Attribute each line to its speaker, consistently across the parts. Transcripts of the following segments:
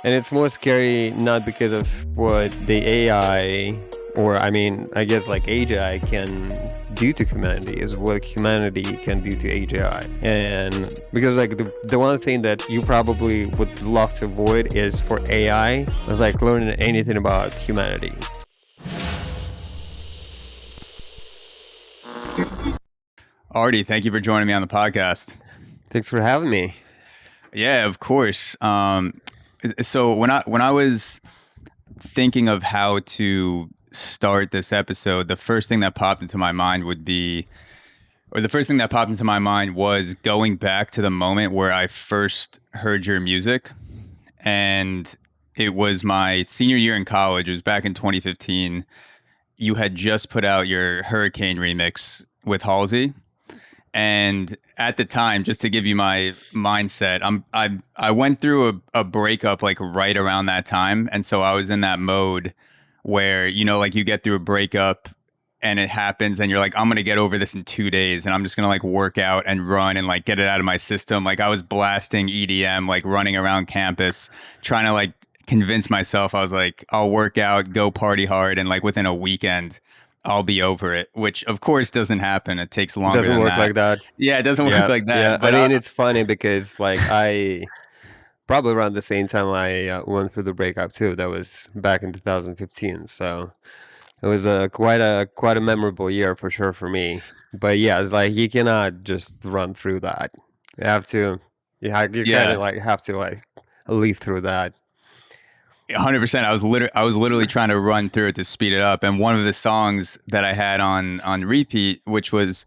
Speaker 1: And it's more scary not because of what the AI, or I mean, I guess like AGI can do to humanity, is what humanity can do to AGI. And because like the one thing that you probably would love to avoid is for AI is like learning anything about humanity.
Speaker 2: Arty, thank you for joining me on the podcast.
Speaker 1: Thanks for having me.
Speaker 2: Yeah, of course. So when I was thinking of how to start this episode, the first thing that popped into my mind was going back to the moment where I first heard your music. And it was my senior year in college. It was back in 2015. You had just put out your Hurricane remix with Halsey. And at the time, just to give you my mindset, I went through a breakup like right around that time, and so I was in that mode where like you get through a breakup and it happens, and you're like, I'm gonna get over this in 2 days, and I'm just gonna like work out and run and like get it out of my system. Like I was blasting EDM, like running around campus, trying to like convince myself I was like, I'll work out, go party hard, and like within a weekend I'll be over it, which of course doesn't happen. It takes longer
Speaker 1: Doesn't
Speaker 2: than
Speaker 1: work
Speaker 2: that.
Speaker 1: like that.
Speaker 2: Yeah, it doesn't work like that.
Speaker 1: Yeah,
Speaker 2: But
Speaker 1: I mean, it's funny because like I probably around the same time I went through the breakup too. That was back in 2015. So it was quite a memorable year for sure for me. But yeah, it's like you cannot just run through that. You have to, you kind of like have to like leaf through that.
Speaker 2: 100%. I was literally trying to run through it to speed it up. And one of the songs that I had on repeat, which was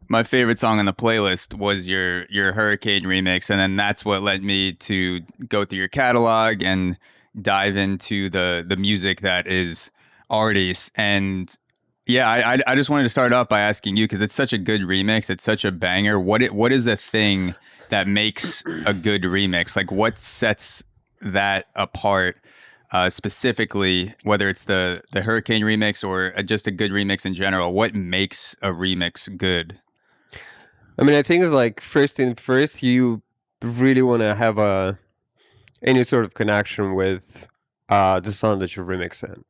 Speaker 2: my favorite song on the playlist, was your Hurricane remix. And then that's what led me to go through your catalog and dive into the music that is Arty's. And yeah, I just wanted to start off by asking you, because it's such a good remix, it's such a banger. What is the thing that makes a good remix? Like what sets that apart? Specifically, whether it's the Hurricane remix or just a good remix in general, what makes a remix good?
Speaker 1: I mean, I think it's like first, you really want to have any sort of connection with the song that you're remixing.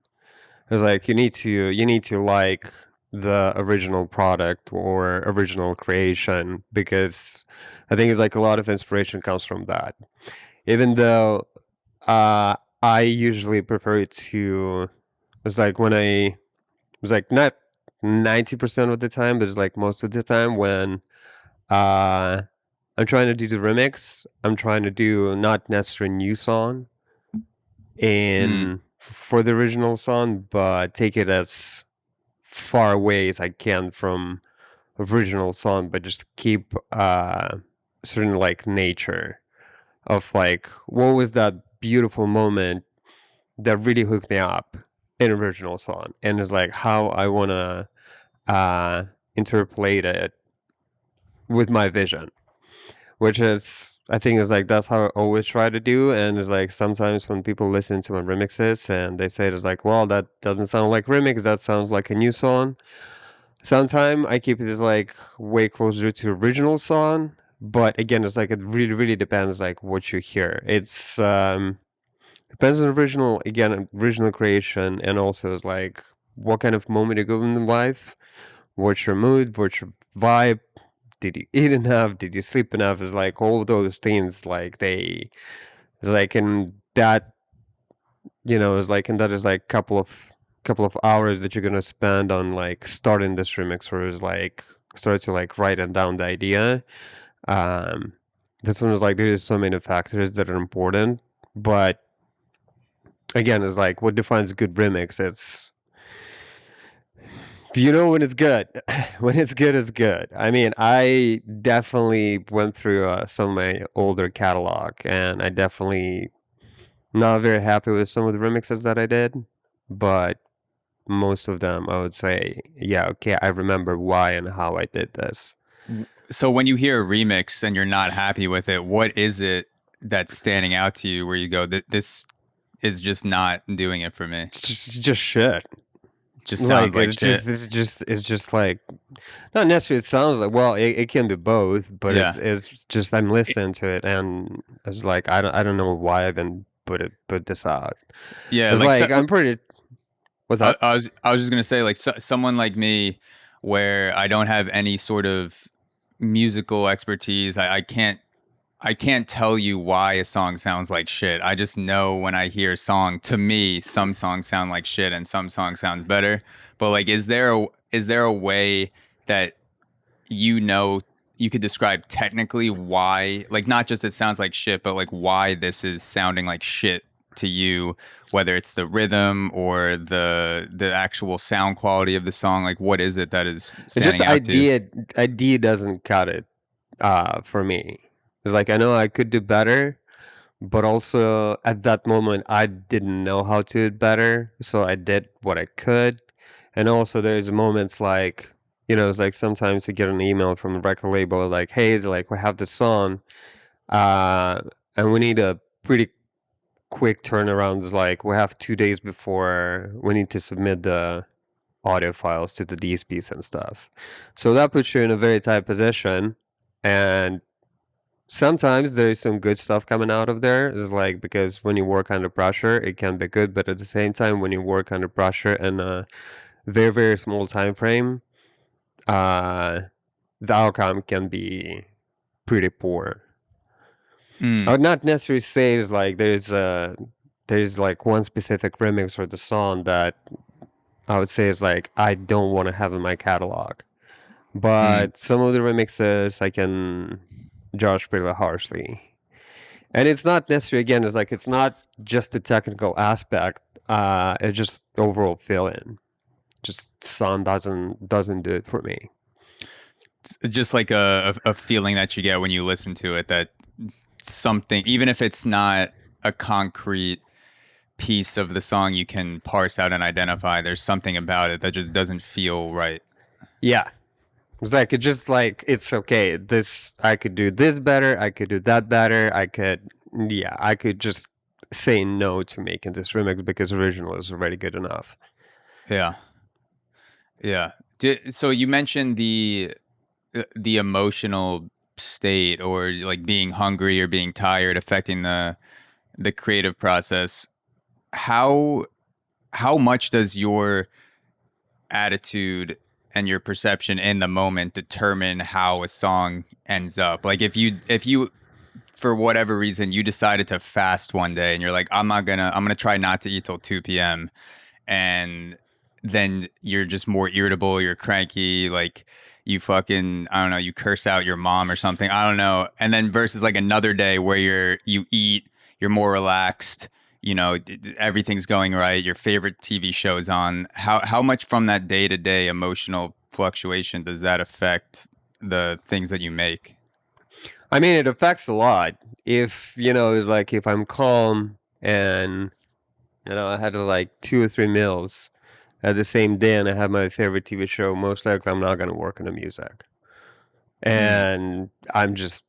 Speaker 1: It's like you need to like the original product or original creation, because I think it's like a lot of inspiration comes from that. Even though I usually prefer to, it's like when it was like not 90% of the time, but it's like most of the time when I'm trying to do the remix, I'm trying to do not necessarily new song in for the original song, but take it as far away as I can from original song, but just keep certain like nature of like what was that beautiful moment that really hooked me up in original song, and it's like how I want to interpolate it with my vision, which is I think is like that's how I always try to do. And it's like sometimes when people listen to my remixes and they say it's like, well, that doesn't sound like remix, that sounds like a new song. Sometimes I keep it as like way closer to original song, but again, it's like it really depends like what you hear. It's depends on original creation, and also it's like what kind of moment you go in life, what's your mood, what's your vibe, did you eat enough, did you sleep enough, is like all those things like it's like in that is like and that is like couple of hours that you're gonna spend on like starting this remix, or is like start to like writing down the idea. This one is like there's so many factors that are important, but again, it's like what defines a good remix. It's when it's good. When it's good, it's good. I mean, I definitely went through some of my older catalog, and I definitely not very happy with some of the remixes that I did, but most of them, I would say, yeah, okay, I remember why and how I did this.
Speaker 2: So when you hear a remix and you're not happy with it, what is it that's standing out to you where you go, this is just not doing it for me?
Speaker 1: It's just shit.
Speaker 2: Just sounds like
Speaker 1: shit. It's just like not necessarily. It sounds like, well, it can be both, but
Speaker 2: Yeah.
Speaker 1: it's just I'm listening to it and it's like I don't know why I even put this out.
Speaker 2: Yeah,
Speaker 1: It's
Speaker 2: like
Speaker 1: like I'm pretty. What's
Speaker 2: I,
Speaker 1: that?
Speaker 2: I was just gonna say, like someone like me, where I don't have any sort of musical expertise. I can't tell you why a song sounds like shit. I just know when I hear a song. To me, some songs sound like shit and some songs sounds better. But like, is there a way that you know you could describe technically why, like, not just it sounds like shit, but like why this is sounding like shit to you, whether it's the rhythm or the actual sound quality of the song? Like, what is it that is
Speaker 1: It's just
Speaker 2: standing
Speaker 1: the
Speaker 2: out to you?
Speaker 1: idea doesn't cut it for me. It's like I know I could do better, but also at that moment I didn't know how to do it better, so I did what I could. And also there's moments like, it's like sometimes you get an email from the record label like, hey, it's like we have this song, uh and we need a pretty quick turnaround. It's like we have 2 days before we need to submit the audio files to the DSPs and stuff. So that puts you in a very tight position. And sometimes there's some good stuff coming out of there. It's like, because when you work under pressure, it can be good. But at the same time, when you work under pressure in a very, very small time frame, uh, the outcome can be pretty poor. I
Speaker 2: Mm,
Speaker 1: would not necessarily say it's like there's like one specific remix for the song that I would say is like I don't want to have in my catalog.
Speaker 2: mm.
Speaker 1: But some of the remixes I can judge pretty harshly. And it's not necessarily, again, it's like it's not just the technical aspect, it's just overall feeling. Just sound doesn't do it for me.
Speaker 2: It's just like a feeling that you get when you listen to it, that something, even if it's not a concrete piece of the song you can parse out and identify, there's something about it that just doesn't feel right.
Speaker 1: Yeah. It's like it just like it's okay. This I could do this better, I could do that better, I could just say no to making this remix because original is already good enough.
Speaker 2: Yeah. Yeah. So you mentioned the emotional state, or like being hungry or being tired affecting the creative process. How how much does your attitude and your perception in the moment determine how a song ends up? Like, if you for whatever reason you decided to fast one day and you're like, I'm gonna try not to eat till 2 p.m., and then you're just more irritable, you're cranky, like you fucking, I don't know, you curse out your mom or something, I don't know. And then versus like another day where you eat, you're more relaxed, everything's going right, your favorite TV show's on. How much from that day-to-day emotional fluctuation does that affect the things that you make?
Speaker 1: I mean, it affects a lot. If, it's like if I'm calm and, I had like 2 or 3 meals at the same day and I have my favorite TV show, most likely I'm not going to work on the music.
Speaker 2: Mm,
Speaker 1: And I'm just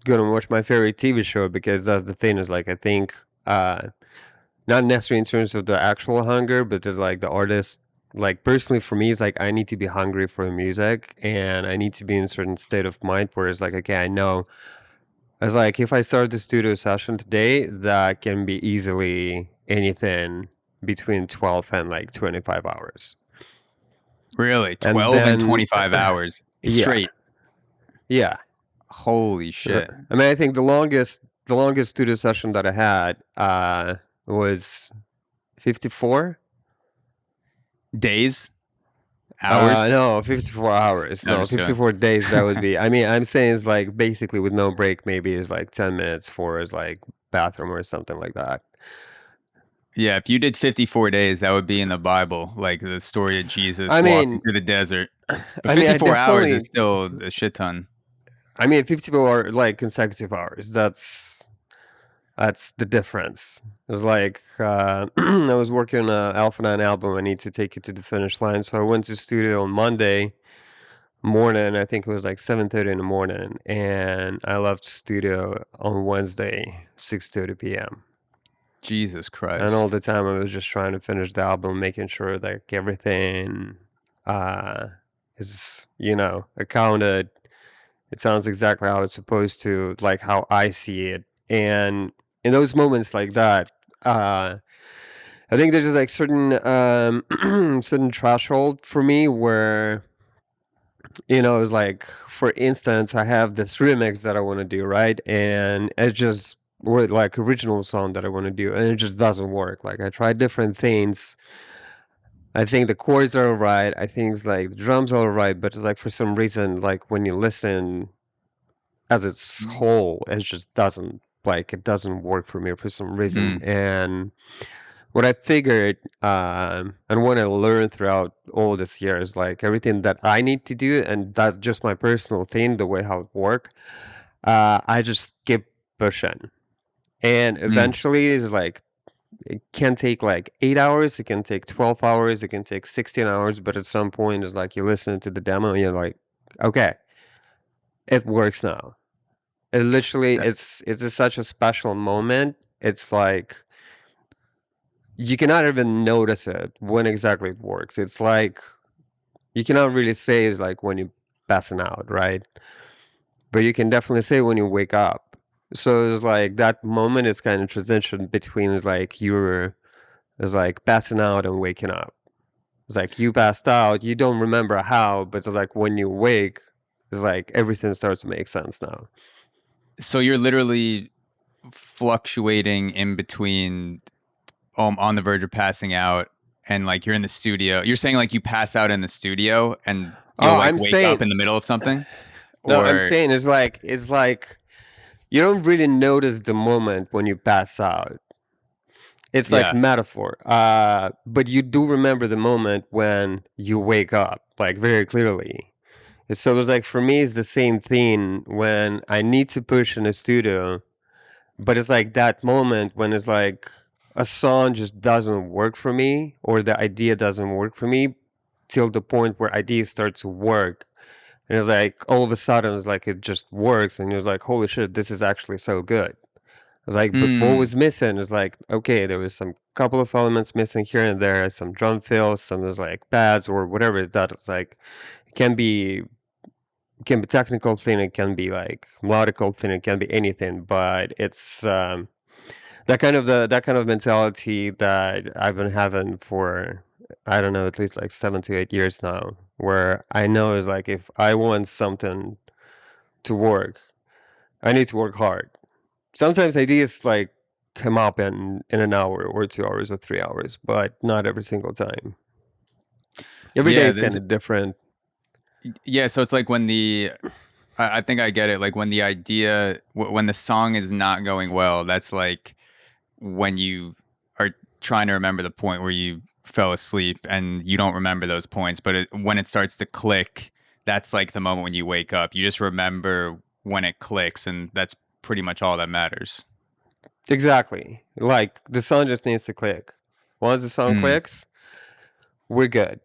Speaker 1: going to watch my favorite TV show because that's the thing is like, I think, not necessarily in terms of the actual hunger, but just like the artist, like personally for me, it's like I need to be hungry for the music and I need to be in a certain state of mind where it's like, okay, I know. It's like if I start the studio session today, that can be easily anything between 12 and like 25 hours.
Speaker 2: really?
Speaker 1: And
Speaker 2: 12 and
Speaker 1: then,
Speaker 2: 25 hours
Speaker 1: yeah,
Speaker 2: straight?
Speaker 1: yeah.
Speaker 2: Holy shit.
Speaker 1: I mean, I think the longest studio session that I had was 54.
Speaker 2: Days? Hours?
Speaker 1: No, 54 hours.
Speaker 2: No, I'm
Speaker 1: No,
Speaker 2: just kidding.
Speaker 1: 54 days. That would be. I mean, I'm saying it's like basically with no break. Maybe it's like 10 minutes for is like bathroom or something like that.
Speaker 2: Yeah, if you did 54 days, that would be in the Bible, like the story of Jesus
Speaker 1: I
Speaker 2: walking
Speaker 1: mean,
Speaker 2: through the desert. But
Speaker 1: I mean, I
Speaker 2: 54 hours
Speaker 1: definitely.
Speaker 2: is still a shit ton.
Speaker 1: I mean, 54 are like consecutive hours. That's the difference. It's like I was working on a Alpha 9 album. I need to take it to the finish line, so I went to the studio on Monday morning. I think it was like 7:30 in the morning, and I left the studio on Wednesday 6:30 p.m.
Speaker 2: Jesus
Speaker 1: And all
Speaker 2: Christ.
Speaker 1: the time I was just trying to finish the album, making sure that everything uh, is accounted. It sounds exactly how it's supposed to, like how I see it. And in those moments like that, I think there's just like certain certain threshold for me where, it's like, for instance, I have this remix that I want to do, right? And it's just, or like original song that I want to do, and it just doesn't work. Like, I tried different things. I think the chords are alright. I think it's like the drums are alright, but it's like for some reason, like when you listen as its whole, it just doesn't, like, it doesn't work for me for some reason. And what I figured, and what I learned throughout all this year is like everything that I need to do, and that's just my personal thing, the way how it work. I just keep pushing, and eventually it's like it can take like 8 hours, it can take 12 hours, it can take 16 hours, but at some point it's like you listen to the demo and you're like, okay, it works now. It literally, it's such a special moment. It's like you cannot even notice it when exactly it works. It's like you cannot really say it's like when you're passing out, right? But you can definitely say when you wake up. So it's like that moment is kind of transition between like you're is like passing out and waking up. It's like you passed out, you don't remember how, but it's like when you wake, it's like everything starts to make sense now.
Speaker 2: So you're literally fluctuating in between on the verge of passing out, and like you're in the studio. You're saying like you pass out in the studio and you'll wake up in the middle of something?
Speaker 1: No, I'm saying it's like you don't really notice the moment when you pass out. It's like metaphor. But you do remember the moment when you wake up, like very clearly. So it's like for me, it's the same thing when I need to push in a studio, but it's like that moment when it's like a song just doesn't work for me, or the idea doesn't work for me, till the point where ideas start to work. And it's like all of a sudden it's like it just works, and you're like, holy shit, this is actually so good. It's like, but what was missing is like, okay, there was some couple of elements missing here and there, some drum fills, some was like pads or whatever it's that. It's like it can be technical thing, it can be like melodical thing, it can be anything, but it's that kind of mentality that I've been having for, I don't know, at least like 7 to 8 years now, where I know is like if I want something to work, I need to work hard. Sometimes ideas like come up in an hour or 2 hours or 3 hours, but not every single time. Every day is kind of different.
Speaker 2: Yeah, so it's like when I think I get it. Like when the idea, when the song is not going well, that's like when you are trying to remember the point where you fell asleep and you don't remember those points. But when it starts to click, that's like the moment when you wake up. You just remember when it clicks, and that's pretty much all that matters.
Speaker 1: Exactly. Like the song just needs to click. Once the song clicks, we're good.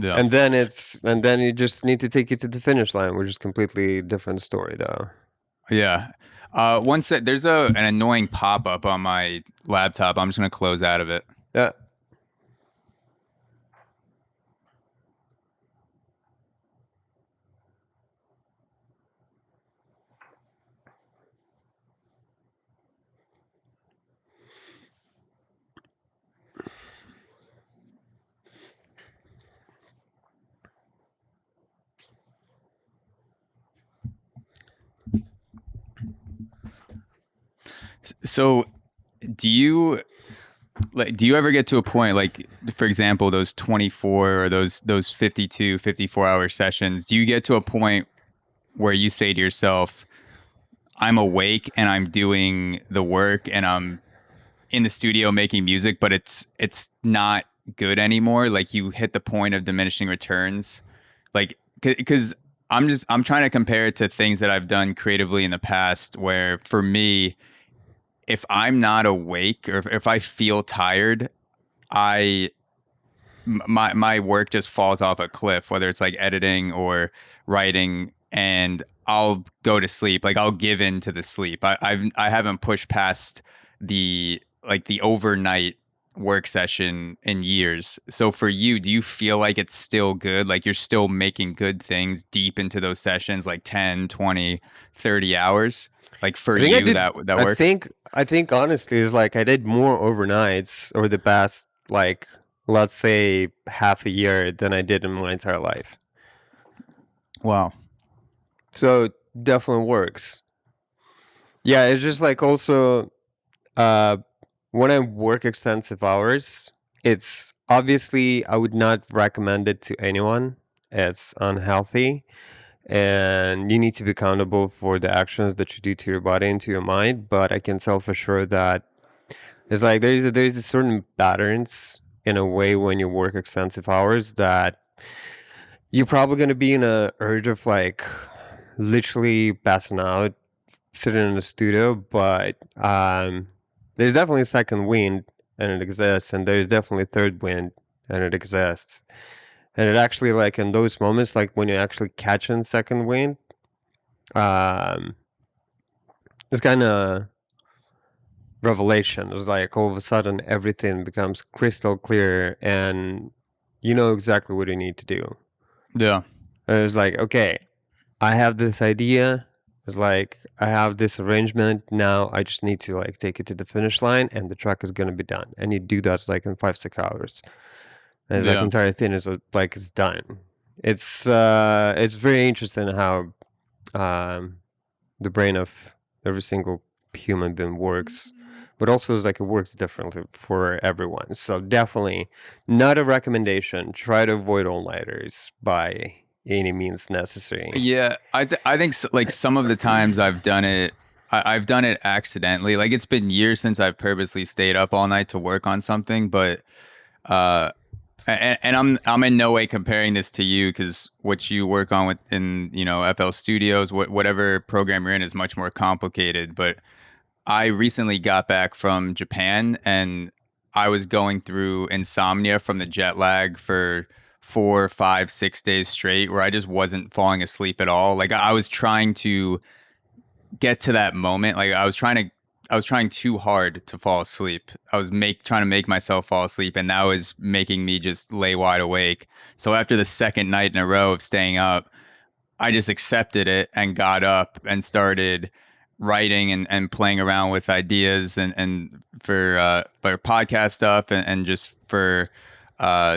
Speaker 1: Yeah. And then you just need to take it to the finish line, which is completely different story though.
Speaker 2: Yeah. One set, there's an annoying pop-up on my laptop. I'm just gonna close out of it.
Speaker 1: Yeah.
Speaker 2: So do you ever get to a point, like, for example, those 24 or those 52, 54-hour sessions, do you get to a point where you say to yourself, I'm awake and I'm doing the work and I'm in the studio making music, but it's not good anymore? Like you hit the point of diminishing returns? Like, because I'm trying to compare it to things that I've done creatively in the past, where for me, if I'm not awake or if I feel tired, my work just falls off a cliff, whether it's like editing or writing, and I'll go to sleep. Like I'll give in to the sleep. I haven't pushed past the overnight work session in years. So for you, do you feel like it's still good? Like you're still making good things deep into those sessions, like 10, 20, 30 hours? Like for
Speaker 1: I think I
Speaker 2: you,
Speaker 1: did.
Speaker 2: that
Speaker 1: I
Speaker 2: works?
Speaker 1: think. I think honestly, is like I did more overnights over the past, like, let's say half a year than I did in my entire life.
Speaker 2: Wow.
Speaker 1: So it definitely works. Yeah, it's just like also uh, when I work extensive hours, it's obviously I would not recommend it to anyone. It's unhealthy, and you need to be accountable for the actions that you do to your body and to your mind. But I can tell for sure that it's like there's a certain patterns in a way when you work extensive hours that you're probably gonna be in a urge of like literally passing out sitting in the studio, but there's definitely second wind and it exists, and there's definitely third wind and it exists. And it actually like in those moments, like when you actually catch in second wind, um, it's kind of revelation. It's like all of a sudden everything becomes crystal clear, and you know exactly what you need to do.
Speaker 2: Yeah.
Speaker 1: And it's like, okay, I have this idea. It's like I have this arrangement. Now I just need to like take it to the finish line, and the track is gonna be done. And you do that like in 5 6 hours. And it's like
Speaker 2: Yeah.
Speaker 1: entire thing is like it's done. It's very interesting how the brain of every single human being works, but also it's like it works differently for everyone. So definitely not a recommendation. Try to avoid all-nighters by any means necessary.
Speaker 2: Yeah, I think like some of the times I've done it, I've done it accidentally. Like it's been years since I've purposely stayed up all night to work on something, but uh, and I'm in no way comparing this to you because what you work on with in FL Studios, whatever program you're in is much more complicated. But I recently got back from Japan and I was going through insomnia from the jet lag for 4, 5, 6 days straight where I just wasn't falling asleep at all. Like I was trying to get to that moment. Like I was trying too hard to fall asleep. I was trying to make myself fall asleep, and that was making me just lay wide awake. So after the second night in a row of staying up, I just accepted it and got up and started writing and playing around with ideas and for podcast stuff and just for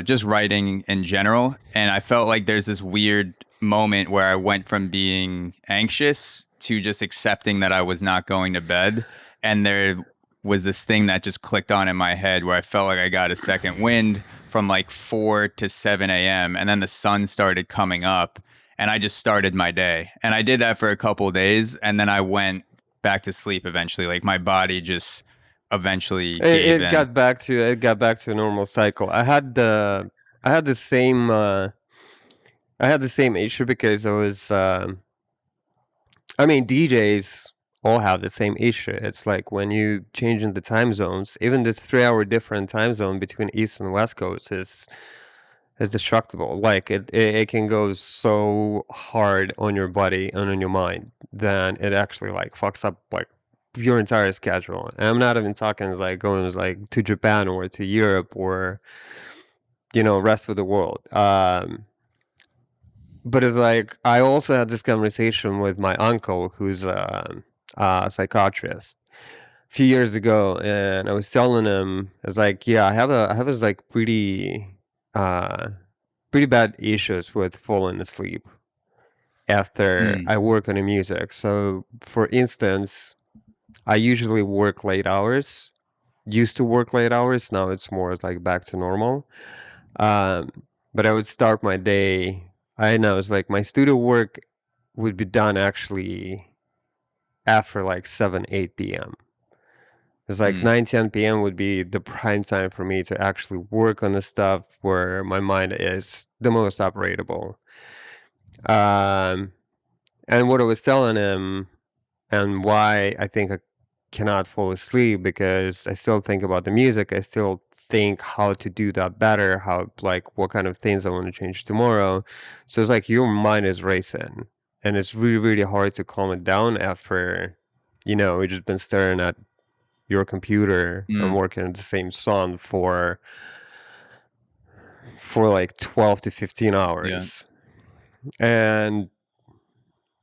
Speaker 2: just writing in general. And I felt like there's this weird moment where I went from being anxious to just accepting that I was not going to bed. And there was this thing that just clicked on in my head where I felt like I got a second wind from like 4 to 7 a.m. And then the sun started coming up and I just started my day. And I did that for a couple of days and then I went back to sleep eventually. Like my body just eventually gave
Speaker 1: It
Speaker 2: in.
Speaker 1: got back to a normal cycle. I had the same issue because I was I mean DJs all have the same issue. It's like when you change in the time zones, even this 3 hour different time zone between East and West Coast is destructible. Like it can go so hard on your body and on your mind, then it actually like fucks up like your entire schedule. And I'm not even talking like going like to Japan or to Europe or rest of the world. But it's like I also had this conversation with my uncle, who's a psychiatrist, a few years ago, and I was telling him, it's like, yeah, I have this like uh, pretty bad issues with falling asleep after
Speaker 2: Mm.
Speaker 1: I work on the music. So, for instance, I usually work late hours. Used to work late hours. Now it's more like back to normal. Um, but I would start my day. I know it's like my studio work would be done actually after like 7 8 p.m. It's like
Speaker 2: Mm.
Speaker 1: 9 10 p.m. would be the prime time for me to actually work on the stuff where my mind is the most operatable. Um, and what I was telling him and why I think I cannot fall asleep because I still think about the music. I still think how to do that better, how like what kind of things I want to change tomorrow. So it's like your mind is racing and it's really, really hard to calm it down after, you've just been staring at your computer and working on the same song for like 12 to 15 hours. And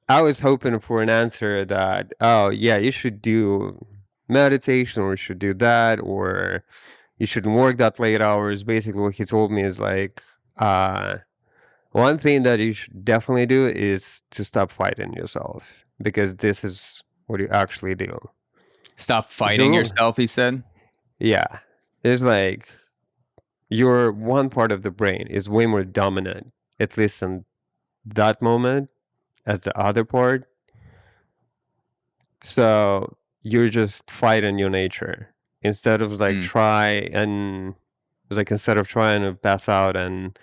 Speaker 1: I was hoping for an answer that, oh yeah, you should do meditation, or you should do that, or you shouldn't work that late hours. Basically what he told me is like, one thing that you should definitely do is to stop fighting yourself, because this is what you actually do.
Speaker 2: Stop fighting yourself, he said?
Speaker 1: Yeah. It's like your one part of the brain is way more dominant, at least in that moment, as the other part. So you're just fighting your nature instead of like instead of trying to pass out and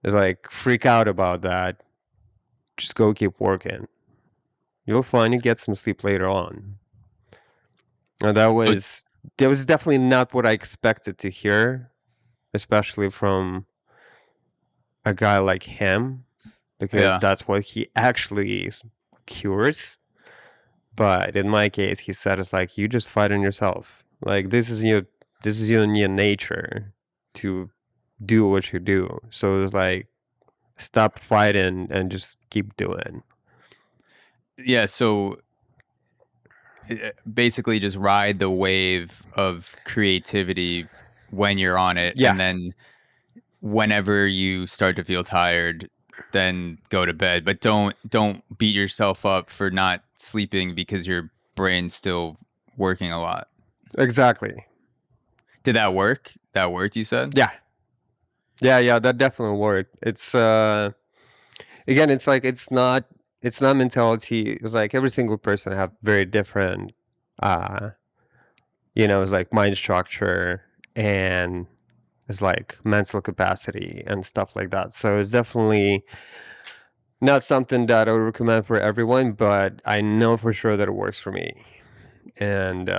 Speaker 1: just like freak out about that, just go keep working. You'll find you get some sleep later on. And that was definitely not what I expected to hear, especially from a guy like him, because that's what he actually cures. But in my case, he said it's like, you just fight on yourself. Like this is your nature to do what you do. So it's like, stop fighting and just keep doing.
Speaker 2: Yeah, so basically just ride the wave of creativity when you're on it.
Speaker 1: Yeah.
Speaker 2: And then whenever you start to feel tired, then go to bed. But don't beat yourself up for not sleeping because your brain's still working a lot.
Speaker 1: Exactly.
Speaker 2: Did that work? That worked, you said?
Speaker 1: Yeah, that definitely worked. It's again, it's like it's not mentality. It's like every single person have very different it's like mind structure, and it's like mental capacity and stuff like that. So it's definitely not something that I would recommend for everyone, but I know for sure that it works for me. And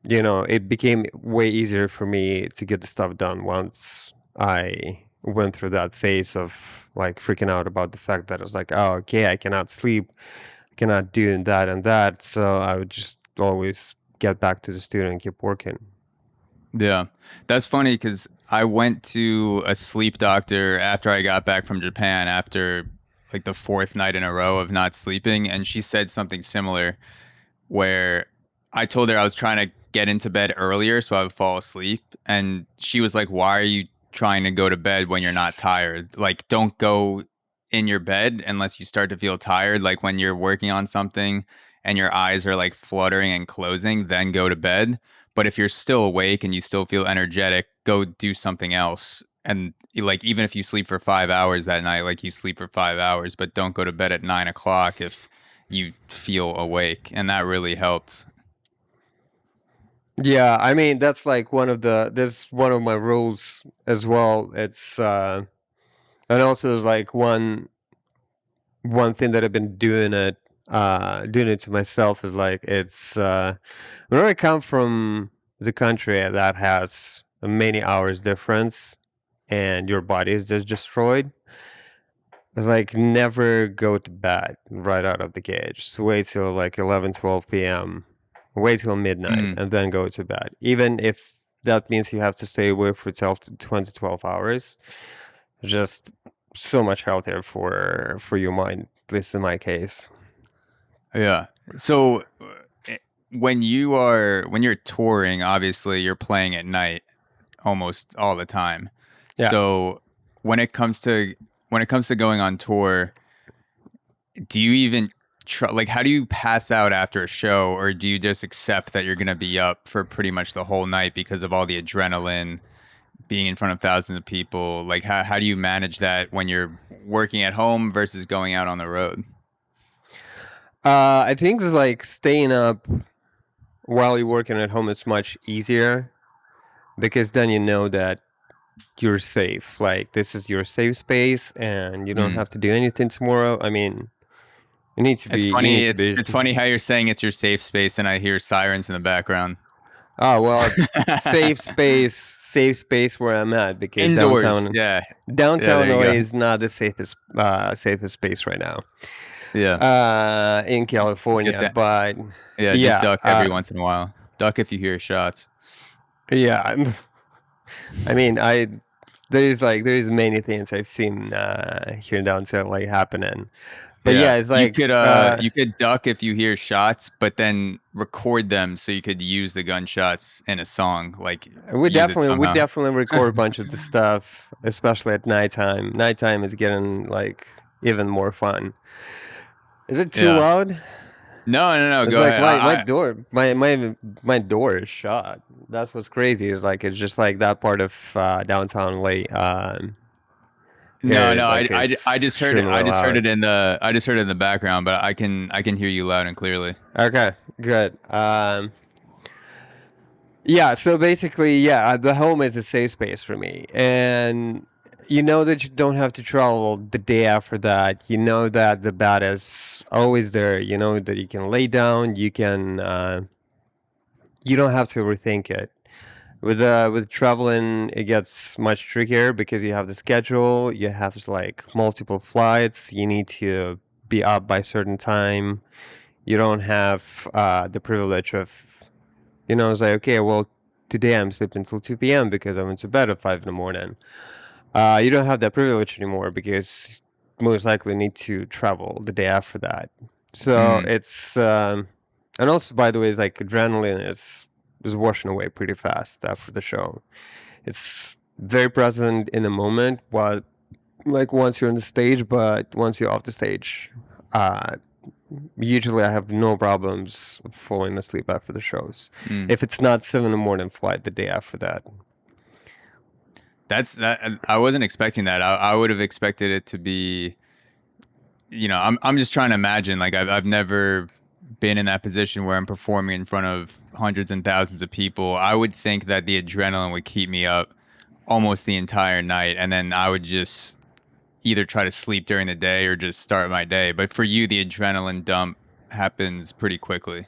Speaker 1: it became way easier for me to get the stuff done once I went through that phase of like freaking out about the fact that I was like, oh, okay, I cannot sleep, I cannot do that and that. So I would just always get back to the studio and keep working.
Speaker 2: Yeah, that's funny because I went to a sleep doctor after I got back from Japan after like the 4th night in a row of not sleeping. And she said something similar where I told her I was trying to get into bed earlier so I would fall asleep. And she was like, why are you trying to go to bed when you're not tired? Like, don't go in your bed unless you start to feel tired. Like when you're working on something and your eyes are like fluttering and closing, then go to bed. But if you're still awake and you still feel energetic, go do something else. And like, even if you sleep for 5 hours that night, like you sleep for 5 hours, but don't go to bed at 9 o'clock if you feel awake. And that really helped.
Speaker 1: Yeah, I mean, that's like there's one of my rules as well. It's and also there's like one thing that I've been doing it to myself is like, it's whenever I come from the country that has many hours difference and your body is just destroyed, it's like, never go to bed right out of the gate. Just wait till like 11-12 p.m. Wait till midnight and then go to bed. Even if that means you have to stay awake for 12 hours, just so much healthier for your mind, at least in my case.
Speaker 2: Yeah. So when you're touring, obviously you're playing at night almost all the time. Yeah. So when it comes to going on tour, do you even like, how do you pass out after a show, or do you just accept that you're going to be up for pretty much the whole night because of all the adrenaline, being in front of thousands of people? Like, how do you manage that when you're working at home versus going out on the road?
Speaker 1: I think it's like staying up while you're working at home is much easier, because then you know that you're safe. Like, this is your safe space and you don't have to do anything tomorrow. I mean, you need to be...
Speaker 2: It's funny how you're saying it's your safe space and I hear sirens in the background.
Speaker 1: Oh, well, safe space where I'm at, because
Speaker 2: indoors,
Speaker 1: downtown LA is not the safest space right now.
Speaker 2: Yeah.
Speaker 1: In California, but
Speaker 2: just duck every once in a while. Duck if you hear shots.
Speaker 1: Yeah, I mean, there's many things I've seen here in downtown like happening, but yeah,
Speaker 2: Yeah,
Speaker 1: it's like
Speaker 2: you could duck if you hear shots, but then record them so you could use the gunshots in a song, like use it
Speaker 1: we
Speaker 2: somehow.
Speaker 1: definitely record a bunch of the stuff, especially at nighttime. Nighttime is getting like even more fun. Is it too
Speaker 2: Yeah.
Speaker 1: loud?
Speaker 2: No.
Speaker 1: It's
Speaker 2: Go
Speaker 1: like
Speaker 2: ahead.
Speaker 1: my door is shut. That's what's crazy. Is like it's just like that part of downtown late
Speaker 2: No,
Speaker 1: here
Speaker 2: no.
Speaker 1: is like
Speaker 2: I
Speaker 1: it's
Speaker 2: just heard it.
Speaker 1: extremely
Speaker 2: I just heard
Speaker 1: loud.
Speaker 2: it in the. I just heard it in the background, but I can hear you loud and clearly.
Speaker 1: Okay, good. Yeah, so basically, yeah, the home is a safe space for me. And you know that you don't have to travel the day after that. You know that the bed is always there. You know that you can lay down, you don't have to overthink it. With traveling, it gets much trickier because you have the schedule, you have like multiple flights, you need to be up by a certain time. You don't have the privilege of, it's like, okay, well, today I'm sleeping until 2 p.m. because I went to bed at 5 in the morning. You don't have that privilege anymore because most likely need to travel the day after that. So
Speaker 2: Mm.
Speaker 1: it's, and also, by the way, it's like adrenaline is washing away pretty fast after the show. It's very present in the moment, while like once you're on the stage, but once you're off the stage, uh, usually I have no problems falling asleep after the shows.
Speaker 2: Mm.
Speaker 1: If it's not 7 in the morning flight the day after that.
Speaker 2: That's that. I wasn't expecting that. I would have expected it to be. I'm just trying to imagine. Like I've never been in that position where I'm performing in front of hundreds and thousands of people. I would think that the adrenaline would keep me up almost the entire night, and then I would just either try to sleep during the day or just start my day. But for you, the adrenaline dump happens pretty quickly.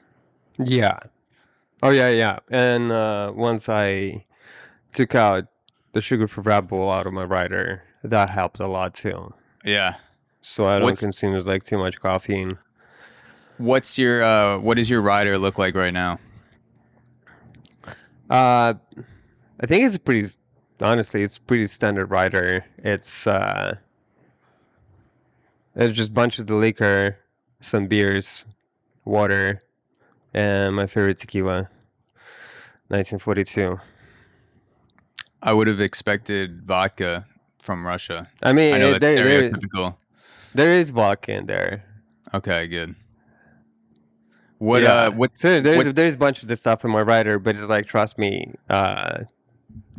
Speaker 1: Yeah. Oh yeah, yeah. And once I took out the sugar for Red Bull out of my rider, that helped a lot too.
Speaker 2: Yeah.
Speaker 1: So I don't
Speaker 2: What's
Speaker 1: consume like too much caffeine.
Speaker 2: what does your rider look like right now?
Speaker 1: Uh, I think it's pretty. Honestly, it's pretty standard rider. It's just a bunch of the liquor, some beers, water, and my favorite tequila, 1942.
Speaker 2: I would have expected vodka from Russia.
Speaker 1: I mean,
Speaker 2: I know that's
Speaker 1: there
Speaker 2: stereotypical.
Speaker 1: there is vodka in there.
Speaker 2: Okay, good.
Speaker 1: Yeah.
Speaker 2: What
Speaker 1: So
Speaker 2: what
Speaker 1: there's a bunch of this stuff in my rider, but it's like trust me,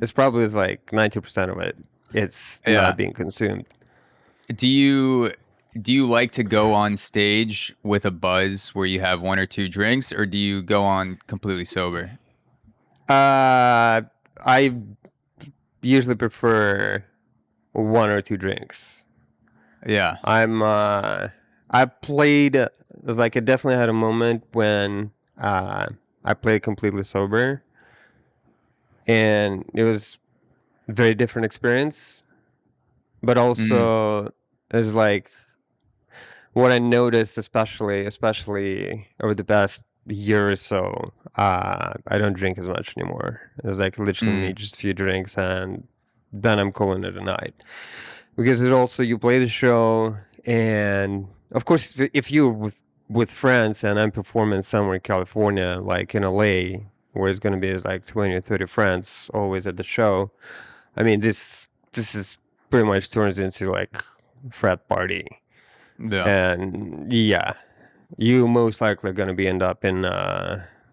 Speaker 1: it's probably is like 90% of it. It's
Speaker 2: yeah.
Speaker 1: not being consumed.
Speaker 2: Do you like to go on stage with a buzz where you have one or two drinks, or do you go on completely sober?
Speaker 1: I usually prefer one or two drinks.
Speaker 2: Yeah.
Speaker 1: I played, it was like I definitely had a moment when I played completely sober, and it was a very different experience. But
Speaker 2: Mm,
Speaker 1: also, it's like what I noticed, especially over the past year or so, I don't drink as much anymore. It's like literally
Speaker 2: mm,
Speaker 1: need just a few drinks, and then I'm calling it a night. Because it also you play the show, and of course, if you're with friends, and I'm performing somewhere in California, like in LA, where it's gonna be like 20 or 30 friends always at the show. I mean, this is pretty much turns into like frat party.
Speaker 2: yeah.
Speaker 1: And yeah, you most likely gonna be end up in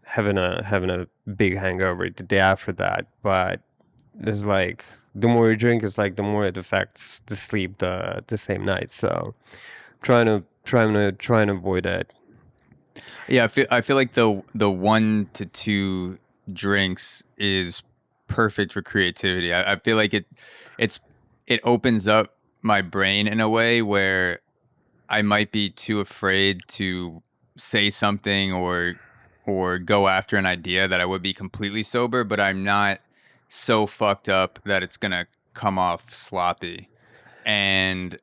Speaker 1: having a big hangover the day after that. But it's like the more you drink, it's like the more it affects the sleep the same night. So trying to avoid it.
Speaker 2: Yeah, I feel like the 1 to 2 drinks is perfect for creativity. I feel like it's it opens up my brain in a way where I might be too afraid to say something or go after an idea that I would be completely sober, but I'm not so fucked up that it's gonna come off sloppy. And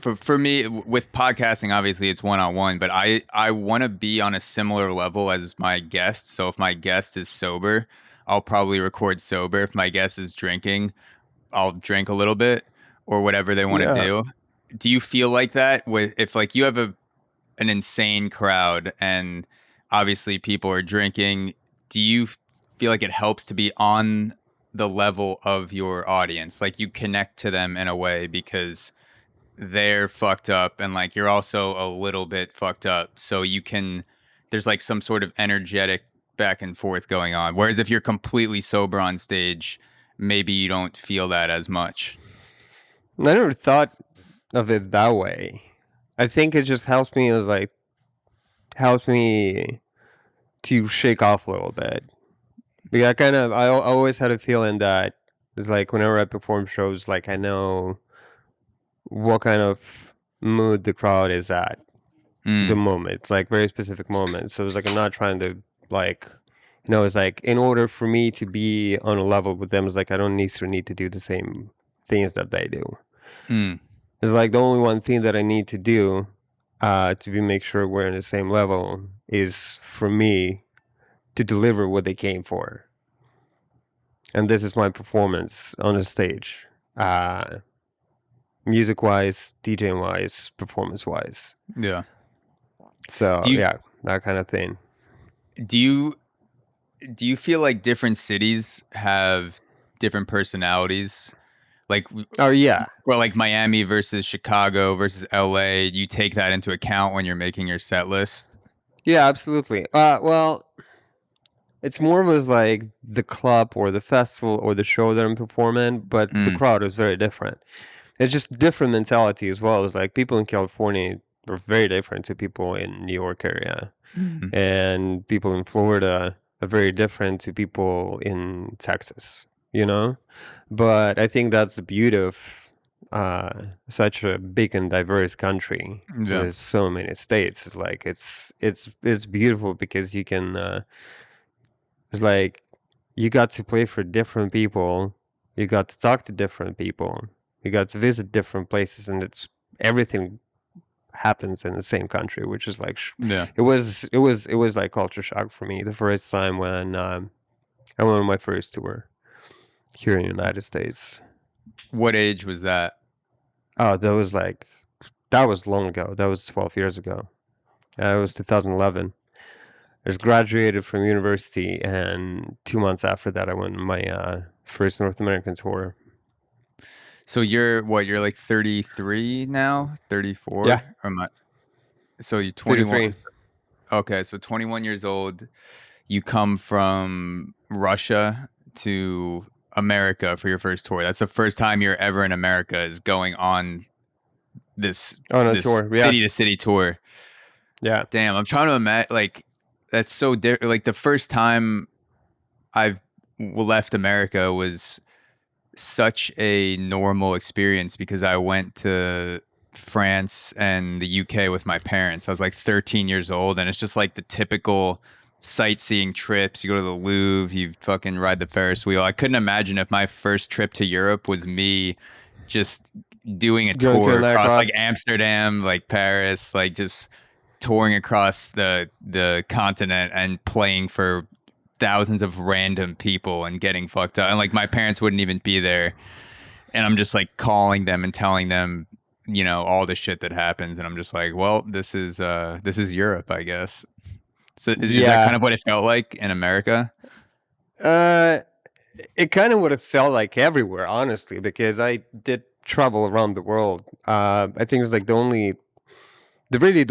Speaker 2: For me with podcasting, obviously it's one-on-one, but I want to be on a similar level as my guest. So if my guest is sober, I'll probably record sober. If my guest is drinking, I'll drink a little bit or whatever they want to
Speaker 1: Yeah.
Speaker 2: do. Do you feel like that with if like you have an insane crowd and obviously people are drinking, do you feel like it helps to be on the level of your audience? Like you connect to them in a way because they're fucked up and like you're also a little bit fucked up. So you can there's like some sort of energetic back and forth going on. Whereas if you're completely sober on stage, maybe you don't feel that as much.
Speaker 1: I never thought of it that way. I think it just helps me as like helps me to shake off a little bit. Because I always had a feeling that it's like whenever I perform shows, like I know what kind of mood the crowd is at the moment. It's like very specific moments. So it's like I'm not trying to like, it's like in order for me to be on a level with them, it's like I don't necessarily need to do the same things that they do. It's like the only one thing that I need to do to make sure we're on the same level is for me to deliver what they came for. And this is my performance on the stage. Music-wise, DJing-wise, performance-wise.
Speaker 2: Yeah.
Speaker 1: So, yeah, that kind of thing.
Speaker 2: Do you feel like different cities have different personalities? Like,
Speaker 1: oh yeah,
Speaker 2: well, like Miami versus Chicago versus LA. You take that into account when you're making your set list.
Speaker 1: Yeah, absolutely. Well, it's more of as like the club or the festival or the show that I'm performing, but the crowd is very different. It's just different mentality as well. It's like people in California are very different to people in New York area, and people in Florida are very different to people in Texas. But I think that's the beauty of such a big and diverse country with so many states. It's like it's beautiful because you can. It's like you got to play for different people. You got to talk to different people. You got to visit different places, and it's everything happens in the same country, which is like it was like culture shock for me the first time when I went on my first tour here in the United States.
Speaker 2: What age was that?
Speaker 1: Oh, that was long ago. That was 12 years ago. It was 2011. I just graduated from university, and 2 months after that, I went on my first North American tour.
Speaker 2: So you're like 33 now, 34?
Speaker 1: Yeah.
Speaker 2: So you're 21.
Speaker 1: 33.
Speaker 2: Okay, so 21 years old. You come from Russia to America for your first tour. That's the first time you're ever in America is going on this
Speaker 1: tour,
Speaker 2: city to city tour.
Speaker 1: Yeah.
Speaker 2: Damn, I'm trying to imagine, like, that's so different. Like, the first time I've left America was such a normal experience because I went to France and the UK with my parents. I was like 13 years old, and it's just like the typical sightseeing trips. You go to the Louvre, you fucking ride the Ferris wheel. I couldn't imagine if my first trip to Europe was me just doing a tour across like Amsterdam, like Paris, like just touring across the continent and playing for thousands of random people and getting fucked up. And like my parents wouldn't even be there. And I'm just like calling them and telling them, all the shit that happens. And I'm just like, well, this is Europe, I guess. So is that kind of what it felt like in America?
Speaker 1: It kind of would have felt like everywhere, honestly, because I did travel around the world. I think it's like the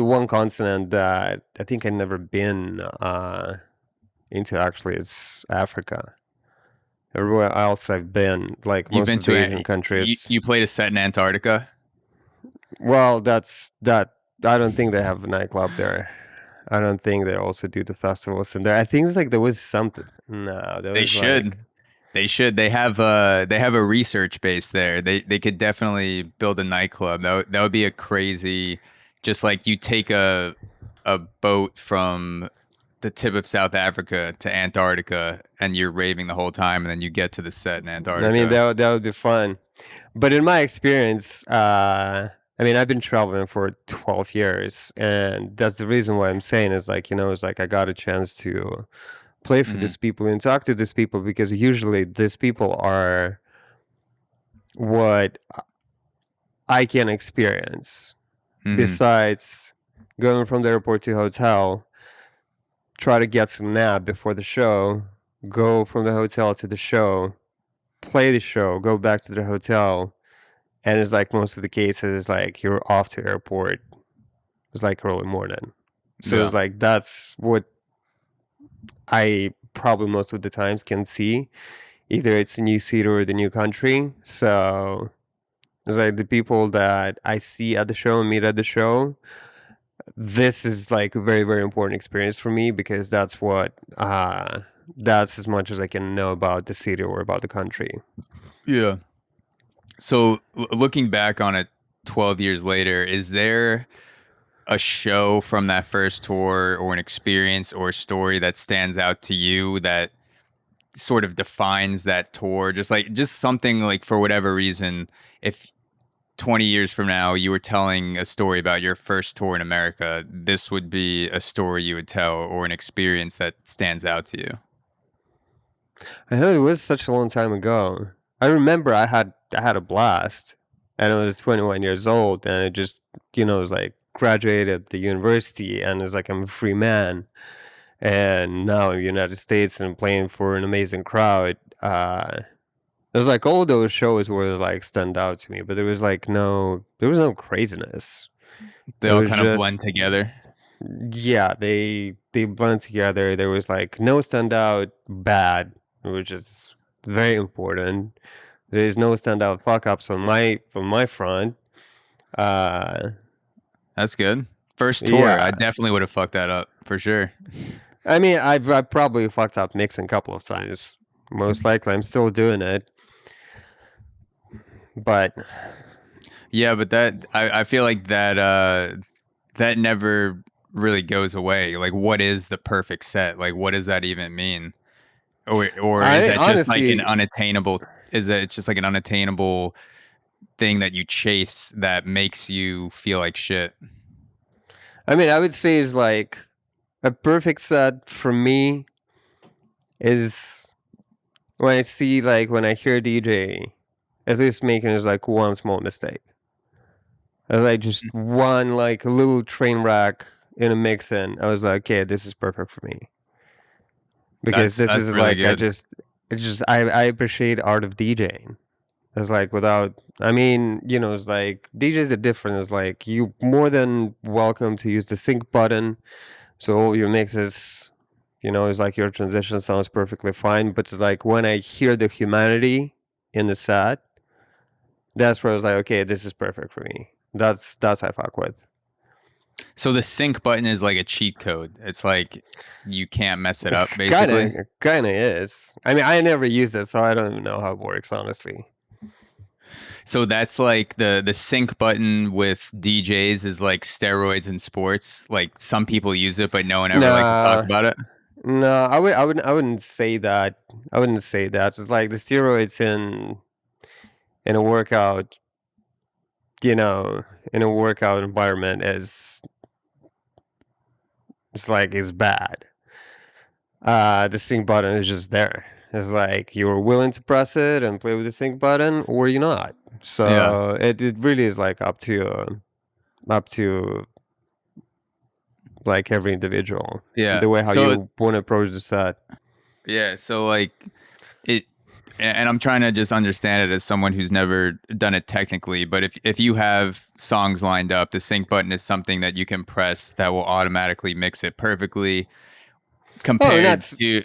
Speaker 1: one continent that I think I've never been into actually is Africa. Everywhere else I've been, like most of the Asian countries.
Speaker 2: You played a set in Antarctica?
Speaker 1: Well, that's that. I don't think they have a nightclub there. I don't think they also do the festivals in there. I think it's like there was something. No,
Speaker 2: they should. They should. They have a research base there. They could definitely build a nightclub. That would be a crazy. Just like you take a boat from the tip of South Africa to Antarctica, and you're raving the whole time, and then you get to the set in Antarctica.
Speaker 1: I mean, that would be fun. But in my experience, I mean, I've been traveling for 12 years, and that's the reason why I'm saying is like, it's like I got a chance to play for
Speaker 2: Mm,
Speaker 1: these people and talk to these people, because usually these people are what I can experience.
Speaker 2: mm,
Speaker 1: Besides going from the airport to hotel, try to get some nap before the show, go from the hotel to the show, play the show, go back to the hotel, and it's like most of the cases, it's like you're off to airport. It's like early morning. So
Speaker 2: yeah.
Speaker 1: it's like that's what I probably most of the times can see. Either it's a new city or the new country. So it's like the people that I see at the show and meet at the show, this is like a very, very important experience for me, because that's as much as I can know about the city or about the country.
Speaker 2: Yeah. So looking back on it 12 years later, is there a show from that first tour or an experience or story that stands out to you that sort of defines that tour? Just something like, for whatever reason, if 20 years from now you were telling a story about your first tour in America, this would be a story you would tell or an experience that stands out to you.
Speaker 1: I know it was such a long time ago. I remember I had a blast, and I was 21 years old, and it just it was like graduated the university, and it's like I'm a free man, and now in the United States and I'm playing for an amazing crowd. It was like all those shows were like stand out to me, but there was no craziness.
Speaker 2: They
Speaker 1: It
Speaker 2: all
Speaker 1: was
Speaker 2: kind of
Speaker 1: just
Speaker 2: blend together.
Speaker 1: yeah, they blend together. There was like no standout bad, which is very important. There is no standout fuck ups on my front. Uh,
Speaker 2: That's good. First tour, I
Speaker 1: yeah,
Speaker 2: definitely would have fucked that up for sure.
Speaker 1: I mean, I probably fucked up mixing a couple of times. Most likely, I'm still doing it, but
Speaker 2: Yeah, but I feel like that never really goes away. Like, what is the perfect set? Like, what does that even mean? Or is
Speaker 1: I
Speaker 2: that just like an
Speaker 1: honestly,
Speaker 2: unattainable? Is that it's just like an unattainable thing that you chase that makes you feel like shit?
Speaker 1: I mean, I would say is like a perfect set for me is when I see when I hear DJ at least making is like one small mistake. I was like just one like little train wreck in a mix in. I was like, okay, this is perfect for me. Because this
Speaker 2: That's
Speaker 1: is
Speaker 2: really
Speaker 1: like
Speaker 2: good.
Speaker 1: I appreciate art of DJing. It's like without I mean, it's like DJs are different. It's like you more than welcome to use the sync button. So all your mixes, it's like your transition sounds perfectly fine. But it's like when I hear the humanity in the set, that's where I was like, okay, this is perfect for me. That's I fuck with.
Speaker 2: So the sync button is like a cheat code. It's like you can't mess it up,
Speaker 1: Kind
Speaker 2: basically.
Speaker 1: of, is. I mean, I never used it, so I don't even know how it works, honestly.
Speaker 2: So that's like the sync button with DJs is like steroids in sports. Like, some people use it, but no one ever likes to talk
Speaker 1: Nah,
Speaker 2: about it.
Speaker 1: no, I wouldn't say that. I wouldn't say that. It's like the steroids in a workout, in a workout environment is bad. The sync button is just there. It's like you're willing to press it and play with the sync button, or you're not.
Speaker 2: Yeah,
Speaker 1: So it really is like up to like every individual,
Speaker 2: yeah.
Speaker 1: the way how
Speaker 2: So
Speaker 1: you want to approach the set.
Speaker 2: yeah, so like it, and I'm trying to just understand it as someone who's never done it technically. But if you have songs lined up, the sync button is something that you can press that will automatically mix it perfectly
Speaker 1: Oh, and
Speaker 2: compared
Speaker 1: that's
Speaker 2: to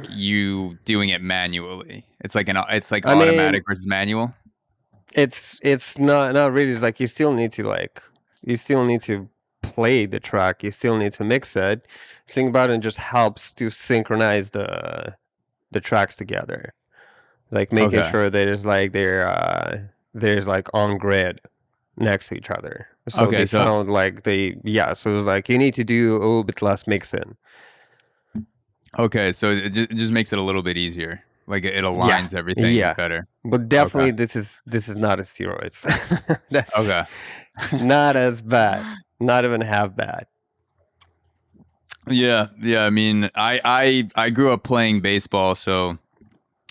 Speaker 2: you doing it manually. It's like
Speaker 1: I mean,
Speaker 2: automatic versus manual.
Speaker 1: it's not really. It's like you still need to play the track. You still need to mix it. Sync button just helps to synchronize the tracks together, like making
Speaker 2: Okay.
Speaker 1: sure that there's like on grid next to each other, so
Speaker 2: Okay.
Speaker 1: they
Speaker 2: So
Speaker 1: sound like So it's like you need to do a little bit less mixing.
Speaker 2: okay. So it just makes it a little bit easier. Like it
Speaker 1: Yeah,
Speaker 2: aligns everything
Speaker 1: yeah,
Speaker 2: better.
Speaker 1: but
Speaker 2: Okay.
Speaker 1: definitely this is not a steroids. That's
Speaker 2: Okay.
Speaker 1: it's not as bad, not even half bad.
Speaker 2: Yeah, yeah. I mean, I grew up playing baseball, so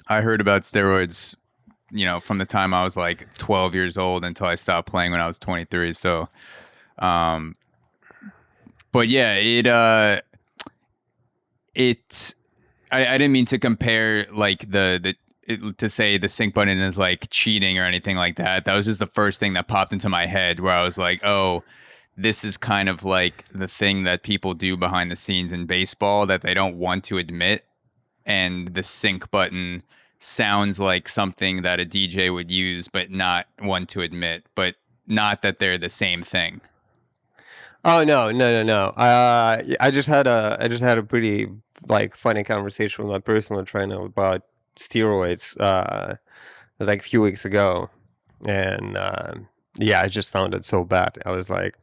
Speaker 2: I heard about steroids, from the time I was like 12 years old until I stopped playing when I was 23. So, um, but yeah, it I didn't mean to compare like to say the sync button is like cheating or anything like that. That was just the first thing that popped into my head where I was like, oh, this is kind of like the thing that people do behind the scenes in baseball that they don't want to admit. And the sync button sounds like something that a DJ would use, but not want to admit, but not that they're the same thing.
Speaker 1: Oh no, no, no, no. I just had a pretty like funny conversation with my personal trainer about steroids. It was like a few weeks ago, and yeah, it just sounded so bad. I was like,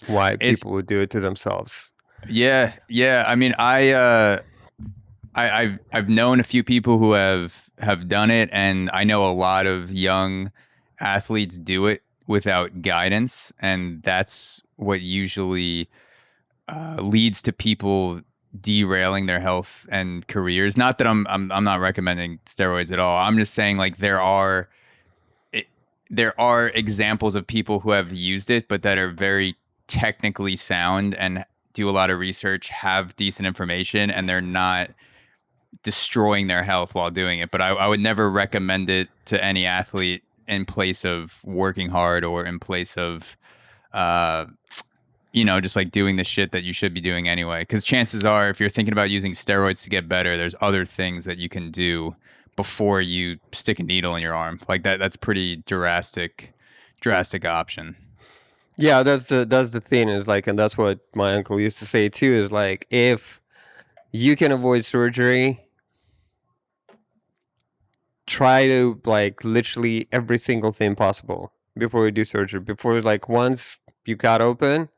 Speaker 1: why
Speaker 2: It's
Speaker 1: people would do it to themselves?
Speaker 2: yeah, yeah. I mean, I've known a few people who have done it, and I know a lot of young athletes do it without guidance, and that's what usually leads to people derailing their health and careers. Not that I'm not recommending steroids at all. I'm just saying like there are examples of people who have used it, but that are very technically sound and do a lot of research, have decent information, and they're not destroying their health while doing it. But I would never recommend it to any athlete in place of working hard or in place of, just like doing the shit that you should be doing anyway. Because chances are, if you're thinking about using steroids to get better, there's other things that you can do before you stick a needle in your arm. Like that's pretty drastic option.
Speaker 1: Yeah, that's the thing is like, and that's what my uncle used to say too. Is like if you can avoid surgery, try to like literally every single thing possible before you do surgery. Before like once you got open,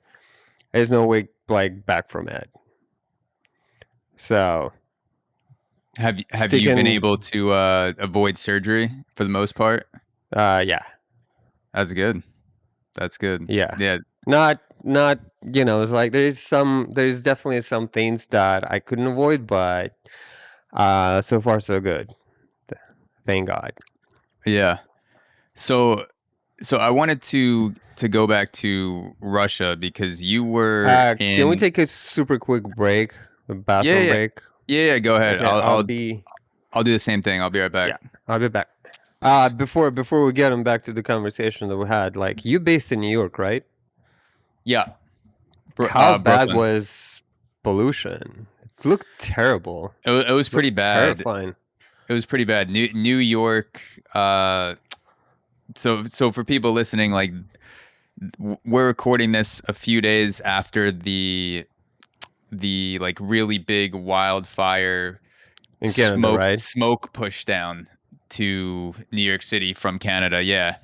Speaker 1: there's no way like back from it. So
Speaker 2: Have you been
Speaker 1: sticking,
Speaker 2: able to avoid surgery for the most part?
Speaker 1: yeah,
Speaker 2: That's good. That's good.
Speaker 1: yeah,
Speaker 2: Yeah.
Speaker 1: not it's like there's definitely some things that I couldn't avoid, but so far so good. Thank God.
Speaker 2: Yeah. So I wanted to go back to Russia because you were
Speaker 1: Can we
Speaker 2: in.
Speaker 1: take a super quick break, a
Speaker 2: Yeah,
Speaker 1: bathroom
Speaker 2: yeah,
Speaker 1: break?
Speaker 2: yeah. Go ahead.
Speaker 1: Okay,
Speaker 2: I'll do the same thing. I'll be right back.
Speaker 1: yeah, I'll be back. Before we get on back to the conversation that we had, like you based in New York, right?
Speaker 2: Yeah.
Speaker 1: How bad
Speaker 2: Brooklyn.
Speaker 1: was pollution? It looked terrible.
Speaker 2: It was pretty
Speaker 1: Looked
Speaker 2: bad.
Speaker 1: terrifying.
Speaker 2: It was pretty bad. New York. So for people listening, like we're recording this a few days after the like really big wildfire
Speaker 1: In Canada, right?
Speaker 2: smoke push down to New York City from Canada. Yeah.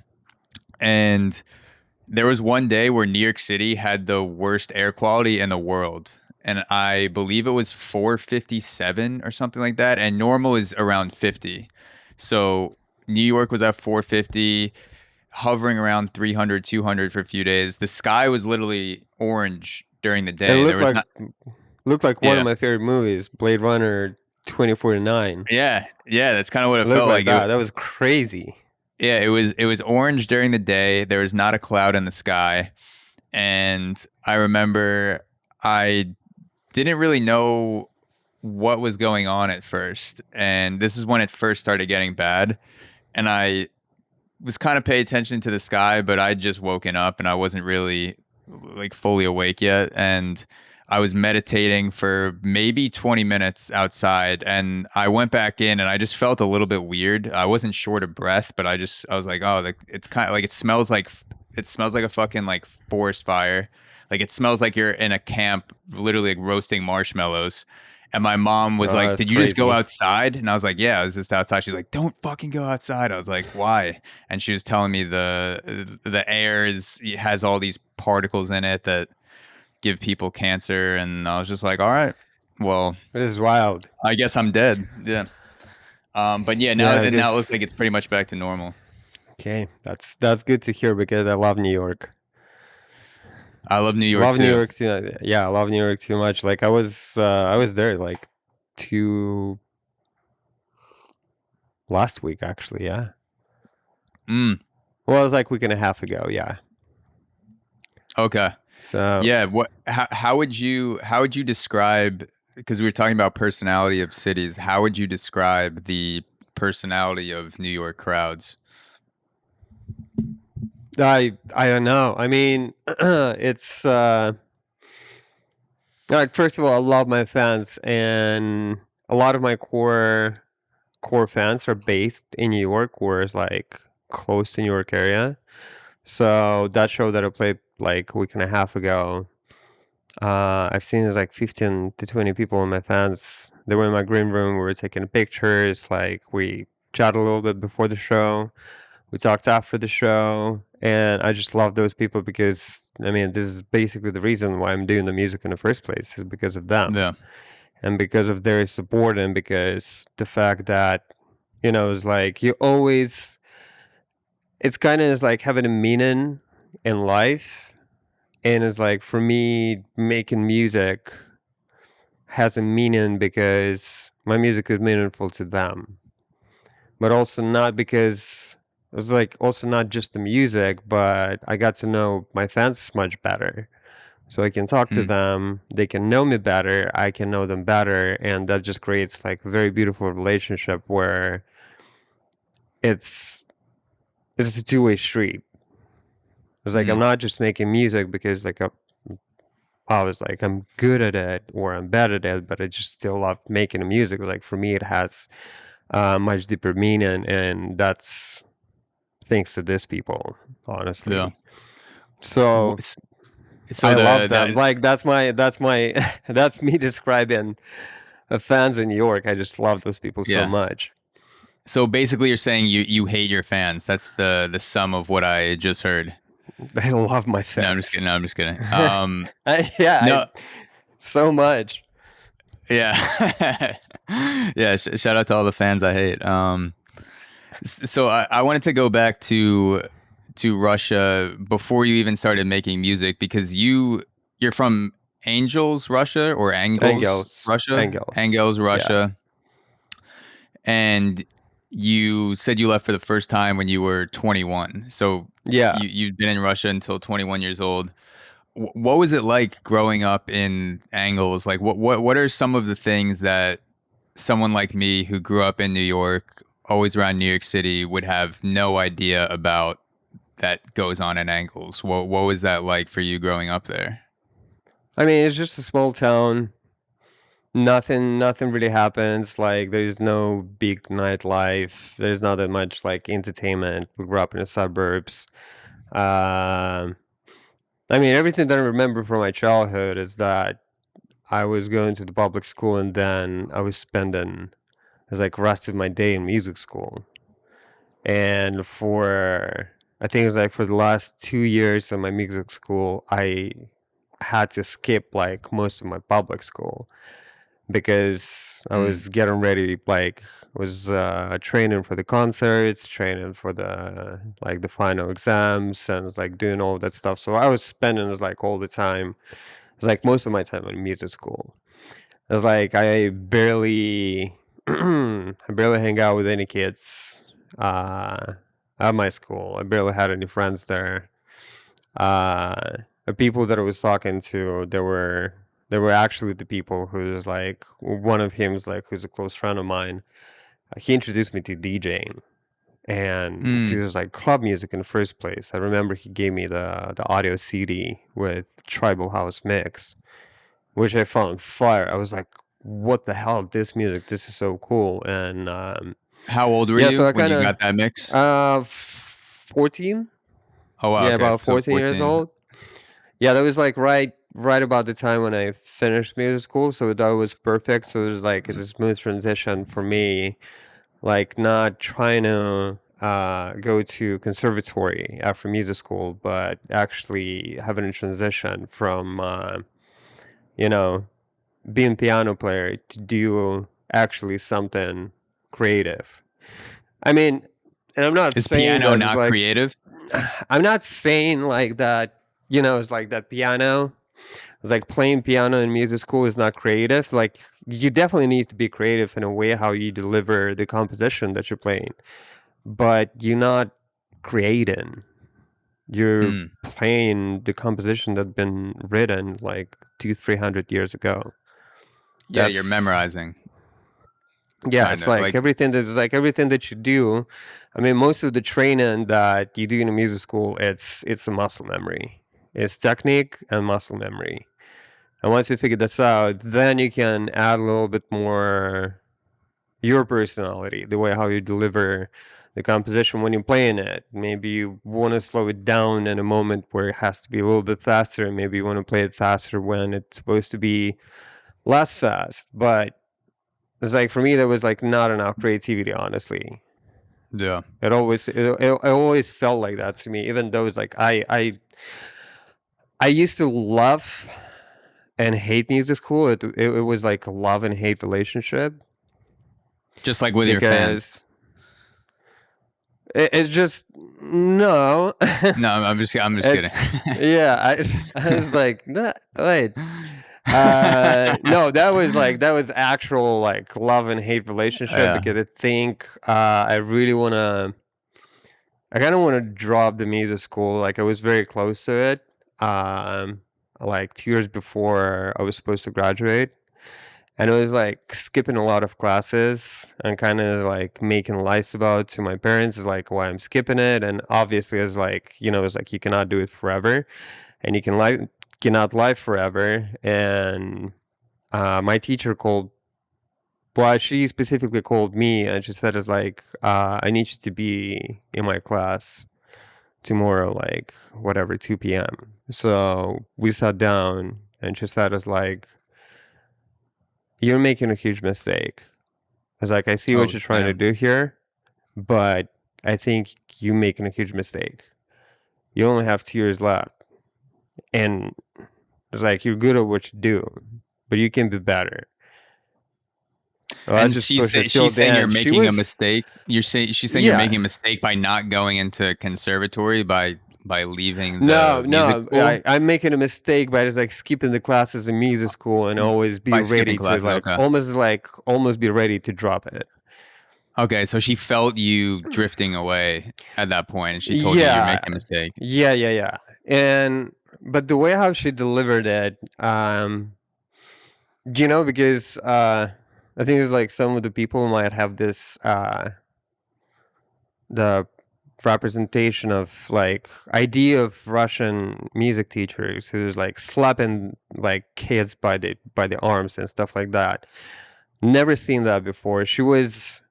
Speaker 2: And there was one day where New York City had the worst air quality in the world. And I believe it was 457 or something like that. And normal is around 50. So New York was at 450, hovering around 300, 200 for a few days. The sky was literally orange during the
Speaker 1: It
Speaker 2: day. There
Speaker 1: looked
Speaker 2: was
Speaker 1: like
Speaker 2: not.
Speaker 1: one
Speaker 2: Yeah.
Speaker 1: of my favorite movies, Blade Runner 2049.
Speaker 2: Yeah. Yeah. That's kind of what
Speaker 1: It
Speaker 2: it
Speaker 1: looked
Speaker 2: felt
Speaker 1: like
Speaker 2: like.
Speaker 1: that. That was crazy.
Speaker 2: Yeah, it was orange during the day. There was not a cloud in the sky. And I remember I didn't really know what was going on at first. And this is when it first started getting bad. And I was kind of paying attention to the sky, but I'd just woken up and I wasn't really like fully awake yet. And I was meditating for maybe 20 minutes outside, and I went back in and I just felt a little bit weird. I wasn't short of breath, but I was like, oh, like it's kind of like it smells like a fucking like forest fire. Like it smells like you're in a camp, literally like roasting marshmallows. And my mom was like,
Speaker 1: That's
Speaker 2: "Did you just go
Speaker 1: crazy.
Speaker 2: outside?" And I was like, "Yeah, I was just outside." She's like, "Don't fucking go outside." I was like, "Why?" And she was telling me the air has all these particles in it that give people cancer. And I was just like, all right, well,
Speaker 1: This is wild.
Speaker 2: I guess I'm dead. Yeah. But yeah, now
Speaker 1: Yeah,
Speaker 2: it looks
Speaker 1: because
Speaker 2: like it's pretty much back to normal.
Speaker 1: okay, that's good to hear because I love New York.
Speaker 2: I love New York
Speaker 1: Love New
Speaker 2: too.
Speaker 1: York too. Yeah, I love New York too much. Like I was there like two last week actually. Yeah.
Speaker 2: Mm,
Speaker 1: Well, it was like a week and a half ago. Yeah.
Speaker 2: okay.
Speaker 1: So
Speaker 2: Yeah. How would you describe? Because we were talking about personality of cities. How would you describe the personality of New York crowds?
Speaker 1: I don't know. I mean, it's like first of all, I love my fans, and a lot of my core fans are based in New York, or is like close to New York area. So that show that I played like a week and a half ago, I've seen there's like 15 to 20 people in my fans. They were in my green room. We were taking pictures. Like we chatted a little bit before the show. We talked after the show, and I just love those people because I mean, this is basically the reason why I'm doing the music in the first place is because of them
Speaker 2: Yeah.
Speaker 1: and because of their support and because the fact that it's like you always it's kind of is like having a meaning in life, and it's like for me making music has a meaning because my music is meaningful to them, but also not because it was like also not just the music, but I got to know my fans much better. So I can talk to
Speaker 2: Mm,
Speaker 1: them, they can know me better, I can know them better, and that just creates like a very beautiful relationship where it's it's a two-way street. It's like I'm
Speaker 2: mm,
Speaker 1: not just making music because like I was like I'm good at it or I'm bad at it, but I just still love making the music. Like for me, it has much deeper meaning, and that's thanks to these people,
Speaker 2: yeah.
Speaker 1: honestly.
Speaker 2: W-
Speaker 1: So
Speaker 2: s- So
Speaker 1: I love
Speaker 2: the
Speaker 1: them.
Speaker 2: that
Speaker 1: Like that's my that's me describing fans in New York. I just love those people so
Speaker 2: yeah.
Speaker 1: much.
Speaker 2: So basically, you're saying you hate your fans. That's the sum of what I just heard.
Speaker 1: I love my
Speaker 2: No, I'm just
Speaker 1: fans.
Speaker 2: kidding. No, I'm just kidding.
Speaker 1: I
Speaker 2: No,
Speaker 1: so much.
Speaker 2: yeah, yeah. Shout out to all the fans I hate. So I wanted to go back to Russia before you even started making music because you're from Angels, Russia, or Engels,
Speaker 1: Engels,
Speaker 2: Russia,
Speaker 1: Engels.
Speaker 2: Engels,
Speaker 1: Yeah,
Speaker 2: Russia, and you said you left for the first time when you were 21. So
Speaker 1: yeah.
Speaker 2: you'd been in Russia until 21 years old. What was it like growing up in Engels? Like what are some of the things that someone like me who grew up in New York, always around New York City, would have no idea about that goes on in Engels? What was that like for you growing up there?
Speaker 1: I mean, it's just a small town. Nothing really happens. Like, there's no big nightlife. There's not that much like entertainment. We grew up in the suburbs. Um, I mean, everything that I remember from my childhood is that I was going to the public school and then I was spending it was like rest of my day in music school. And for I think it was like for the last 2 years of my music school, I had to skip like most of my public school because I
Speaker 2: Mm,
Speaker 1: was getting ready, like was training for the concerts, training for the like the final exams, and was like doing all that stuff. So I was spending like all the time. It was like most of my time in music school. It was like I barely I barely hang out with any kids uh, at my school. I barely had any friends there. The people that I was talking to, they were actually the people who's like one of him's like who's a close friend of mine. He introduced me to DJing and
Speaker 2: mm.
Speaker 1: to just like club music in the first place. I remember he gave me the audio CD with Tribal House Mix, which I found fire. I was like, "What the hell? This music, this is so cool!" And
Speaker 2: How old were
Speaker 1: yeah,
Speaker 2: you
Speaker 1: so I
Speaker 2: when
Speaker 1: kind
Speaker 2: you
Speaker 1: of
Speaker 2: got that mix?
Speaker 1: 14.
Speaker 2: Oh wow,
Speaker 1: Yeah,
Speaker 2: okay,
Speaker 1: about
Speaker 2: so
Speaker 1: 14 years
Speaker 2: 14.
Speaker 1: old. Yeah, that was like right about the time when I finished music school, so that was perfect. So it was like it's a smooth transition for me, like not trying to go to conservatory after music school, but actually having a transition from you know being piano player to do actually something creative. I mean, and I'm not
Speaker 2: Is
Speaker 1: saying
Speaker 2: piano
Speaker 1: that
Speaker 2: not creative?
Speaker 1: I'm not saying like that, it's like that piano, it's like playing piano in music school is not creative. Like, you definitely need to be creative in a way how you deliver the composition that you're playing, but you're not creating. You're playing the composition that's been written like 200-300 years ago.
Speaker 2: Yeah, you're memorizing.
Speaker 1: Yeah, it's like everything that you do. I mean, most of the training that you do in a music school, it's a muscle memory. It's technique and muscle memory. And once you figure this out, then you can add a little bit more your personality, the way how you deliver the composition when you're playing it. Maybe you want to slow it down in a moment where it has to be a little bit faster. Maybe you want to play it faster when it's supposed to be less fast. But it's like, for me, there was like not enough creativity, honestly.
Speaker 2: Yeah.
Speaker 1: It always felt like that to me, even though it's like I used to love and hate music school. It was like a love and hate relationship.
Speaker 2: Just like with your fans.
Speaker 1: It's just no.
Speaker 2: No, I'm just kidding.
Speaker 1: Yeah, I was like, wait. No, that was actual like love and hate relationship, because I think I kind of want to drop the music school. Like, I was very close to it. Like 2 years before I was supposed to graduate. And it was like skipping a lot of classes and kind of like making lies about to my parents is like why I'm skipping it. And obviously it's like, it's like you cannot do it forever, and you cannot lie forever. And my teacher she specifically called me, and she said, it's like, I need you to be in my class tomorrow, like whatever, 2 p.m. So we sat down, and she said, it's like, you're making a huge mistake. It's like, I see what you're trying to do here, but I think you're making a huge mistake. You only have 2 years left. And it's like, you're good at what you do, but you can be better.
Speaker 2: Well, and she's saying you're making a mistake. She's saying you're making a mistake by not going into conservatory, by leaving the music school?
Speaker 1: I'm making a mistake by just like skipping the classes in music school and always be ready to almost be ready to drop it.
Speaker 2: Okay, so she felt you drifting away at that point, and she told you you're making a mistake.
Speaker 1: Yeah. But the way how she delivered it, because I think it's like some of the people might have this the representation of like idea of Russian music teachers who's like slapping like kids by the arms and stuff like that. Never seen that before. She was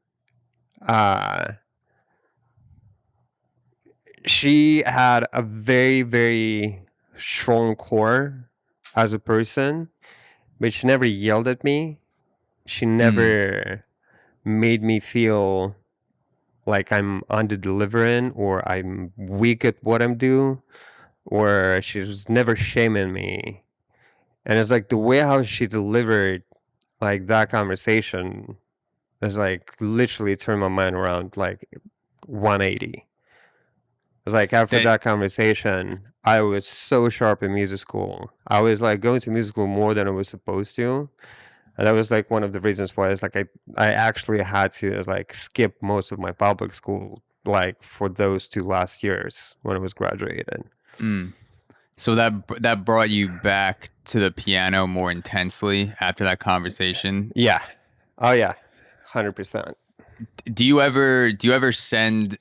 Speaker 1: she had a very, very strong core as a person, but she never yelled at me. She never made me feel like I'm under-delivering or I'm weak at what I'm doing, or she was never shaming me. And it's like the way how she delivered like that conversation is like literally turned my mind around like 180. It's like after that conversation, I was so sharp in music school. I was like going to music school more than I was supposed to. And that was like one of the reasons why it's like I actually had to like skip most of my public school like for those 2 last years when I was graduating.
Speaker 2: So that brought you back to the piano more intensely after that conversation?
Speaker 1: Yeah. Oh yeah. 100%.
Speaker 2: Do you ever send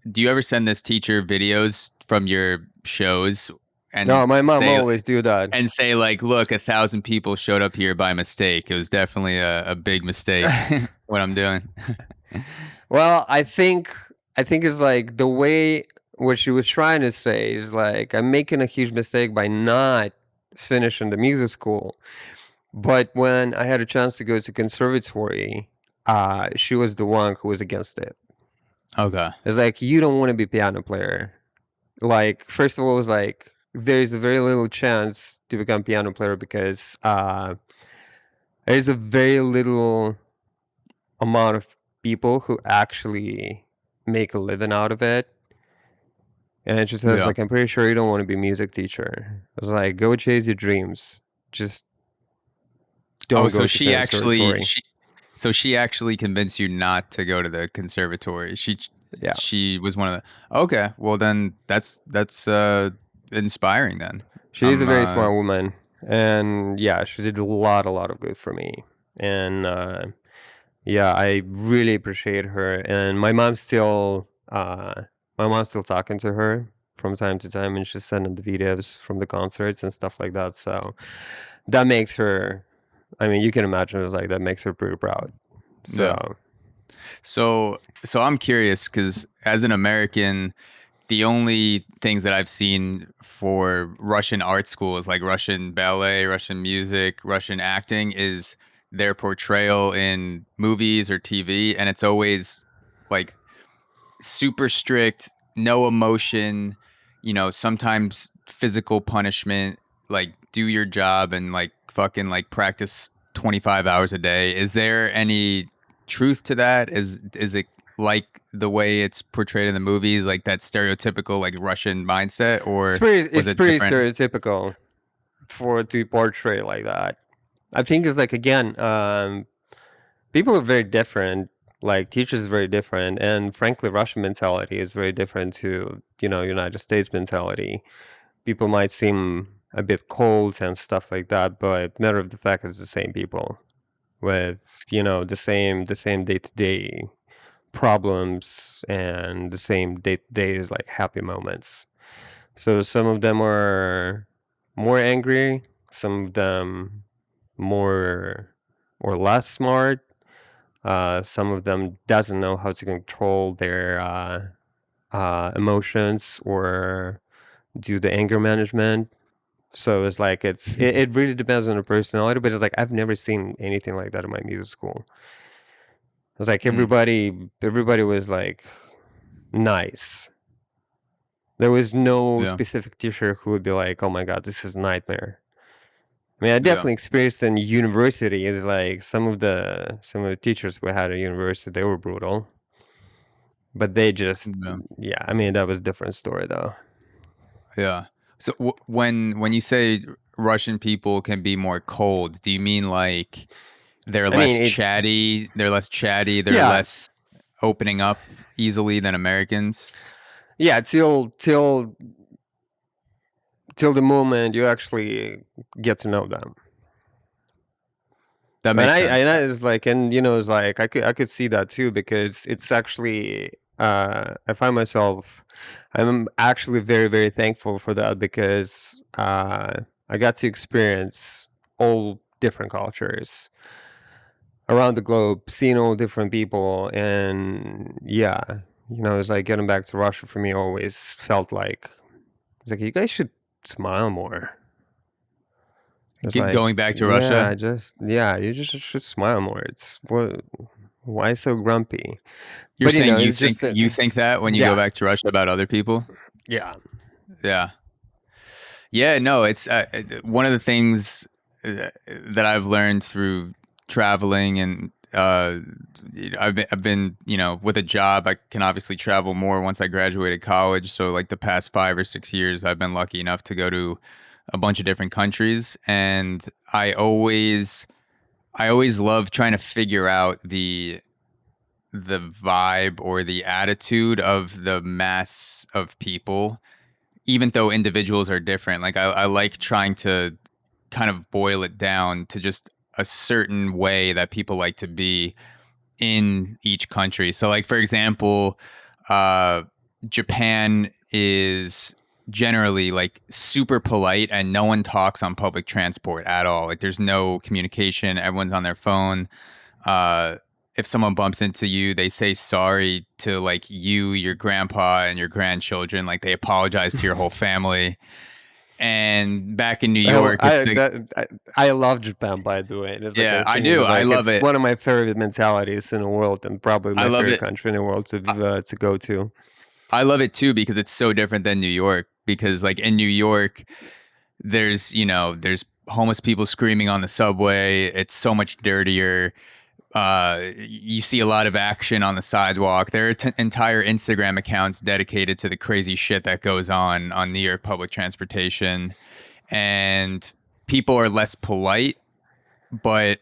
Speaker 2: this teacher videos from your shows? And
Speaker 1: no, my mom always do that.
Speaker 2: And say like, look, 1,000 people showed up here by mistake. It was definitely a big mistake what I'm doing.
Speaker 1: Well, I think it's like the way what she was trying to say is like, I'm making a huge mistake by not finishing the music school. But when I had a chance to go to conservatory, she was the one who was against it.
Speaker 2: Okay.
Speaker 1: It's like, you don't want to be a piano player. Like, first of all, it was like, there's a very little chance to become piano player because there's a very little amount of people who actually make a living out of it. And it just says,
Speaker 2: Yeah.
Speaker 1: like, I'm pretty sure you don't want to be a music teacher. I was like, go chase your dreams. Just don't go to conservatory.
Speaker 2: So she actually convinced you not to go to the conservatory.
Speaker 1: Yeah.
Speaker 2: She was one of the. Okay, well then that's inspiring then.
Speaker 1: She's a very smart woman, and yeah, she did a lot of good for me. And yeah, I really appreciate her. And my mom's still talking to her from time to time, and she's sending the videos from the concerts and stuff like that. So that makes her. I mean, you can imagine it was like that makes her pretty proud. So,
Speaker 2: so I'm curious because as an American, the only things that I've seen for Russian art schools, like Russian ballet, Russian music, Russian acting, is their portrayal in movies or TV, and it's always like super strict, no emotion, sometimes physical punishment, like do your job and like fucking like practice 25 hours a day. Is there any truth to that? Is it like the way it's portrayed in the movies, like that stereotypical like Russian mindset, or
Speaker 1: it's pretty stereotypical for it to portray like that. I think it's like, again, people are very different. Like, teachers are very different, and frankly, Russian mentality is very different to United States mentality. People might seem a bit cold and stuff like that, but matter of the fact, it's the same people with the same day-to-day problems and the same day-to-day is like happy moments. So some of them are more angry, some of them more or less smart. Some of them doesn't know how to control their emotions or do the anger management. So it's like it really depends on the personality, but it's like I've never seen anything like that in my music school. It's like everybody was like nice. There was no specific teacher who would be like, "Oh my god, this is a nightmare." I mean, I definitely experienced in university is like some of the teachers we had at university, they were brutal, but they just I mean, that was a different story though.
Speaker 2: Yeah. So when you say Russian people can be more cold, do you mean like they're less chatty, they're less opening up easily than Americans?
Speaker 1: Yeah, till the moment you actually get to know them.
Speaker 2: That makes sense.
Speaker 1: And that is like, and it's like I could see that too, because it's actually I find myself, I'm actually very, very thankful for that, because I got to experience all different cultures around the globe, seeing all different people, and yeah, it's like getting back to Russia for me always felt like it's like you guys should smile more.
Speaker 2: Going back to Russia?
Speaker 1: You just should smile more. It's why so grumpy?
Speaker 2: You're saying you think that when you go back to Russia about other people?
Speaker 1: Yeah.
Speaker 2: No, it's one of the things that I've learned through traveling, and I've been with a job. I can obviously travel more once I graduated college. So like the past 5 or 6 years, I've been lucky enough to go to a bunch of different countries, and I always love trying to figure out the vibe or the attitude of the mass of people, even though individuals are different. Like I like trying to kind of boil it down to just a certain way that people like to be in each country. So like, for example, Japan is generally like super polite, and no one talks on public transport at all. Like there's no communication. Everyone's on their phone. If someone bumps into you, they say sorry to like you, your grandpa, and your grandchildren. Like they apologize to your whole family. And back in New York,
Speaker 1: I love Japan, by the way.
Speaker 2: I do. I love it.
Speaker 1: It's one of my favorite mentalities in the world, and probably my favorite country in the world to go to.
Speaker 2: I love it too, because it's so different than New York. Because like in New York, there's homeless people screaming on the subway. It's so much dirtier. You see a lot of action on the sidewalk. There are entire Instagram accounts dedicated to the crazy shit that goes on New York public transportation, and people are less polite, but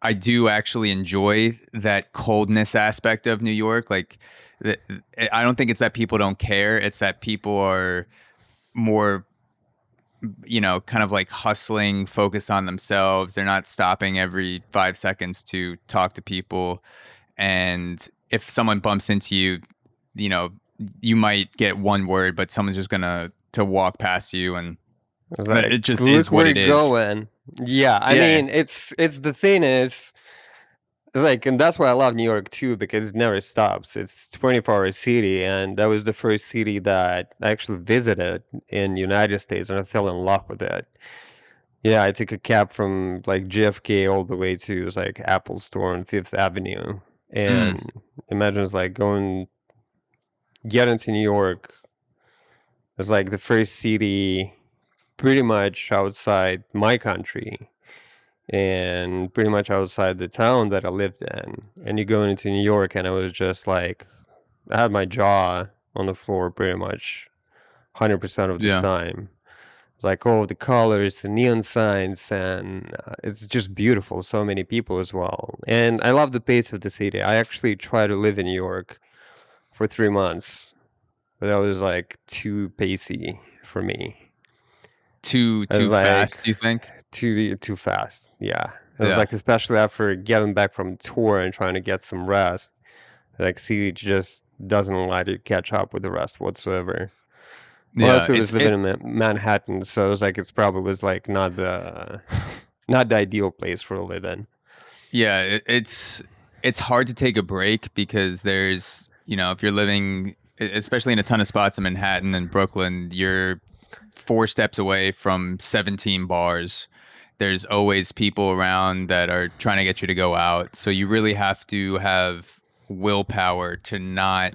Speaker 2: I do actually enjoy that coldness aspect of New York. Like, I don't think it's that people don't care. It's that people are more, kind of like hustling, focused on themselves. They're not stopping every 5 seconds to talk to people. And if someone bumps into you, you know, you might get one word, but someone's just gonna to walk past you, and
Speaker 1: It's like,
Speaker 2: it just is
Speaker 1: look
Speaker 2: what
Speaker 1: where
Speaker 2: it
Speaker 1: you're
Speaker 2: is.
Speaker 1: going. Yeah, I
Speaker 2: Yeah.
Speaker 1: mean, it's the thing is, it's like, and that's why I love New York too, because it never stops. It's 24-hour city, and that was the first city that I actually visited in United States, and I fell in love with it. Yeah, I took a cab from like JFK all the way to, it was like Apple Store on Fifth Avenue,
Speaker 2: Mm.
Speaker 1: and imagine it's like get into New York. It's like the first city pretty much outside my country and pretty much outside the town that I lived in. And you go into New York, and I was just like, I had my jaw on the floor pretty much 100% of the
Speaker 2: Yeah.
Speaker 1: time. It's like all the colors, the neon signs, and it's just beautiful. So many people as well. And I love the pace of the city. I actually tried to live in New York for 3 months, but that was like too pacey for me.
Speaker 2: Too
Speaker 1: It was like
Speaker 2: fast, do you think?
Speaker 1: too fast. Yeah. It was
Speaker 2: Yeah.
Speaker 1: like, especially after getting back from tour and trying to get some rest, like city just doesn't allow you to catch up with the rest whatsoever.
Speaker 2: Yeah.
Speaker 1: Unless it was living in Manhattan, so it was like it's probably was like not the not the ideal place for a live in.
Speaker 2: Yeah, it's hard to take a break because there's, if you're living, especially in a ton of spots in Manhattan and Brooklyn, you're 4 steps away from 17 bars. There's always people around that are trying to get you to go out. So you really have to have willpower to not,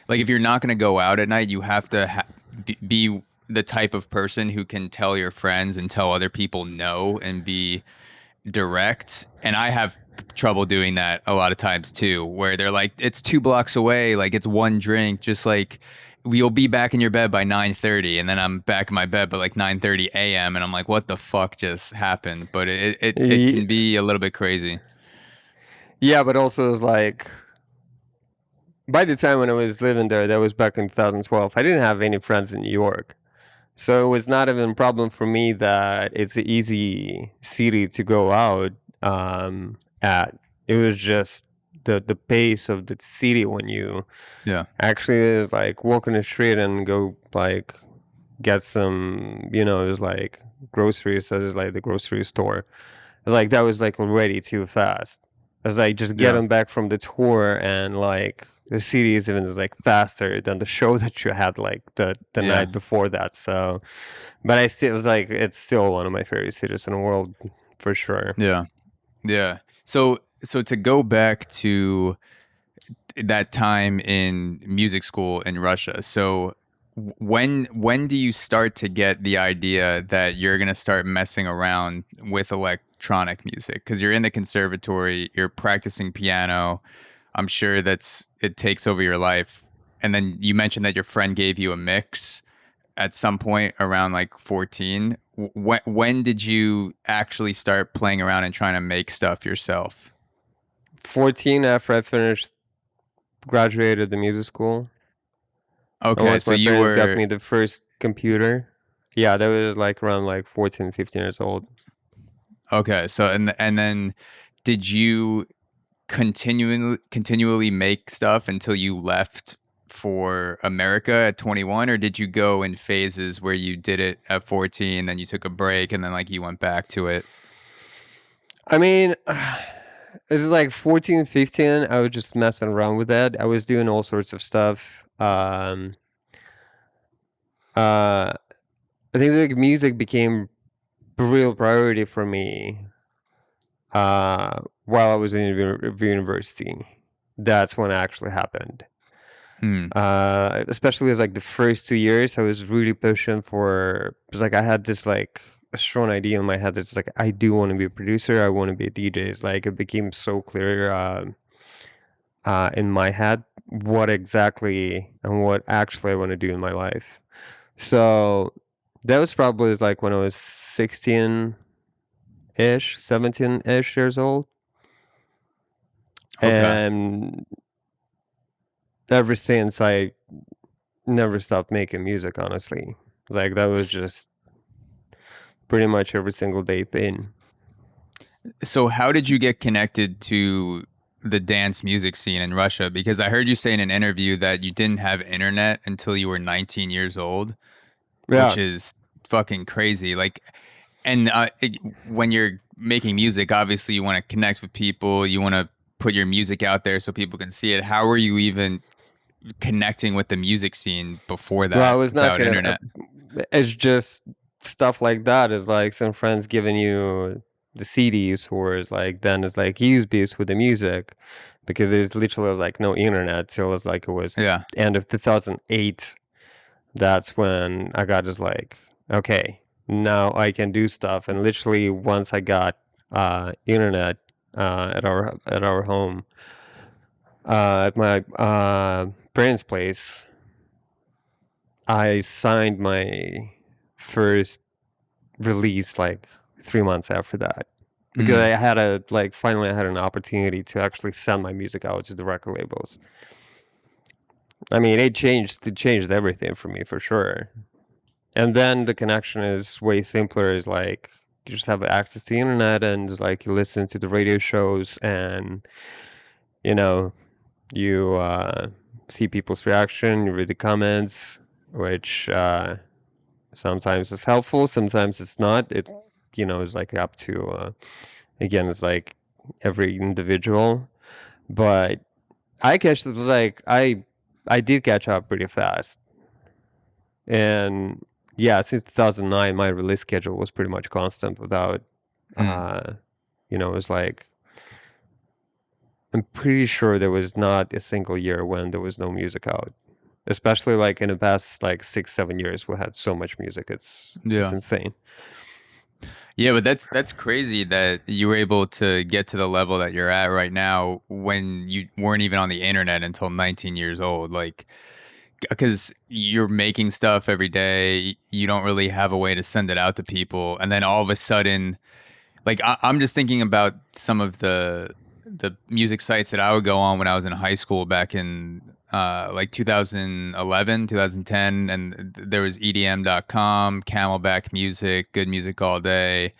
Speaker 2: like, if you're not going to go out at night, you have to be the type of person who can tell your friends and tell other people no and be direct. And I have trouble doing that a lot of times too, where they're like, it's 2 blocks away, like it's one drink, just like you'll be back in your bed by 9:30, and then I'm back in my bed by like 9:30 a.m. and I'm like, what the fuck just happened? But it can be a little bit crazy.
Speaker 1: Yeah, but also it's like, by the time when I was living there, that was back in 2012, I didn't have any friends in New York. So it was not even a problem for me that it's an easy city to go out at. It was just the pace of the city when you actually is like walk on the street and go like get some, it was like groceries, so it's like the grocery store. It's like that was like already too fast. It was like just getting back from the tour, and like the city is even like faster than the show that you had like the night before that. So, but I still was like, it's still one of my favorite cities in the world for sure.
Speaker 2: Yeah. So to go back to that time in music school in Russia. So when do you start to get the idea that you're going to start messing around with electronic music? Because you're in the conservatory, you're practicing piano. I'm sure it takes over your life. And then you mentioned that your friend gave you a mix at some point around like 14. When did you actually start playing around and trying to make stuff yourself?
Speaker 1: 14, after I graduated the music school.
Speaker 2: Okay, so
Speaker 1: my
Speaker 2: you
Speaker 1: parents got
Speaker 2: were
Speaker 1: me the first computer. Yeah, that was like around like 14, 15 years old.
Speaker 2: Okay, so and then did you continually make stuff until you left for America at 21, or did you go in phases where you did it at 14, then you took a break, and then like you went back to it?
Speaker 1: I mean, it was like 14, 15. I was just messing around with that. I was doing all sorts of stuff. I think like music became a real priority for me while I was in university. That's when it actually happened. Especially as like the first 2 years, I was really pushing for, because like I had this like a strong idea in my head that's like, I do want to be a producer. I want to be a DJ. It's like it became so clear in my head what exactly and what actually I want to do in my life. So that was probably like when I was 16-ish, 17-ish years old.
Speaker 2: Okay.
Speaker 1: And ever since, I never stopped making music, honestly. Like, that was just pretty much every single day thing.
Speaker 2: So how did you get connected to the dance music scene in Russia? Because I heard you say in an interview that you didn't have internet until you were 19 years old, which
Speaker 1: Yeah.
Speaker 2: is fucking crazy. Like, and when you're making music, obviously you want to connect with people, you want to put your music out there so people can see it. How were you even connecting with the music scene before
Speaker 1: Well, I
Speaker 2: that
Speaker 1: was not
Speaker 2: without
Speaker 1: gonna.
Speaker 2: internet?
Speaker 1: It's just stuff like that. Is like some friends giving you the CDs, or is like then it's like USB with the music, because there's literally was like no internet till it was
Speaker 2: Yeah.
Speaker 1: end of 2008. That's when I got just like, okay, now I can do stuff. And literally once I got internet at our home, at my parents' place, I signed my first release like 3 months after that, because
Speaker 2: Mm.
Speaker 1: I had a like finally I had an opportunity to actually send my music out to the record labels. I mean, it changed everything for me for sure. And then the connection is way simpler. Is like you just have access to the internet, and just like you listen to the radio shows, and you know you see people's reaction, you read the comments, which sometimes is helpful, sometimes it's not. It is like up to again, it's like every individual. But I catch it like I did catch up pretty fast. And yeah, since 2009 my release schedule was pretty much constant without
Speaker 2: Mm.
Speaker 1: it was like I'm pretty sure there was not a single year when there was no music out, especially like in the past like 6-7 years we had so much music. It's
Speaker 2: Yeah.
Speaker 1: insane.
Speaker 2: Yeah, but that's crazy that you were able to get to the level that you're at right now when you weren't even on the internet until 19 years old. Like, because you're making stuff every day, you don't really have a way to send it out to people, and then all of a sudden, like I'm just thinking about some of the music sites that I would go on when I was in high school back in like 2011, 2010, and there was EDM.com, Camelback Music, Good Music All Day,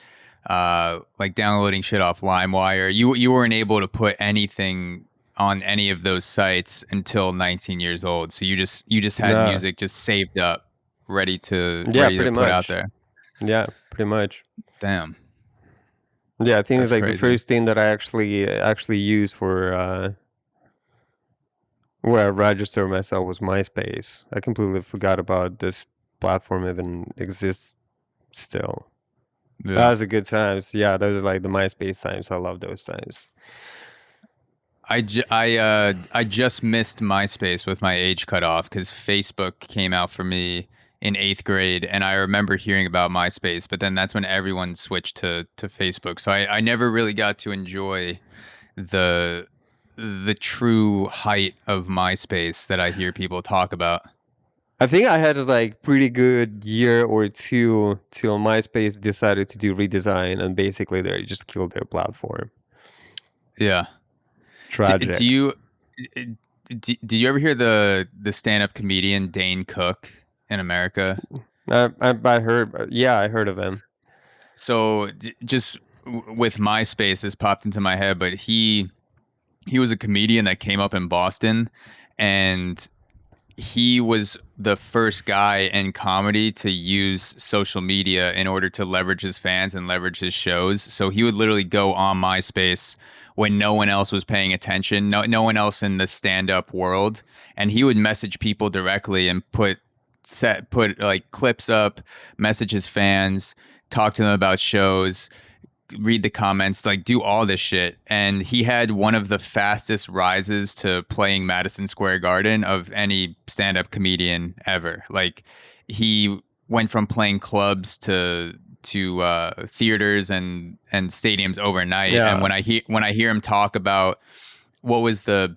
Speaker 2: like downloading shit off LimeWire. You weren't able to put anything on any of those sites until 19 years old. So you just had
Speaker 1: Yeah.
Speaker 2: music just saved up, ready to
Speaker 1: Yeah,
Speaker 2: ready to
Speaker 1: pretty
Speaker 2: put out
Speaker 1: much.
Speaker 2: there.
Speaker 1: Yeah, pretty much.
Speaker 2: Damn,
Speaker 1: Yeah, I think it's
Speaker 2: that's
Speaker 1: like the
Speaker 2: crazy.
Speaker 1: first thing that I actually used for where I registered myself was MySpace. I completely forgot about this platform even exists still. That
Speaker 2: Yeah.
Speaker 1: was a good times. Yeah, those are like the MySpace times. I love those times.
Speaker 2: I just missed MySpace with my age cutoff because Facebook came out for me in 8th grade, and I remember hearing about MySpace, but then that's when everyone switched to Facebook. So I never really got to enjoy the the true height of MySpace that I hear people talk about.
Speaker 1: I think I had like pretty good year or two till MySpace decided to do redesign, and basically they just killed their platform.
Speaker 2: Yeah. Do
Speaker 1: Tragic.
Speaker 2: you do you ever hear the stand-up comedian Dane Cook in America?
Speaker 1: I heard, yeah, I heard of him.
Speaker 2: So just with MySpace, this popped into my head, but he was a comedian that came up in Boston, and he was the first guy in comedy to use social media in order to leverage his fans and leverage his shows. So he would literally go on MySpace when no one else was paying attention, no one else in the stand-up world, and he would message people directly and put like clips up, message his fans, talk to them about shows, read the comments, like do all this shit. And he had one of the fastest rises to playing Madison Square Garden of any stand-up comedian ever. Like he went from playing clubs theaters and stadiums overnight.
Speaker 1: Yeah.
Speaker 2: And when I hear him talk about what was the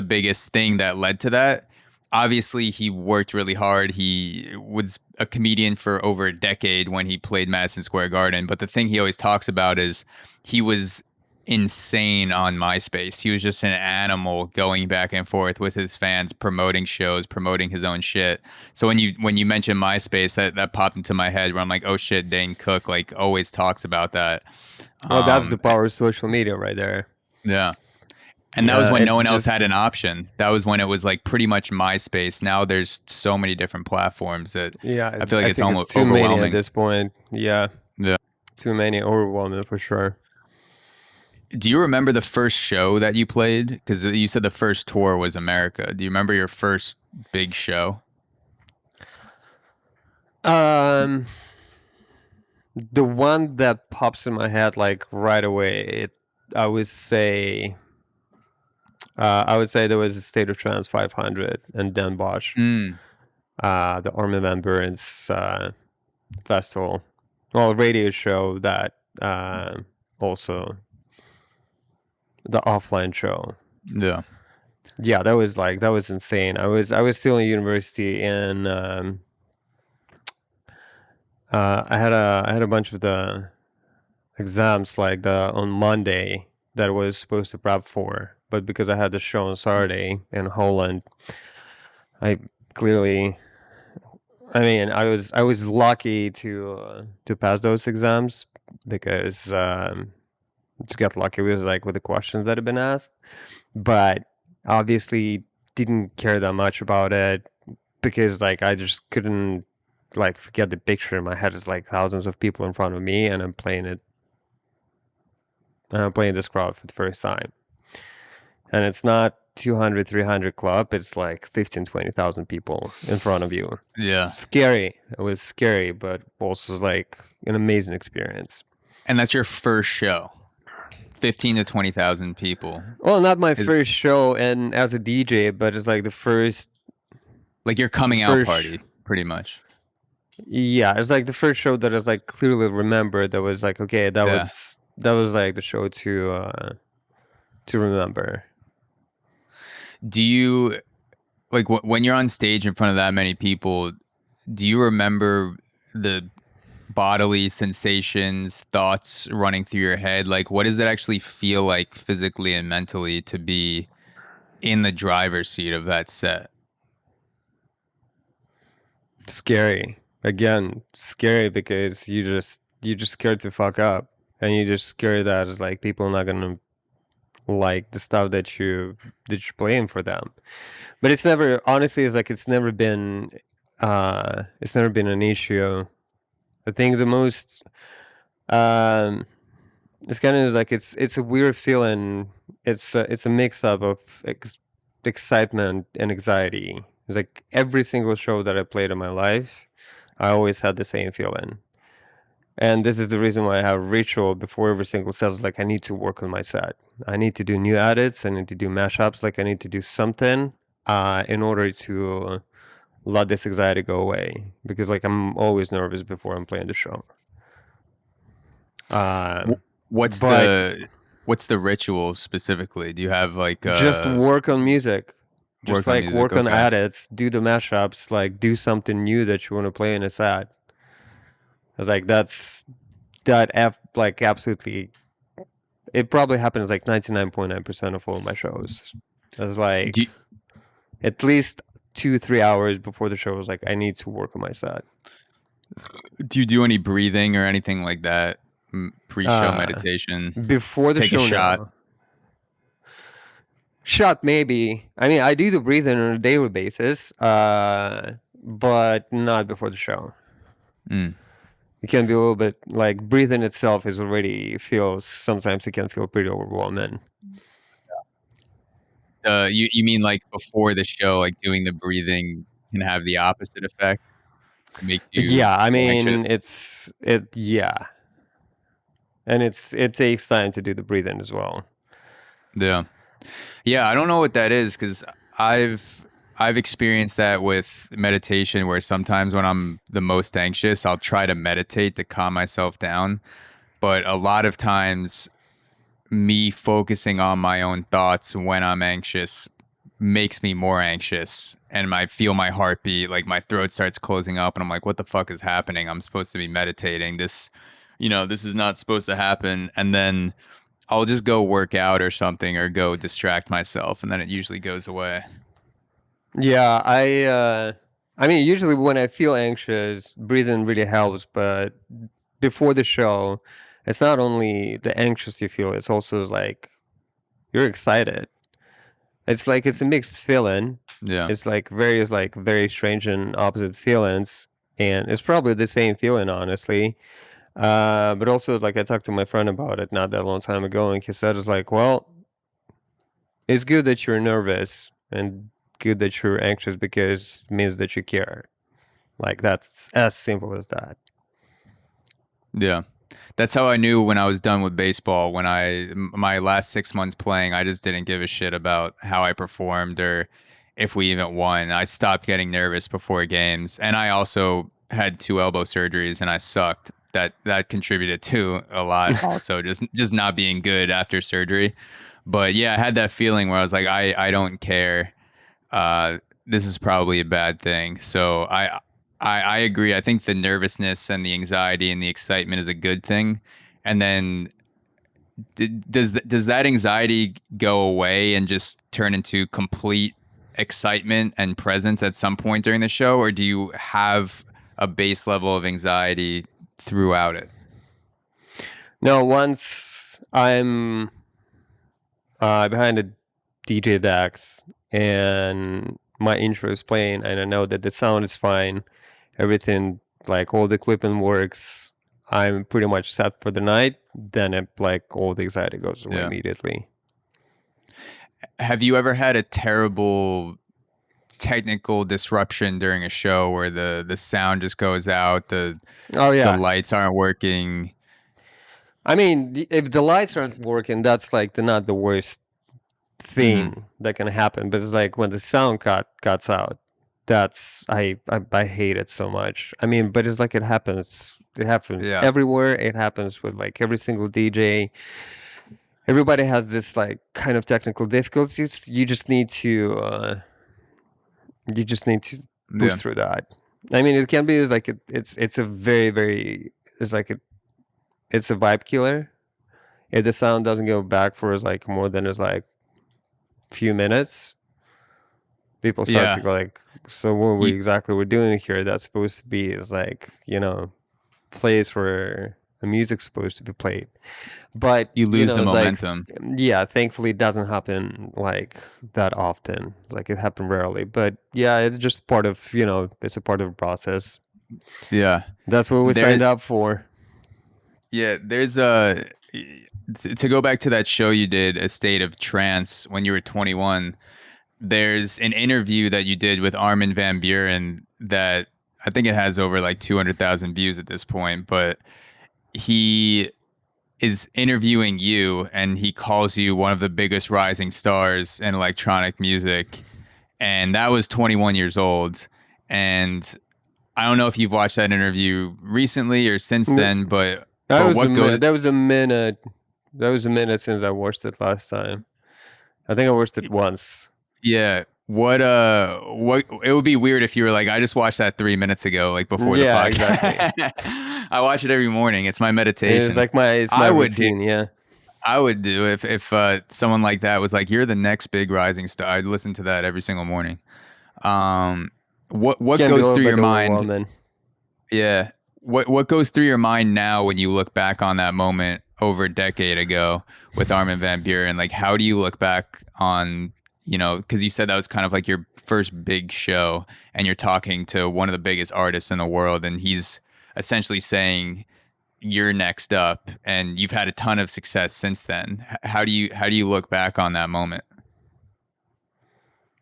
Speaker 2: biggest thing that led to that, obviously he worked really hard. He was a comedian for over a decade when he played Madison Square Garden. But the thing he always talks about is he was insane on MySpace. He was just an animal going back and forth with his fans, promoting shows, promoting his own shit. So when you mentioned MySpace, that popped into my head where I'm like, oh shit, Dane Cook like always talks about that.
Speaker 1: Well, that's the power of social media right there.
Speaker 2: Yeah. And that was when no one else had an option. That was when it was like pretty much MySpace. Now there's so many different platforms that I feel like it's almost
Speaker 1: too
Speaker 2: overwhelming
Speaker 1: many at this point. Yeah.
Speaker 2: Yeah.
Speaker 1: Too many, overwhelming for sure.
Speaker 2: Do you remember the first show that you played? Because you said the first tour was America. Do you remember your first big show?
Speaker 1: The one that pops in my head like right away, I would say there was a State of Trance 500 and Den Bosch, the Armin van Buuren's festival, well, radio show that also the offline show.
Speaker 2: Yeah,
Speaker 1: that was insane. I was still in university, and I had a bunch of the exams like on Monday that I was supposed to prep for, but because I had the show on Saturday in Holland, I was lucky to pass those exams because to get lucky with the questions that had been asked, but obviously didn't care that much about it because I just couldn't forget the picture in my head. It's like thousands of people in front of me, and I'm playing this crowd for the first time, and it's not 200, 300 club. It's like 15, 20,000 people in front of you.
Speaker 2: Yeah.
Speaker 1: Scary. It was scary, but also like an amazing experience.
Speaker 2: And that's your first show. 15 to 20,000 people.
Speaker 1: Well, not my first show and as a DJ, but it's like the first,
Speaker 2: like your coming out party, pretty much.
Speaker 1: Yeah, it's like the first show that I clearly remember. That was like, okay, that was like the show to remember.
Speaker 2: Do you when you're on stage in front of that many people? Do you remember the bodily sensations, thoughts running through your head? Like, what does it actually feel like physically and mentally to be in the driver's seat of that set?
Speaker 1: Scary. Again, scary because you just scared to fuck up, and you just scared that it's like people are not gonna like the stuff that you're playing for them. But it's never, honestly, it's never been an issue. I think the most it's kind of like it's a weird feeling. It's a mix up of excitement and anxiety. It's like every single show that I played in my life, I always had the same feeling. And this is the reason why I have a ritual before every single set. It's like I need to work on my set. I need to do new edits. I need to do mashups. Like I need to do something in order to let this anxiety go away. Because I'm always nervous before I'm playing the show.
Speaker 2: What's the ritual specifically? Do you have
Speaker 1: just work on music? Just work on edits, do the mashups, do something new that you want to play in a set. It's like absolutely. It probably happens 99.9% of all my shows. It's at least 2-3 hours before the show. I was I need to work on my set.
Speaker 2: Do you do any breathing or anything like that? Pre-show meditation
Speaker 1: before the show?
Speaker 2: Take a shot.
Speaker 1: Now. Shot maybe. I mean, I do the breathing on a daily basis, but not before the show. It can be a little bit breathing itself is already sometimes it can feel pretty overwhelming.
Speaker 2: You mean before the show, doing the breathing can have the opposite effect? Make you
Speaker 1: I mean,
Speaker 2: anxious?
Speaker 1: And it takes time to do the breathing as well.
Speaker 2: Yeah, I don't know what that is because I've I've experienced that with meditation where sometimes when I'm the most anxious, I'll try to meditate to calm myself down. But a lot of times, me focusing on my own thoughts when I'm anxious makes me more anxious. And I feel my heartbeat, like my throat starts closing up, and I'm like, what the fuck is happening? I'm supposed to be meditating. This is not supposed to happen. And then I'll just go work out or something or go distract myself, and then it usually goes away.
Speaker 1: Yeah, I mean, usually when I feel anxious, breathing really helps, but before the show, it's not only the anxious you feel, it's also like you're excited. It's like it's a mixed feeling.
Speaker 2: Yeah.
Speaker 1: It's like various like very strange and opposite feelings, and it's probably the same feeling, honestly. But also, like I talked to my friend about it not that long time ago, and he said it's like, well, it's good that you're nervous and good that you're anxious because it means that you care. Like that's as simple as that.
Speaker 2: Yeah. That's how I knew when I was done with baseball. When my last 6 months playing, I just didn't give a shit about how I performed or if we even won. I stopped getting nervous before games, and I also had 2 elbow surgeries, and I sucked. That contributed to a lot. Also, just not being good after surgery. But yeah, I had that feeling where I was like, I don't care. This is probably a bad thing. So I agree. I think the nervousness and the anxiety and the excitement is a good thing. And then does that anxiety go away and just turn into complete excitement and presence at some point during the show, or do you have a base level of anxiety throughout it?
Speaker 1: No, once I'm behind a DJ decks and my intro is playing and I know that the sound is fine, everything, like all the equipment works, I'm pretty much set for the night, then like all the anxiety goes away immediately.
Speaker 2: Have you ever had a terrible technical disruption during a show where the sound just goes out, the lights aren't working?
Speaker 1: I mean, if the lights aren't working, that's like not the worst thing that can happen. But it's like when the sound cuts out, that's I hate it so much. I mean, but it's like it happens everywhere. It happens with like every single DJ. Everybody has this like kind of technical difficulties. You just need to push through that. I mean, it can be like it's a very it's like it's a vibe killer. If the sound doesn't go back for like more than like few minutes, people start to go like, so what we exactly we're doing here? That's supposed to be is like, place where the music's supposed to be played, but
Speaker 2: you lose the momentum.
Speaker 1: Like, thankfully it doesn't happen like that often. Like it happened rarely, but yeah, it's just part of it's a part of the process.
Speaker 2: Yeah,
Speaker 1: that's what we signed up for.
Speaker 2: Yeah, there's to go back to that show you did, A State of Trance, when you were 21. There's an interview that you did with Armin van Buuren that I think it has over like 200,000 views at this point, but he is interviewing you and he calls you one of the biggest rising stars in electronic music. And that was 21 years old. And I don't know if you've watched that interview recently or since then, but
Speaker 1: that was a minute since I watched it last time. I think I watched it once.
Speaker 2: Yeah. What it would be weird if you were like, I just watched that 3 minutes ago, like before the podcast. Exactly. I watch it every morning. It's my meditation.
Speaker 1: It's like my routine, yeah.
Speaker 2: I would do if someone like that was like, you're the next big rising star. I'd listen to that every single morning. What goes through your mind? Yeah. What goes through your mind now when you look back on that moment over a decade ago with Armin van Buuren? Like, how do you look back on, because you said that was kind of like your first big show and you're talking to one of the biggest artists in the world and he's essentially saying you're next up and you've had a ton of success since then. How do you look back on that moment?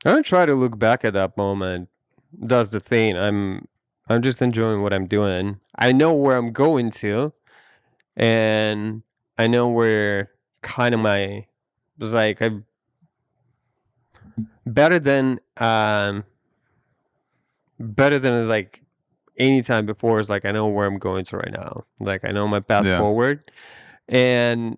Speaker 1: I don't try to look back at that moment. That's the thing. I'm just enjoying what I'm doing. I know where I'm going to, and I know where kind of better than like any time before. Is like I know where I'm going to right now. Like I know my path
Speaker 2: Yeah.
Speaker 1: forward, and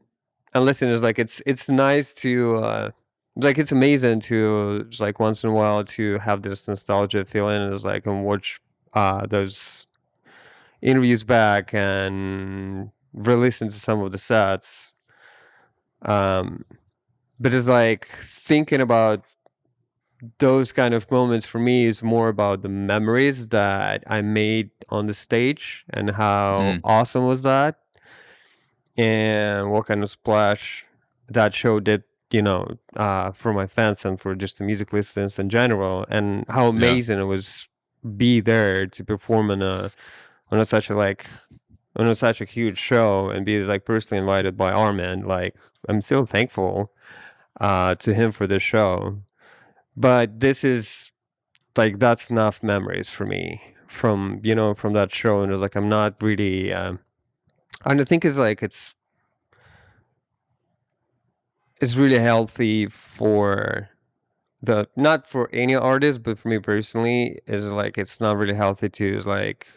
Speaker 1: listen, it's like it's nice to like it's amazing to just like once in a while to have this nostalgia feeling. It's like and watch those interviews back and re-listen to some of the sets. Um, but it's like thinking about those kind of moments for me is more about the memories that I made on the stage and how
Speaker 2: Mm.
Speaker 1: awesome was that and what kind of splash that show did, for my fans and for just the music listeners in general, and how
Speaker 2: Yeah.
Speaker 1: amazing it was be there to perform on a such a like on a such a huge show and be like personally invited by Armin. Like I'm still thankful to him for this show. But this is like that's enough memories for me from that show, and it's like I'm not really. I don't think it's like it's really healthy for the not for any artist, but for me personally, is like it's not really healthy to is like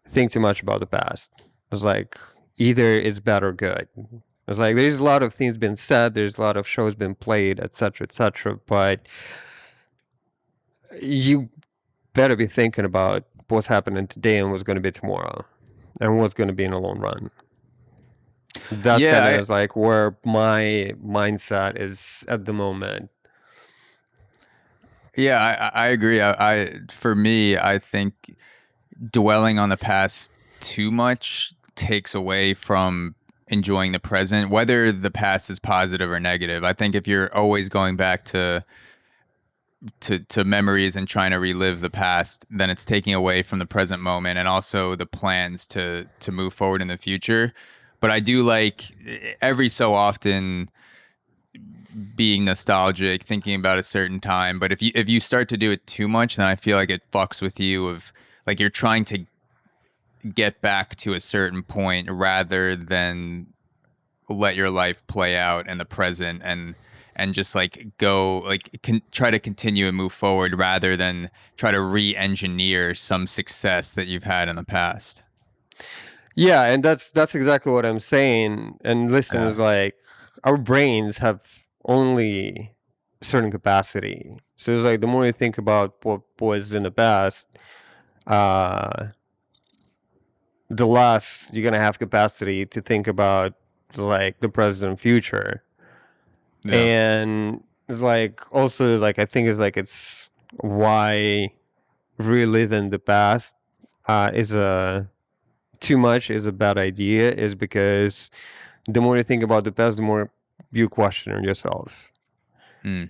Speaker 1: think too much about the past. It's like either it's bad or good. It's like there's a lot of things been said, there's a lot of shows been played, etc., but you better be thinking about what's happening today and what's going to be tomorrow, and what's going to be in the long run. That's kind of
Speaker 2: Yeah,
Speaker 1: is like where my mindset is at the moment.
Speaker 2: I agree. For me, I think dwelling on the past too much takes away from enjoying the present, whether the past is positive or negative. I think if you're always going back to memories and trying to relive the past, then it's taking away from the present moment and also the plans to move forward in the future. But I do like every so often being nostalgic, thinking about a certain time. But if you start to do it too much, then I feel like it fucks with you of like you're trying to get back to a certain point rather than let your life play out in the present and just like go like try to continue and move forward rather than try to re-engineer some success that you've had in the past.
Speaker 1: Yeah, and that's exactly what I'm saying. And listen,
Speaker 2: Yeah.
Speaker 1: is like our brains have only a certain capacity. So it's like the more you think about what was in the past, uh, the less you're gonna have capacity to think about like the present and future.
Speaker 2: Yeah.
Speaker 1: And it's like also like I think it's why reliving the past is a too much is a bad idea, is because the more you think about the past, the more you question yourself.
Speaker 2: Mm.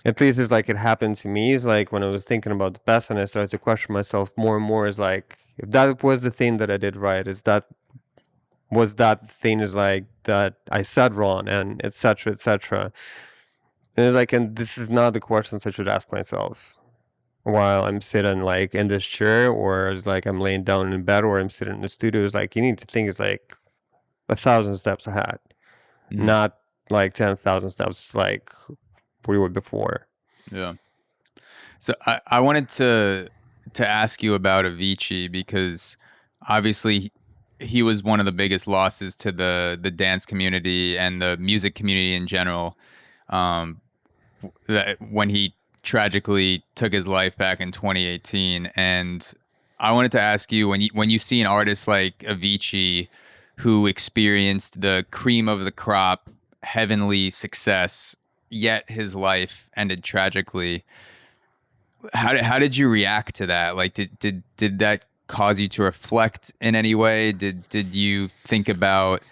Speaker 1: At least it's like it happened to me. It's like when I was thinking about the past and I started to question myself more and more. Is like if that was the thing that I did right, is that was that thing is like that I said wrong and etc. And it's like, and this is not the questions I should ask myself while I'm sitting like in this chair, or it's like I'm laying down in bed, or I'm sitting in the studio. It's like you need to think it's like 1,000 steps ahead,
Speaker 2: Mm.
Speaker 1: not like 10,000 steps like we were before.
Speaker 2: Yeah. So I wanted to ask you about Avicii because obviously he was one of the biggest losses to the dance community and the music community in general. Um, that when he tragically took his life back in 2018, and I wanted to ask you when you see an artist like Avicii who experienced the cream of the crop, heavenly success, yet his life ended tragically. How did you react to that? Like, did that cause you to reflect in any way? Did you think about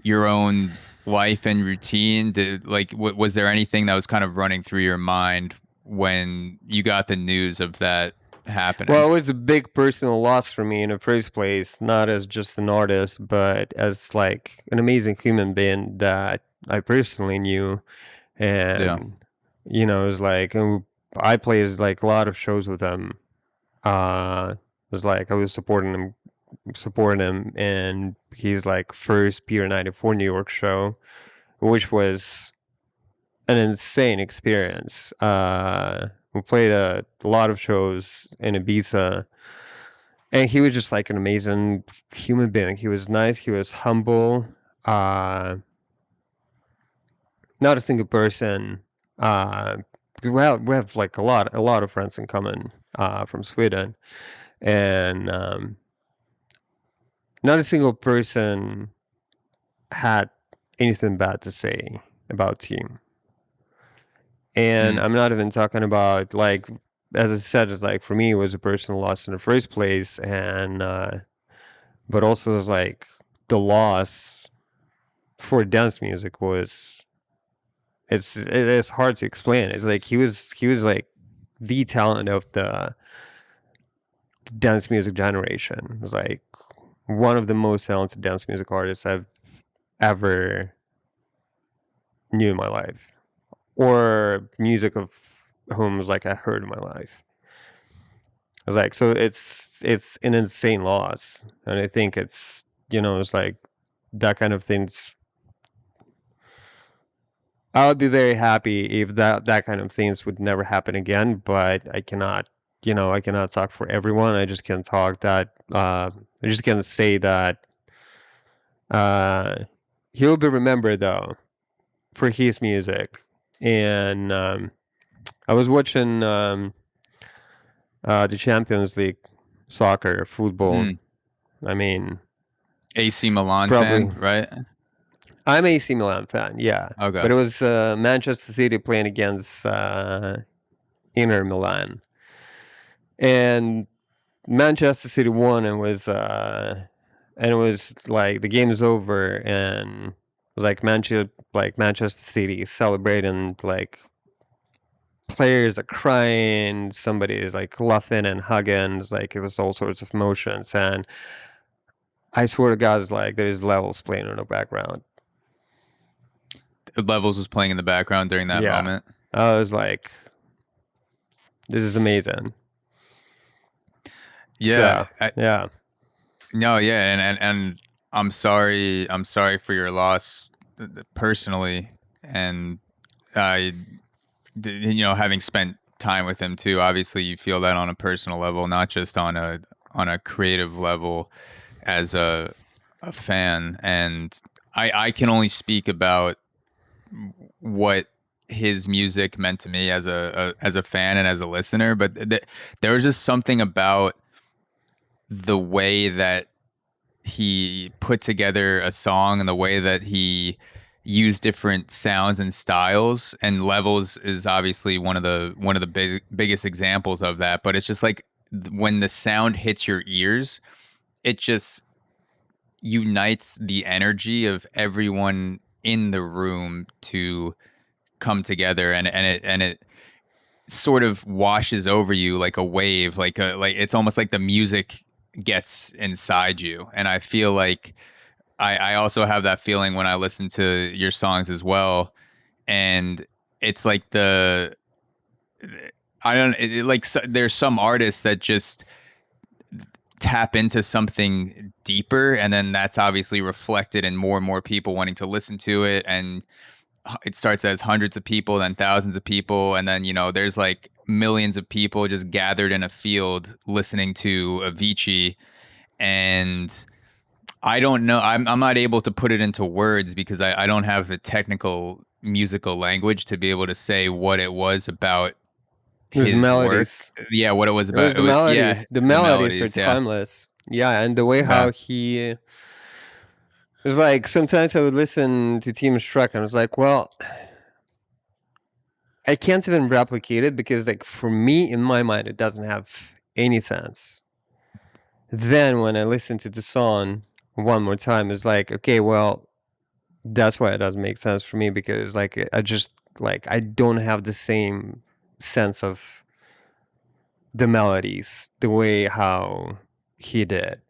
Speaker 2: your own life and routine? Did like was there anything that was kind of running through your mind when you got the news of that
Speaker 1: Well,
Speaker 2: happening?
Speaker 1: it was a big personal loss for me in the first place, not as just an artist, but as like an amazing human being that I personally knew.
Speaker 2: Yeah.
Speaker 1: And, it was like, and I played like a lot of shows with him. It was like I was supporting him, and he's like first Pier 94 New York show, which was an insane experience. We played a lot of shows in Ibiza, and he was just like an amazing human being. He was nice. He was humble. Not a single person. Well, we have like a lot of friends in common from Sweden, and not a single person had anything bad to say about team. And I'm not even talking about, like, as I said, it's like for me it was a personal loss in the first place, and but also it's like the loss for dance music was it is hard to explain. It's like he was like the talent of the dance music generation. It was like one of the most talented dance music artists I've ever knew in my life, or music of whom was like I heard in my life. I was like, so it's an insane loss, and I think it's it's like that kind of things. I would be very happy if that kind of things would never happen again, but I cannot, I cannot talk for everyone. I just can talk that. I just can say that he'll be remembered though for his music. And I was watching the Champions League soccer, football. I mean,
Speaker 2: AC Milan
Speaker 1: probably,
Speaker 2: fan, right?
Speaker 1: I'm a AC Milan fan, yeah.
Speaker 2: Okay.
Speaker 1: But it was Manchester City playing against Inter Milan, and Manchester City won, and it was like the game's over, and it was like Manchester City celebrating, like players are crying, somebody is like laughing and hugging, it's like there's all sorts of emotions, and I swear to God, it's like there's Levels playing in the background.
Speaker 2: Levels was playing in the background during that moment.
Speaker 1: I was like, this is amazing.
Speaker 2: Yeah.
Speaker 1: So, yeah.
Speaker 2: No, yeah, and I'm sorry for your loss personally, and I, having spent time with him too, obviously you feel that on a personal level, not just on a creative level as a fan. And I can only speak about what his music meant to me as a fan and as a listener, but there was just something about the way that he put together a song and the way that he used different sounds and styles, and Levels is obviously one of the biggest examples of that. But it's just like when the sound hits your ears, it just unites the energy of everyone in the room to come together, and it sort of washes over you like a wave, like it's almost like the music gets inside you. And I feel like I also have that feeling when I listen to your songs as well. And it's like there's some artists that just tap into something deeper, and then that's obviously reflected in more and more people wanting to listen to it, and it starts as hundreds of people, then thousands of people, and then there's like millions of people just gathered in a field listening to Avicii. And I don't know, I'm not able to put it into words because I don't have the technical musical language to be able to say what it was about his
Speaker 1: melodies.
Speaker 2: work. Yeah, what it was about.
Speaker 1: It was the melodies. Yeah, the melodies are timeless. Yeah, and the way how he... It was like, sometimes I would listen to Team Struck and I was like, well, I can't even replicate it because, like, for me, in my mind, it doesn't have any sense. Then when I listen to the song one more time, it's like, okay, well, that's why it doesn't make sense for me, because like I don't have the same sense of the melodies the way how he did.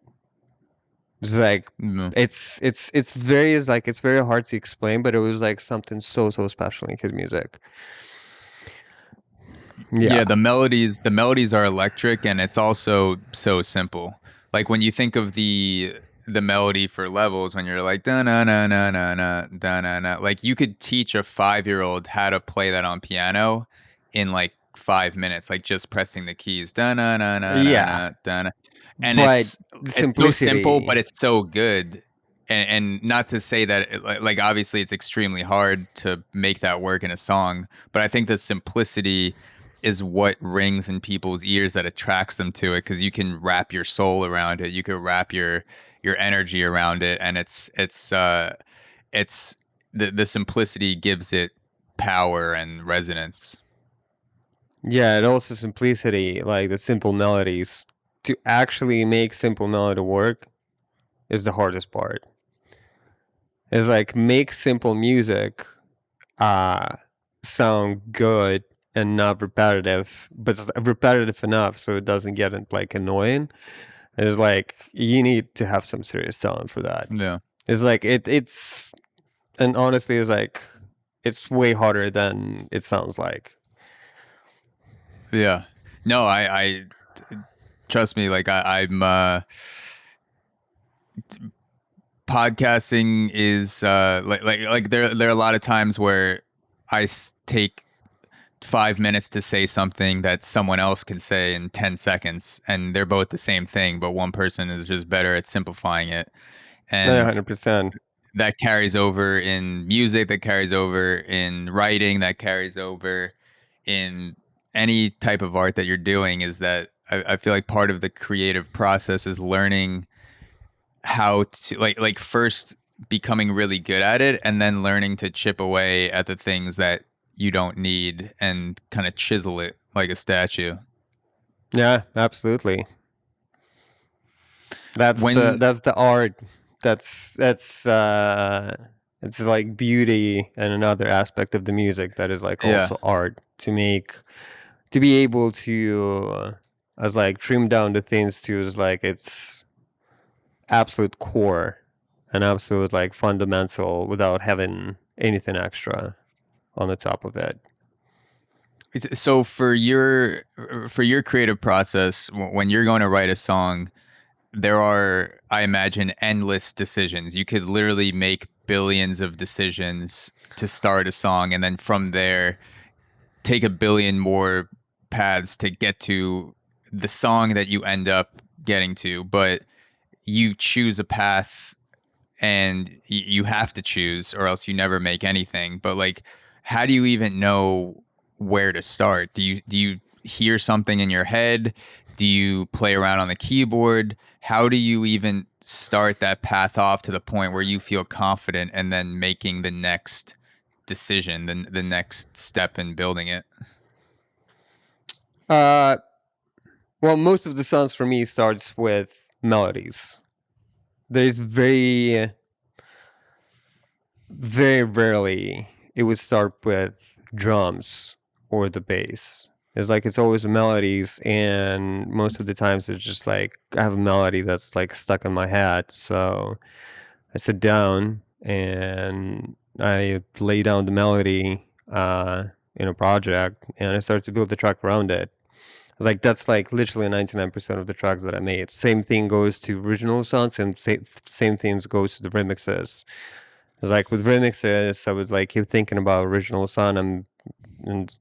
Speaker 1: It's like it's very hard to explain, but it was like something so special in his music.
Speaker 2: Yeah, the melodies are electric, and it's also so simple. Like when you think of the the melody for levels when you're like da na na na na na da na na. Like you could teach a 5-year-old how to play that on piano in like 5 minutes, like just pressing the keys da na na na na
Speaker 1: Yeah,
Speaker 2: na da na. And
Speaker 1: but the
Speaker 2: it's so simple,
Speaker 1: simplicity.
Speaker 2: but it's so good. And not to say that like obviously it's extremely hard to make that work in a song, but I think the simplicity is what rings in people's ears that attracts them to it, because you can wrap your soul around it, you can wrap your energy around it, and it's the simplicity gives it power and resonance.
Speaker 1: Yeah, and also simplicity, like the simple melodies. To actually make simple melody work is the hardest part. It's like make simple music uh sound good and not repetitive, but it's repetitive enough so it doesn't get like annoying. It's like you need to have some serious talent for that.
Speaker 2: Yeah.
Speaker 1: It's like it's and honestly it's like it's way harder than it sounds like.
Speaker 2: Yeah. No, I trust me, like I'm podcasting is like there are a lot of times where take 5 minutes to say something that someone else can say in 10 seconds, and they're both the same thing, but one person is just better at simplifying it.
Speaker 1: No,
Speaker 2: And
Speaker 1: 100%.
Speaker 2: that carries over in music, that carries over in writing, that carries over in any type of art that you're doing. Is that I feel like part of the creative process is learning how to like first becoming really good at it, and then learning to chip away at the things that you don't need and kind of chisel it like a statue.
Speaker 1: Yeah, absolutely. That's
Speaker 2: When
Speaker 1: the art. That's it's like beauty and another aspect of the music that is like
Speaker 2: yeah.
Speaker 1: also art to be able to as like trim down the things to is like it's absolute core and absolute like fundamental without having anything extra on the top of it.
Speaker 2: So for your creative process, when you're going to write a song, there are, I imagine, endless decisions. You could literally make billions of decisions to start a song, and then from there, take a billion more paths to get to the song that you end up getting to. But you choose a path, and you have to choose, or else you never make anything. But like, how do you even know where to start? Do you hear something in your head? Do you play around on the keyboard? How do you even start that path off to the point where you feel confident and then making the next decision, the next step in building it?
Speaker 1: Uh well, most of the songs for me starts with melodies. There's very rarely it would start with drums or the bass. It's like it's always melodies, and most of the times it's just like I have a melody that's like stuck in my head. So I sit down and I lay down the melody in a project, and I start to build the track around it. It's like that's like literally 99% of the tracks that I made. Same thing goes to original songs, and same things goes to the remixes. It's like with remixes, I was like keep thinking about original song, and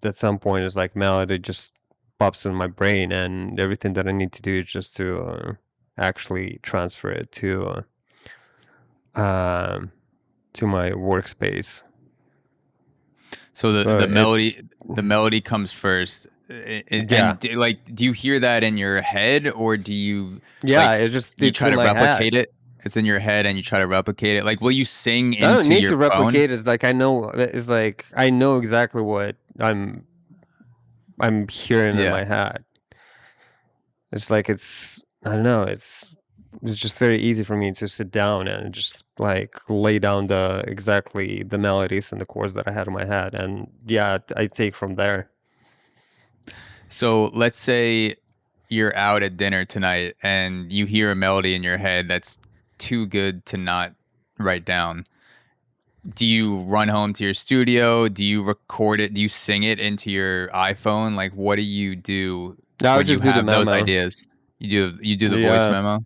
Speaker 1: at some point it's like melody just pops in my brain, and everything that I need to do is just to actually transfer it to my workspace.
Speaker 2: So
Speaker 1: But it's
Speaker 2: the melody comes first.
Speaker 1: yeah,
Speaker 2: Like, do you hear that in your head, or do you
Speaker 1: yeah.
Speaker 2: like you
Speaker 1: It's
Speaker 2: try
Speaker 1: in
Speaker 2: to
Speaker 1: my head.
Speaker 2: replicate it? It's in your head and you try to replicate it. Like, will you sing
Speaker 1: I don't
Speaker 2: into
Speaker 1: need
Speaker 2: your
Speaker 1: to
Speaker 2: phone?
Speaker 1: replicate. It's like I know. It's like I know exactly what I'm hearing in
Speaker 2: Yeah.
Speaker 1: my head. It's like it's I don't know. It's just very easy for me to sit down and just like lay down the exactly the melodies and the chords that I had in my head, and yeah, I take from there.
Speaker 2: So let's say you're out at dinner tonight and you hear a melody in your head that's too good to not write down. Do you run home to your studio? Do you record it? Do you sing it into your iPhone? Like, what do you do
Speaker 1: I would
Speaker 2: when you
Speaker 1: just do the
Speaker 2: have those
Speaker 1: memo.
Speaker 2: ideas? You do the voice
Speaker 1: Yeah,
Speaker 2: memo?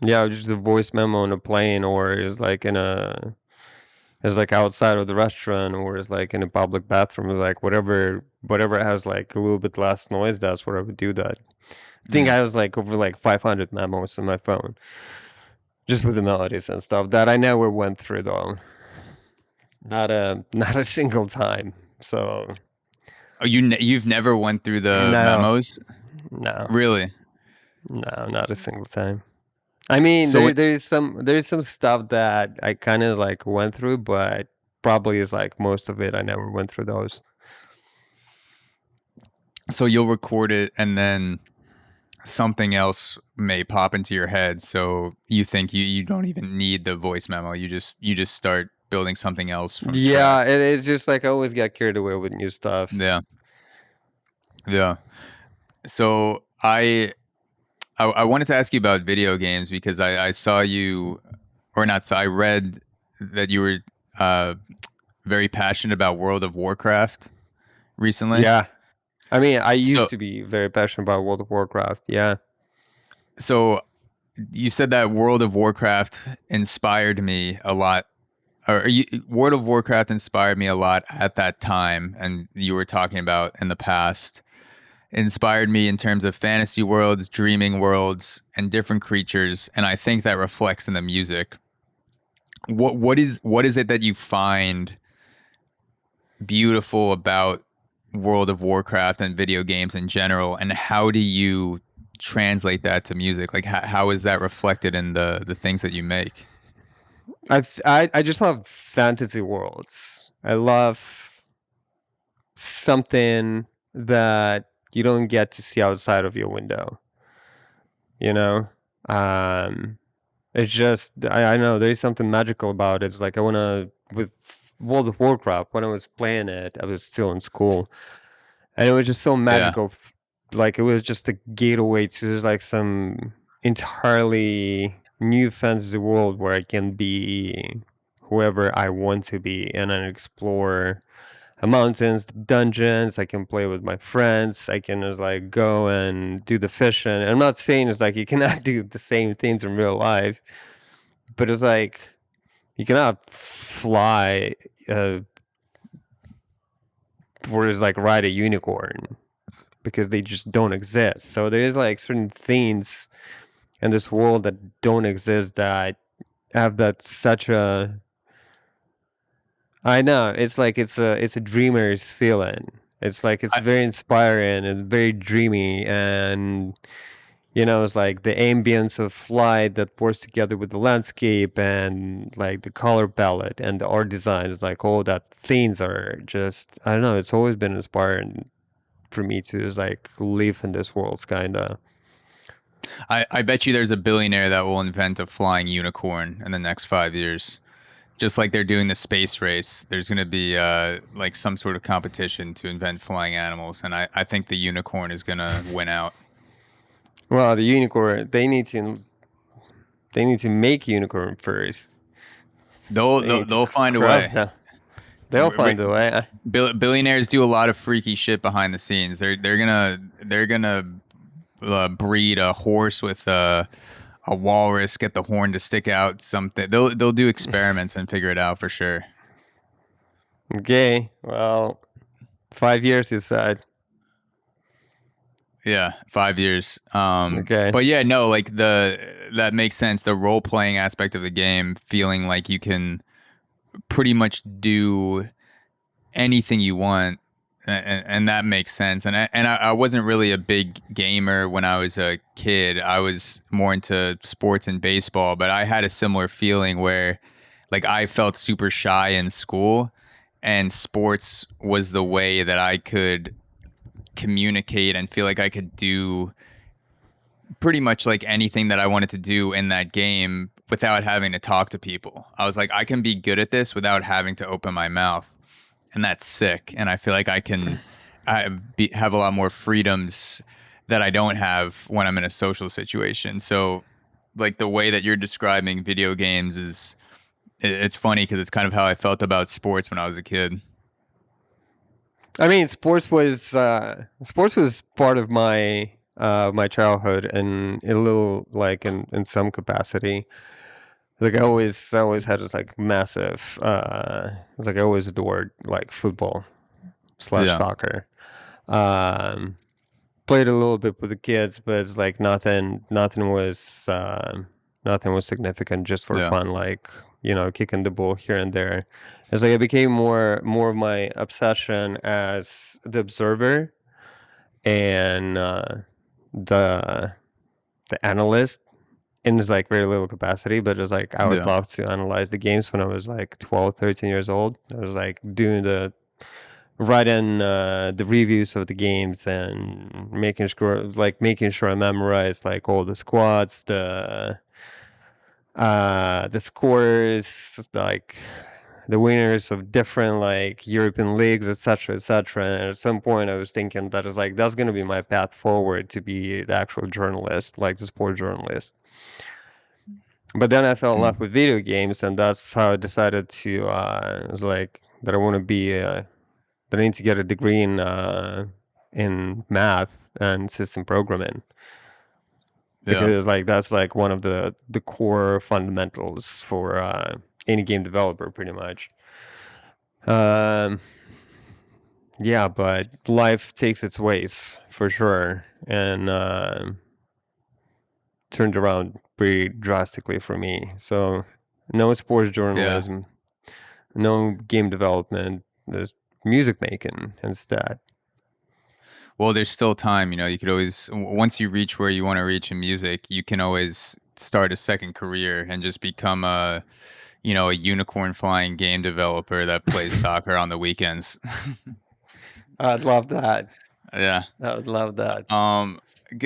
Speaker 1: Yeah, just a voice memo on a plane, or it's like it's like outside of the restaurant, or it's like in a public bathroom, like whatever has like a little bit less noise. That's where I would do that. I think I was like over like 500 memos on my phone, just with the melodies and stuff that I never went through though. Not a single time. So
Speaker 2: Oh, you've never went through the
Speaker 1: no,
Speaker 2: memos?
Speaker 1: no,
Speaker 2: Really?
Speaker 1: no, not a single time. I mean,
Speaker 2: So
Speaker 1: there's some stuff that I kind of like went through, but probably is like most of it I never went through those.
Speaker 2: so you'll record it and then something else may pop into your head, so you think you don't even need the voice memo. You just start building something else from
Speaker 1: Yeah,
Speaker 2: scratch.
Speaker 1: it is just like I always get carried away with new stuff.
Speaker 2: Yeah. Yeah. So I wanted to ask you about video games because I saw you, or not, so I read that you were very passionate about World of Warcraft recently.
Speaker 1: Yeah. I mean, I
Speaker 2: So
Speaker 1: used to be very passionate about World of Warcraft. Yeah.
Speaker 2: so you said that World of Warcraft inspired me a lot, World of Warcraft inspired me a lot at that time, and you were talking about in the past. Inspired me in terms of fantasy worlds, dreaming worlds, and different creatures, and I think that reflects in the music. What is it that you find beautiful about World of Warcraft and video games in general, and how do you translate that to music? Like how is that reflected in the things that you make?
Speaker 1: I just love fantasy worlds. I love something that you don't get to see outside of your window. You know, um, it's just I know there's something magical about it. It's like I wanna with World of Warcraft when I was playing it, I was still in school, and it was just so
Speaker 2: Yeah.
Speaker 1: magical. Like it was just a gateway to like some entirely new fantasy world where I can be whoever I want to be and then explore mountains, dungeons. I can play with my friends. I can just like go and do the fishing. And I'm not saying it's like you cannot do the same things in real life, but it's like you cannot fly or just like ride a unicorn because they just don't exist. So there's like certain things in this world that don't exist that have that such a I know it's like it's a dreamer's feeling. It's like it's
Speaker 2: I,
Speaker 1: very inspiring and very dreamy, and you know it's like the ambience of flight that works together with the landscape and like the color palette and the art design is like all that things are just I don't know. It's always been inspiring for me to just like live in this world, kind of.
Speaker 2: I bet you there's a billionaire that will invent a flying unicorn in the next 5 years. Just like they're doing the space race, there's going to be like some sort of competition to invent flying animals, and I think the unicorn is going to win out.
Speaker 1: Well, the unicorn they need to make unicorn first.
Speaker 2: They'll
Speaker 1: They
Speaker 2: they'll,
Speaker 1: need to
Speaker 2: they'll find a
Speaker 1: craft
Speaker 2: way.
Speaker 1: them. They'll find a way.
Speaker 2: Billionaires do a lot of freaky shit behind the scenes. They're gonna breed a horse with a walrus, get the horn to stick out. Something they'll do experiments and figure it out for sure.
Speaker 1: Okay, well, 5 years you said.
Speaker 2: Yeah, 5 years.
Speaker 1: Okay.
Speaker 2: But yeah, no, like that makes sense. The role playing aspect of the game, feeling like you can pretty much do anything you want, and that makes sense. And I wasn't really a big gamer when I was a kid. I was more into sports and baseball, but I had a similar feeling where like I felt super shy in school, and sports was the way that I could communicate and feel like I could do pretty much like anything that I wanted to do in that game without having to talk to people. I was like, I can be good at this without having to open my mouth, and that's sick. And I feel like have a lot more freedoms that I don't have when I'm in a social situation. So, like the way that you're describing video games it's funny because it's kind of how I felt about sports when I was a kid.
Speaker 1: I mean, sports was part of my my childhood and a little like in some capacity. Like I always had this like massive. It's like I always adored like football slash
Speaker 2: Yeah.
Speaker 1: soccer. Um, Played a little bit with the kids, but it's like nothing was significant, just for
Speaker 2: Yeah.
Speaker 1: fun, like kicking the ball here and there. It's like it became more of my obsession as the observer and the the analyst in this like very little capacity, but just like I would
Speaker 2: Yeah.
Speaker 1: love to analyze the games when I was like 12, 13 years old. I was like doing the writing the reviews of the games and making sure I memorize like all the squads, the scores, like the winners of different like European leagues, etc., etc. And at some point, I was thinking that is like that's gonna be my path forward to be the actual journalist, like the sport journalist. But then I fell in love with video games, and that's how I decided to. It was like that I want to be. That I need to get a degree in math and system programming, because
Speaker 2: Yeah.
Speaker 1: it was like that's like one of the core fundamentals for any game developer, pretty much. Um, yeah, but life takes its ways for sure, and turned around pretty drastically for me. So no sports
Speaker 2: Yeah.
Speaker 1: journalism, no game development, there's music making instead.
Speaker 2: Well, there's still time. You could always, once you reach where you want to reach in music, you can always start a second career and just become a unicorn flying game developer that plays soccer on the weekends.
Speaker 1: I'd love that.
Speaker 2: Yeah.
Speaker 1: I would love that.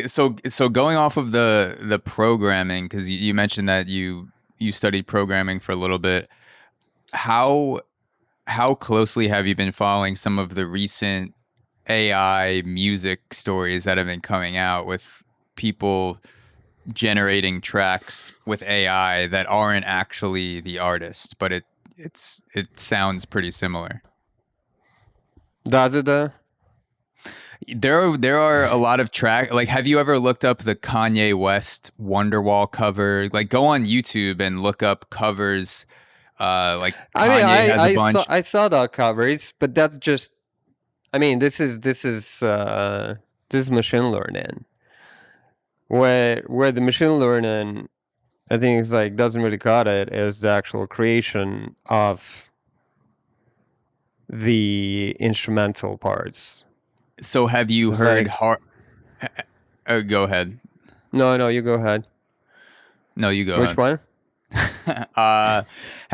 Speaker 2: So going off of the programming, because you mentioned that you studied programming for a little bit. How closely have you been following some of the recent AI music stories that have been coming out with people generating tracks with AI that aren't actually the artist, but it sounds pretty similar?
Speaker 1: Does it though?
Speaker 2: There are a lot of like, have you ever looked up the Kanye West Wonderwall cover? Like, go on YouTube and look up covers. Like
Speaker 1: I mean,
Speaker 2: Kanye has a
Speaker 1: I
Speaker 2: bunch.
Speaker 1: saw the covers, but that's just. I mean, this is machine learning. Where the machine learning, I think, is like doesn't really cut it, is the actual creation of the instrumental parts.
Speaker 2: So have you
Speaker 1: It's
Speaker 2: heard
Speaker 1: like,
Speaker 2: go ahead.
Speaker 1: no, you go ahead.
Speaker 2: No, you go
Speaker 1: Which
Speaker 2: ahead.
Speaker 1: one?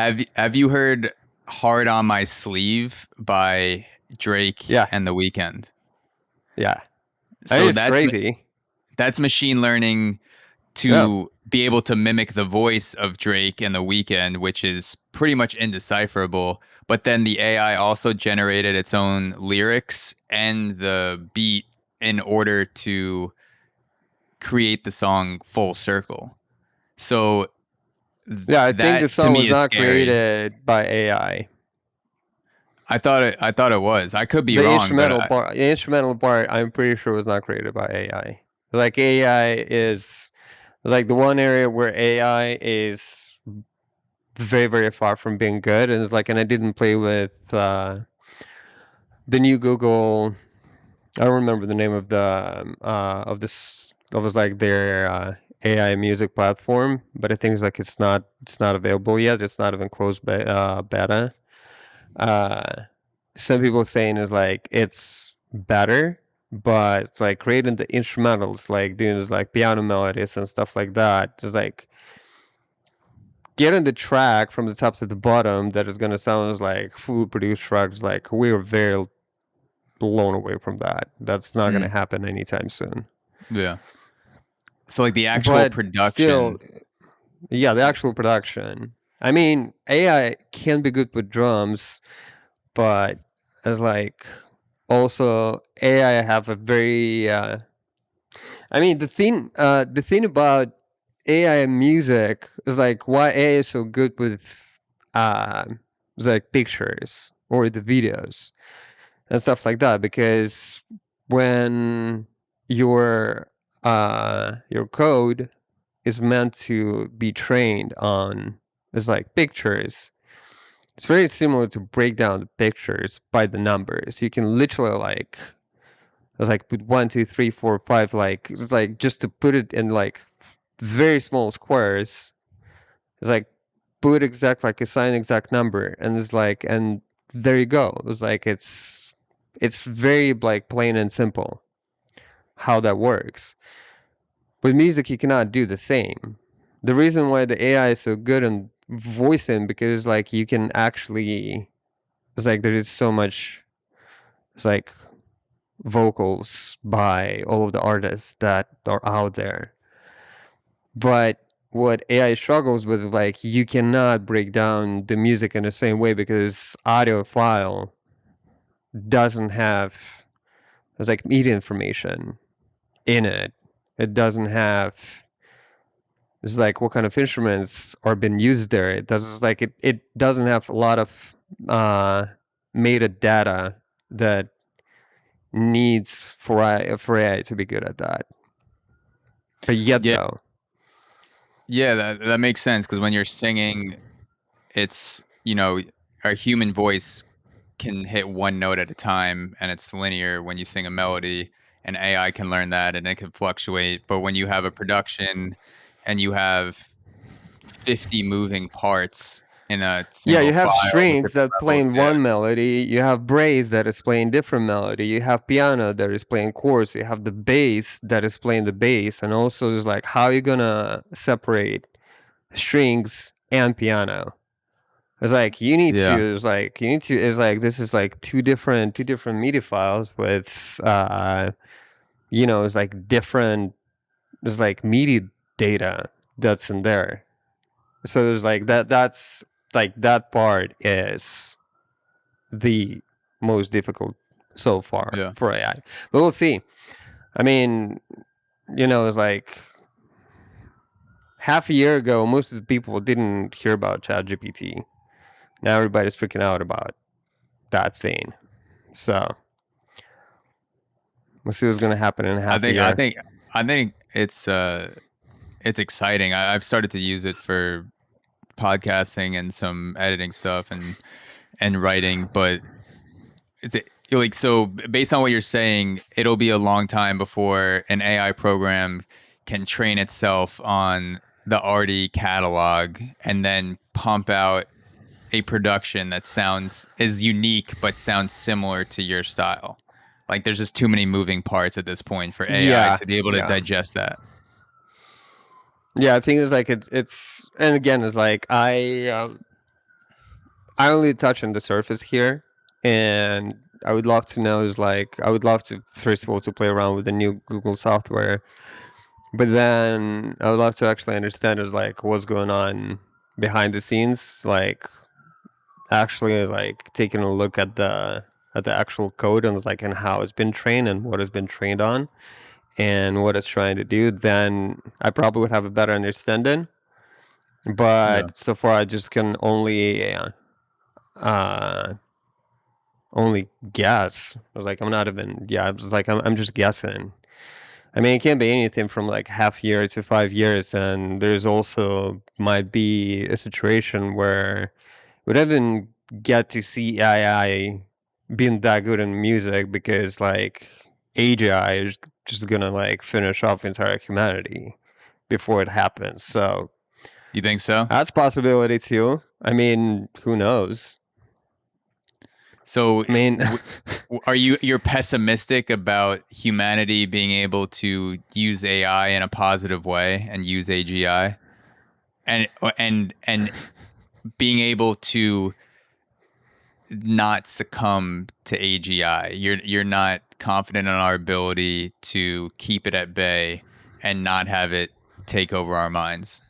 Speaker 2: Have you heard "Hard on My Sleeve" by Drake
Speaker 1: Yeah.
Speaker 2: and The Weeknd?
Speaker 1: Yeah.
Speaker 2: So
Speaker 1: It's crazy.
Speaker 2: that's machine learning to be able to mimic the voice of Drake and The Weeknd, which is pretty much indecipherable. But then the AI also generated its own lyrics and the beat in order to create the song full circle. So
Speaker 1: Yeah, I think the
Speaker 2: that to
Speaker 1: song
Speaker 2: me
Speaker 1: was
Speaker 2: is
Speaker 1: not
Speaker 2: scary.
Speaker 1: created by AI.
Speaker 2: I thought it was. I could be
Speaker 1: The
Speaker 2: wrong, but
Speaker 1: instrumental part, I'm pretty sure was not created by AI. Like AI is like the one area where AI is very, very far from being good, and it's like, and I didn't play with the new Google. I don't remember the name of the of this. That was like their AI music platform, but I think it's not available yet. It's not even closed beta. Some people saying is like it's better, but it's like creating the instrumentals, like doing this like piano melodies and stuff like that, just like getting the track from the top to the bottom that is gonna sound like fully produced tracks. Like we were very blown away from that. That's not gonna happen anytime soon.
Speaker 2: yeah. So like the actual
Speaker 1: But
Speaker 2: production.
Speaker 1: still, yeah, the actual production. I mean, AI can be good with drums, but it's like also AI have a very. I mean, the thing about AI and music is like why AI is so good with uh, like pictures or the videos and stuff like that, because when you're your code is meant to be trained on is like pictures. It's very similar to break down the pictures by the numbers. You can literally put 1, 2, 3, 4, 5, like it's like just to put it in like very small squares. It's like put assign exact number, and it's like, and there you go. It's like it's very like plain and simple how that works. With music, you cannot do the same. The reason why the AI is so good in voicing, because like you can actually, it's like there is so much, it's like vocals by all of the artists that are out there. But what AI struggles with, like, you cannot break down the music in the same way because audio file doesn't have, it's like media information in it. It doesn't have, it's like what kind of instruments are being used there. It does like it doesn't have a lot of metadata that needs for AI to be good at that. But yet though.
Speaker 2: Yeah, that makes sense, because when you're singing, it's, our human voice can hit one note at a time and it's linear when you sing a melody, and AI can learn that and it can fluctuate. But when you have a production and you have 50 moving parts in a single
Speaker 1: you have
Speaker 2: file with
Speaker 1: strings
Speaker 2: different
Speaker 1: that
Speaker 2: levels,
Speaker 1: playing one melody, you have brass that is playing different melody, you have piano that is playing chords, you have the bass that is playing the bass, and also it's like how are you gonna separate strings and piano? It's like you need to. It's like you need to. It's like this is like two different MIDI files with, it's like different. There's like MIDI data that's in there. So there's like that. That's like that part is the most difficult so far for AI. But we'll see. I mean, it's like half a year ago, most of the people didn't hear about ChatGPT. Now everybody's freaking out about that thing. So we'll see what's going to happen in half a year.
Speaker 2: I think it's exciting. I've started to use it for podcasting and some editing stuff and writing, but it's like, so based on what you're saying, it'll be a long time before an AI program can train itself on the ARTY catalog and then pump out a production that is unique but sounds similar to your style. Like there's just too many moving parts at this point for AI to be able to digest that.
Speaker 1: Yeah, I think it's like it's and again it's like I only touch on the surface here, and I would love to know is like I would love to first of all to play around with the new Google software, but then I would love to actually understand is like what's going on behind the scenes, like actually like taking a look at the actual code and like and how it's been trained and what it's been trained on and what it's trying to do, then I probably would have a better understanding. But so far I just can only guess. I was like, I'm not even I was like I'm just guessing. I mean, it can be anything from like half year to 5 years, and there's also might be a situation where we don't even get to see AI being that good in music because like AGI is just gonna like finish off entire humanity before it happens. So
Speaker 2: you think so?
Speaker 1: That's a possibility too. I mean, who knows?
Speaker 2: So, I mean, you're pessimistic about humanity being able to use AI in a positive way and use AGI, and being able to not succumb to AGI. You're not confident in our ability to keep it at bay and not have it take over our minds.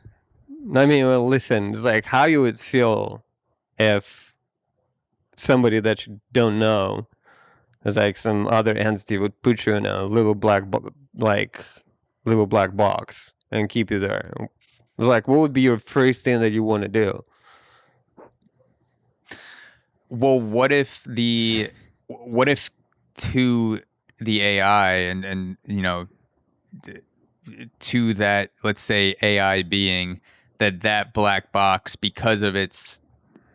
Speaker 1: I mean, well, listen, it's like how you would feel if somebody that you don't know, as like some other entity, would put you in a little black box and keep you there. It was like, what would be your first thing that you want to do?
Speaker 2: Well, what if to the AI and to that, let's say, AI being, that black box, because of its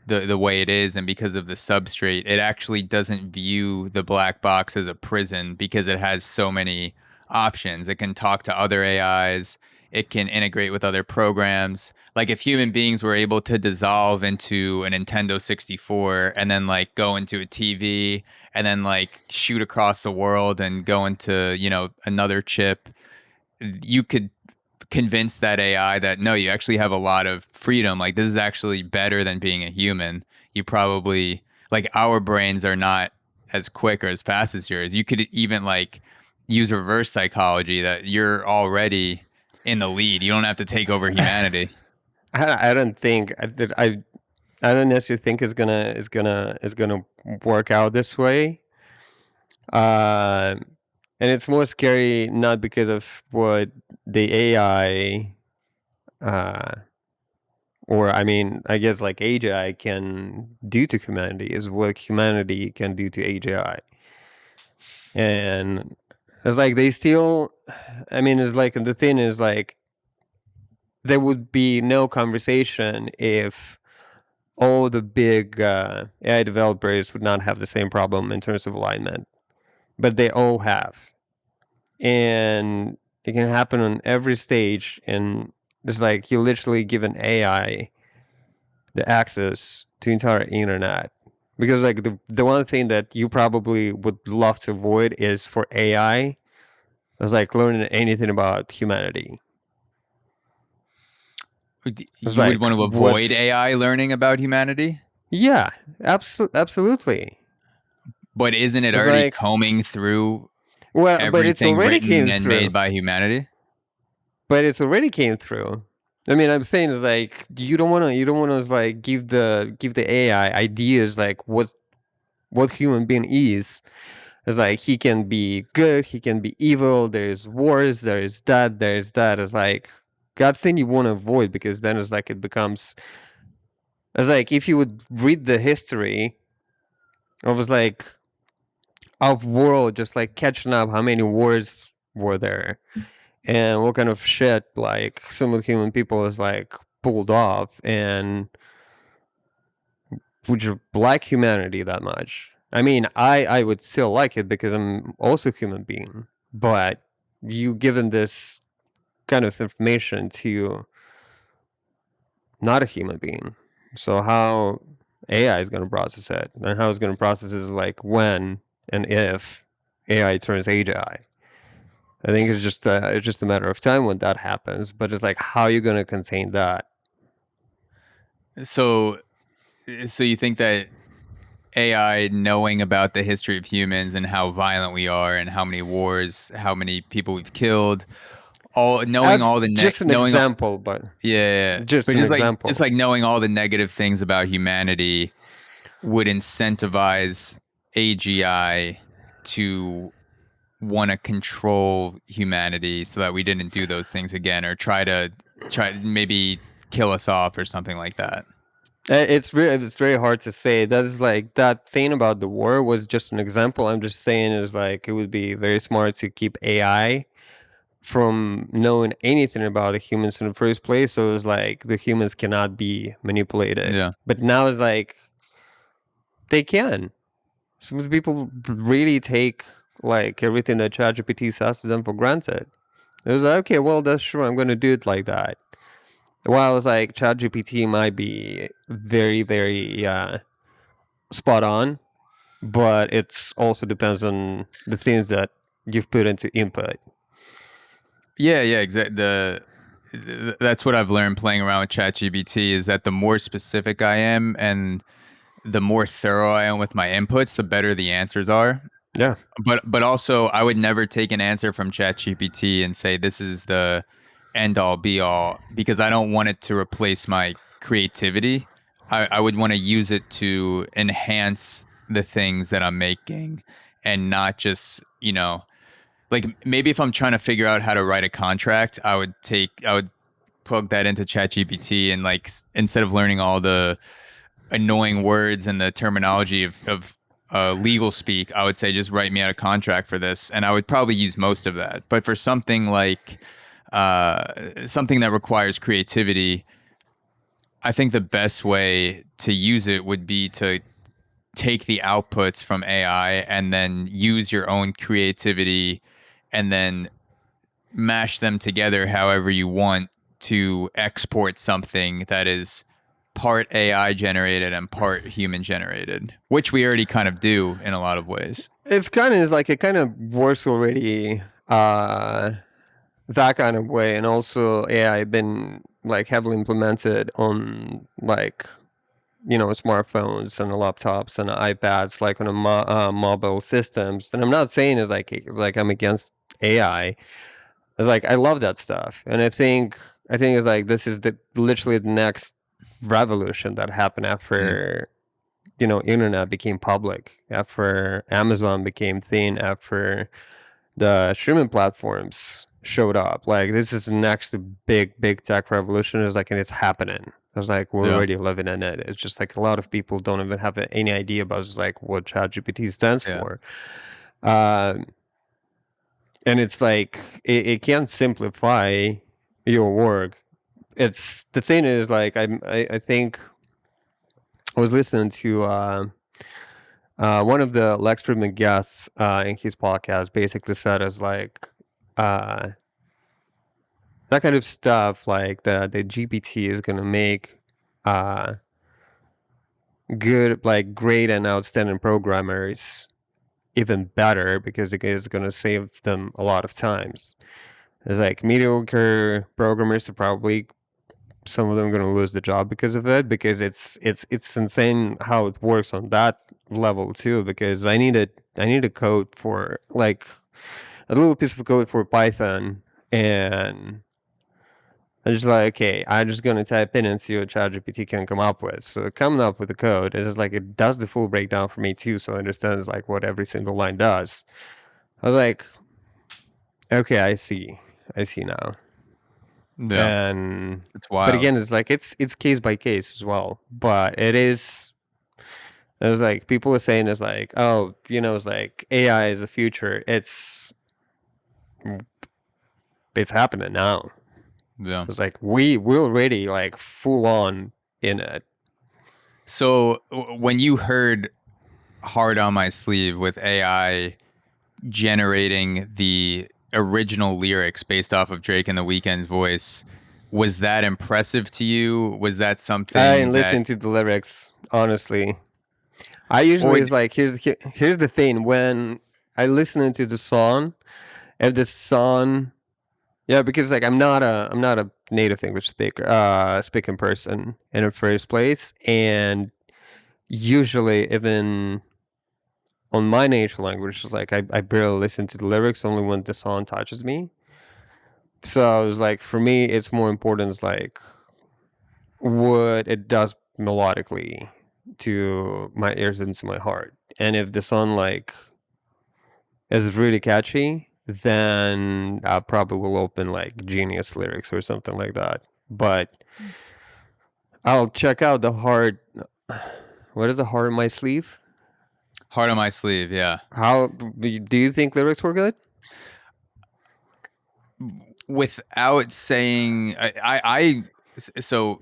Speaker 2: the way it is and because of the substrate, it actually doesn't view the black box as a prison because it has so many options. It can talk to other AIs, it can integrate with other programs. Like if human beings were able to dissolve into a Nintendo 64 and then like go into a TV and then like shoot across the world and go into, another chip, you could convince that AI that no, you actually have a lot of freedom. Like this is actually better than being a human. You probably, like, our brains are not as quick or as fast as yours. You could even like use reverse psychology that you're already in the lead. You don't have to take over humanity.
Speaker 1: I don't think that I don't necessarily think is gonna work out this way. And it's more scary not because of what the AI, or I mean, I guess like AGI can do to humanity, is what humanity can do to AGI. And it's like they still, I mean, it's like the thing is like there would be no conversation if all the big AI developers would not have the same problem in terms of alignment, but they all have. And it can happen on every stage, and it's like you literally give an AI the access to entire internet, because like the one thing that you probably would love to avoid is for AI is like learning anything about humanity.
Speaker 2: You would want to avoid AI learning about humanity?
Speaker 1: Yeah, absolutely.
Speaker 2: But isn't it already combing through
Speaker 1: but it's
Speaker 2: everything
Speaker 1: already
Speaker 2: written and made by humanity?
Speaker 1: But it's already came through. I mean, I'm saying is like you don't want to like give the AI ideas like what human being is. It's like he can be good, he can be evil. There's wars, there's that. It's like that thing you want to avoid, because then it's like it becomes. It's like if you would read the history of like of world, just like catching up how many wars were there and what kind of shit like some of the human people is like pulled off, and would you like humanity that much? I mean, I would still like it because I'm also a human being, but you given this kind of information to not a human being. So how AI is going to process it, and how it's going to process it is like when and if AI turns AGI. I think it's just a matter of time when that happens. But it's like, how are you going to contain that?
Speaker 2: So you think that AI knowing about the history of humans and how violent we are and how many wars, how many people we've killed,
Speaker 1: just an example, but
Speaker 2: yeah,
Speaker 1: just
Speaker 2: but
Speaker 1: an example.
Speaker 2: It's like knowing all the negative things about humanity would incentivize AGI to want to control humanity so that we didn't do those things again, or try to maybe kill us off or something like that.
Speaker 1: It's very hard to say. That is like that thing about the war was just an example. I'm just saying is like it would be very smart to keep AI from knowing anything about the humans in the first place. So it's like the humans cannot be manipulated.
Speaker 2: Yeah.
Speaker 1: But now it's like they can. Some of the people really take like everything that ChatGPT says to them for granted. It was like, okay, well, that's true. I'm going to do it like that. While I was like, ChatGPT might be very, very spot on, but it also depends on the things that you've put into input.
Speaker 2: Yeah, exactly. That's what I've learned playing around with ChatGPT, is that the more specific I am and the more thorough I am with my inputs, the better the answers are.
Speaker 1: Yeah.
Speaker 2: But also, I would never take an answer from ChatGPT and say this is the end all be all, because I don't want it to replace my creativity. I would want to use it to enhance the things that I'm making, and not just, like maybe if I'm trying to figure out how to write a contract, I would plug that into ChatGPT, and like instead of learning all the annoying words and the terminology of legal speak, I would say just write me out a contract for this, and I would probably use most of that. But for something like something that requires creativity, I think the best way to use it would be to take the outputs from AI and then use your own creativity and then mash them together however you want to export something that is part AI generated and part human generated, which we already kind of do in a lot of ways.
Speaker 1: It's kind of like it kind of works already that kind of way, and also AI been like heavily implemented on like smartphones and laptops and iPads, like on a mobile systems. And I'm not saying it's like I'm against AI. It's like I love that stuff, and I think it's like this is literally the next revolution that happened after internet became public, after Amazon became thin, after the streaming platforms showed up. Like this is the next big tech revolution. It's like, and it's happening. It's like we're already living in it. It's just like a lot of people don't even have any idea about like what ChatGPT stands for. And it's like it can simplify your work. It's the thing is like I think I was listening to one of the Lex Friedman guests in his podcast basically said as like that kind of stuff like the GPT is gonna make good, like great and outstanding programmers even better because it is gonna save them a lot of times. It's like mediocre programmers are probably some of them going to lose the job because of it, because it's insane how it works on that level too. Because I need a code for like a little piece of code for Python, and I'm just like, okay, I'm just going to type in and see what ChatGPT can come up with. So coming up with the code, it's just like it does the full breakdown for me too, so it understands like what every single line does. I was like, okay, I see now.
Speaker 2: Yeah,
Speaker 1: And
Speaker 2: it's wild.
Speaker 1: but again, it's like it's case by case as well. But it's like people are saying it's like, oh, it's like AI is the future. It's happening now.
Speaker 2: Yeah.
Speaker 1: It's like we're already like full on in it.
Speaker 2: So when you heard "Hard on My Sleeve" with AI generating the original lyrics based off of Drake and The Weeknd's voice, was that impressive to you? Was that something
Speaker 1: I didn't listen to the lyrics, honestly. I usually is like here's the thing, when I listen to the song, if the song, yeah, because like I'm not a native English speaking person in the first place, and usually even on my native language, it's like I barely listen to the lyrics, only when the song touches me. So I was like, for me, it's more important is like what it does melodically to my ears and to my heart. And if the song like is really catchy, then I probably will open like Genius lyrics or something like that. But I'll check out the heart. What is the heart on my sleeve?
Speaker 2: Heart on My Sleeve, yeah.
Speaker 1: How do you think lyrics were good?
Speaker 2: Without saying, so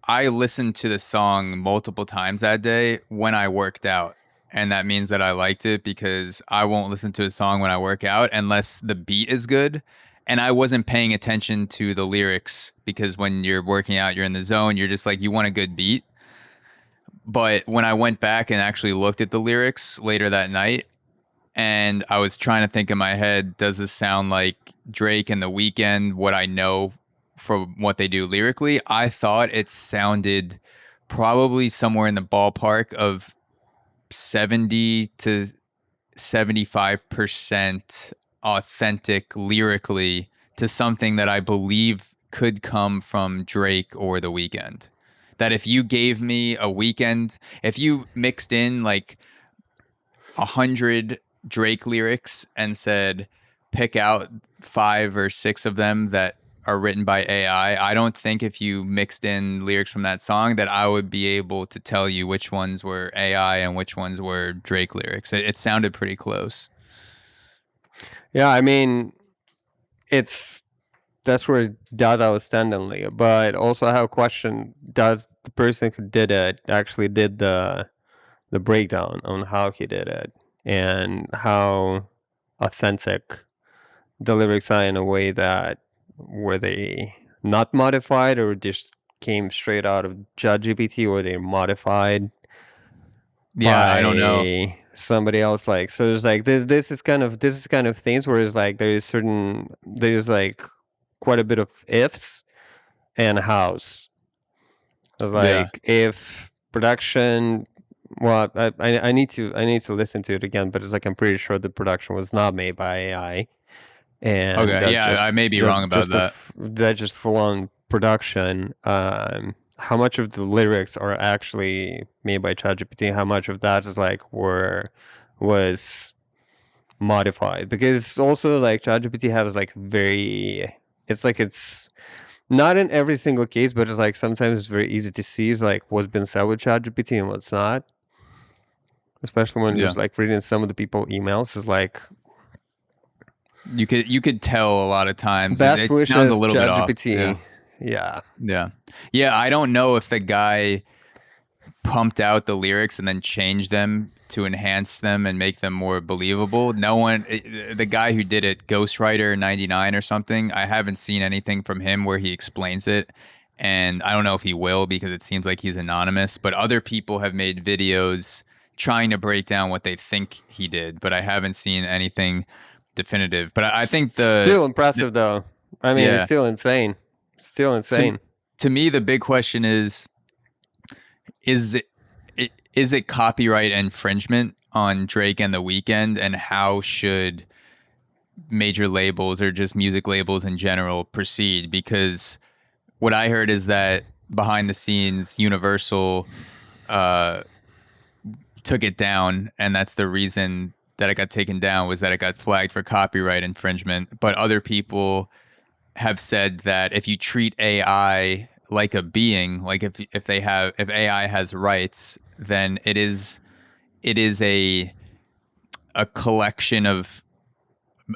Speaker 2: I listened to the song multiple times that day when I worked out. And that means that I liked it, because I won't listen to a song when I work out unless the beat is good. And I wasn't paying attention to the lyrics, because when you're working out, you're in the zone. You're just like, you want a good beat. But when I went back and actually looked at the lyrics later that night, and I was trying to think in my head, does this sound like Drake and The Weeknd, what I know from what they do lyrically? I thought it sounded probably somewhere in the ballpark of 70 to 75% authentic lyrically to something that I believe could come from Drake or The Weeknd. That if you gave me a Weeknd, if you mixed in like 100 Drake lyrics and said, pick out 5 or 6 of them that are written by AI, I don't think if you mixed in lyrics from that song that I would be able to tell you which ones were AI and which ones were Drake lyrics. It sounded pretty close.
Speaker 1: Yeah, I mean, it's that's where it does outstandingly. But also I have a question: does the person who did it actually did the breakdown on how he did it and how authentic the lyrics are in a way that were they not modified or just came straight out of ChatGPT, or they modified
Speaker 2: Yeah, I don't know.
Speaker 1: by somebody else? Like, so there's like this is kind of things where it's like there's like quite a bit of ifs and hows. It's
Speaker 2: Yeah.
Speaker 1: like if production, well, I need to listen to it again, but it's like I'm pretty sure the production was not made by AI, and
Speaker 2: Okay. Yeah, I may be wrong about that.
Speaker 1: that just full on production. How much of the lyrics are actually made by ChatGPT? How much of that is like was modified? Because also like ChatGPT has like it's not in every single case, but it's like sometimes it's very easy to see is like what's been said with ChatGPT and what's not. Especially when
Speaker 2: Yeah.
Speaker 1: it's like reading some of the people emails, is like
Speaker 2: You could tell a lot of times.
Speaker 1: best
Speaker 2: It
Speaker 1: wishes
Speaker 2: sounds a little bit off.
Speaker 1: ChatGPT. Yeah.
Speaker 2: Yeah. I don't know if the guy pumped out the lyrics and then changed them to enhance them and make them more believable. No one, the guy who did it, Ghostwriter 99 or something, I haven't seen anything from him where he explains it. And I don't know if he will, because it seems like he's anonymous. But other people have made videos trying to break down what they think he did. But I haven't seen anything definitive. But I think
Speaker 1: still impressive though. I mean, it's still insane. Still insane.
Speaker 2: To me, the big question is it copyright infringement on Drake and The Weeknd, and how should major labels or just music labels in general proceed? Because what I heard is that behind the scenes, Universal took it down, and that's the reason that it got taken down, was that it got flagged for copyright infringement. But other people have said that if you treat AI like a being, like if AI has rights, then it is a collection of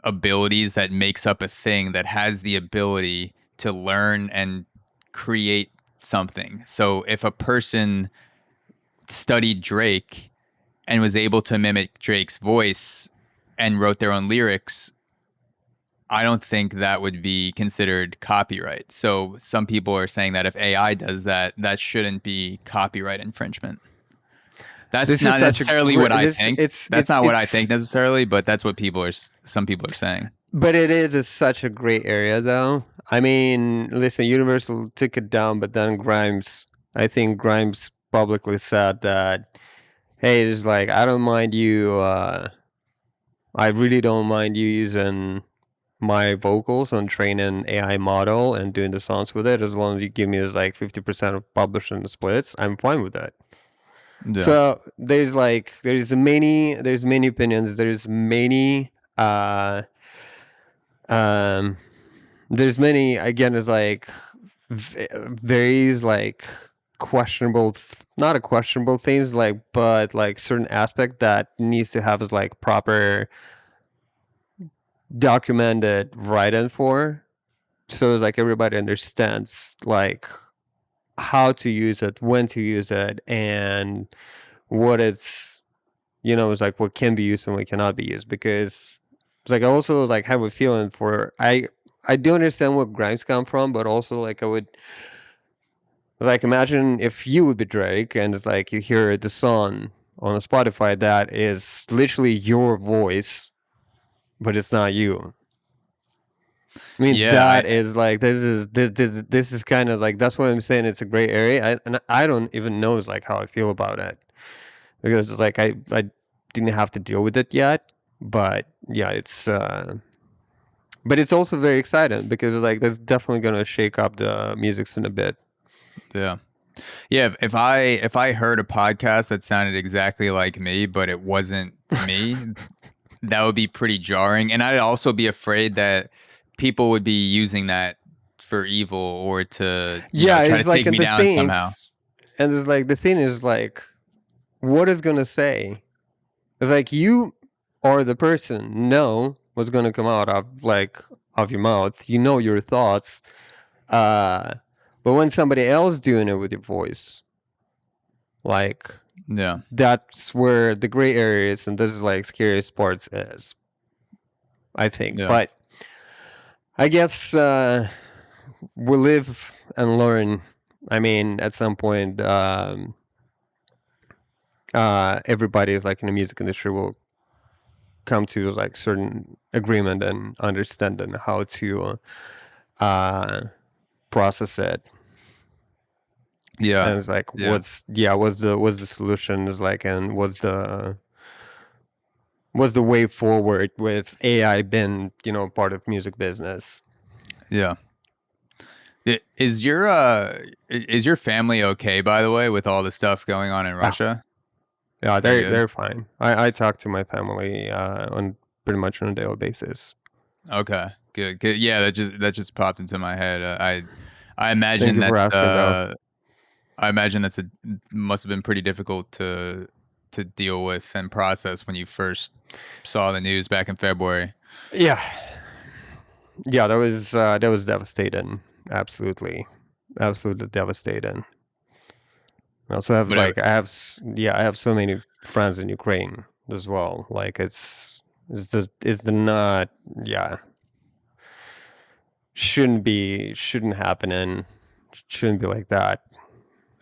Speaker 2: abilities that makes up a thing that has the ability to learn and create something. So if a person studied Drake and was able to mimic Drake's voice and wrote their own lyrics, I don't think that would be considered copyright. So some people are saying that if AI does that, that shouldn't be copyright infringement. That's not necessarily what I think. That's not what I think necessarily, but that's what some people are saying.
Speaker 1: But it is such a gray area, though. I mean, listen, Universal took it down, but then I think Grimes publicly said that, hey, it's like, I don't mind you, I really don't mind you using my vocals on training AI model and doing the songs with it, as long as you give me like 50% of publishing the splits, I'm fine with that. Yeah. So there's many opinions. There's many again, is like varies like questionable, not a questionable things, like, but like certain aspect that needs to have is like proper documented write-in for, so it's like everybody understands like how to use it, when to use it, and what it's, it's like what can be used and what cannot be used. Because it's like I also like have a feeling for, I do understand where Grimes come from, but also like I would like imagine if you would be Drake and it's like you hear the song on a Spotify that is literally your voice, but it's not you. I mean, that is like, this is kind of like, that's what I'm saying. It's a gray area. And I don't even know is like how I feel about it, because it's like, I didn't have to deal with it yet, but yeah, it's, but it's also very exciting because like, that's definitely going to shake up the music scene a bit.
Speaker 2: Yeah. Yeah. If I heard a podcast that sounded exactly like me, but it wasn't me, that would be pretty jarring. And I'd also be afraid that people would be using that for evil or to try to take me down somehow.
Speaker 1: And there's like, the thing is like, what is going to say? It's like, you or the person know what's going to come out of like of your mouth. You know your thoughts. But when somebody else doing it with your voice, like
Speaker 2: Yeah.
Speaker 1: that's where the gray areas and this is like scariest parts is, I think.
Speaker 2: Yeah.
Speaker 1: But I guess we live and learn. I mean, at some point, everybody is like in the music industry will come to like certain agreement and understanding how to process it.
Speaker 2: Yeah.
Speaker 1: And it's like,
Speaker 2: Yeah.
Speaker 1: what's the solution is like, and what's the way forward with AI being, part of music business.
Speaker 2: Yeah. Is your family okay, by the way, with all the stuff going on in Russia?
Speaker 1: Yeah,
Speaker 2: They're good?
Speaker 1: they're fine. I talk to my family on pretty much on a daily basis.
Speaker 2: Okay, good, good. Yeah, that just popped into my head. I
Speaker 1: Thank
Speaker 2: imagine
Speaker 1: you for
Speaker 2: that's
Speaker 1: asking, though.
Speaker 2: I imagine that's must have been pretty difficult to deal with and process when you first saw the news back in February.
Speaker 1: Yeah, that was devastating. Absolutely, absolutely devastating. I also have
Speaker 2: But
Speaker 1: like I have so many friends in Ukraine as well. Like it's the not yeah shouldn't happen and shouldn't be like that.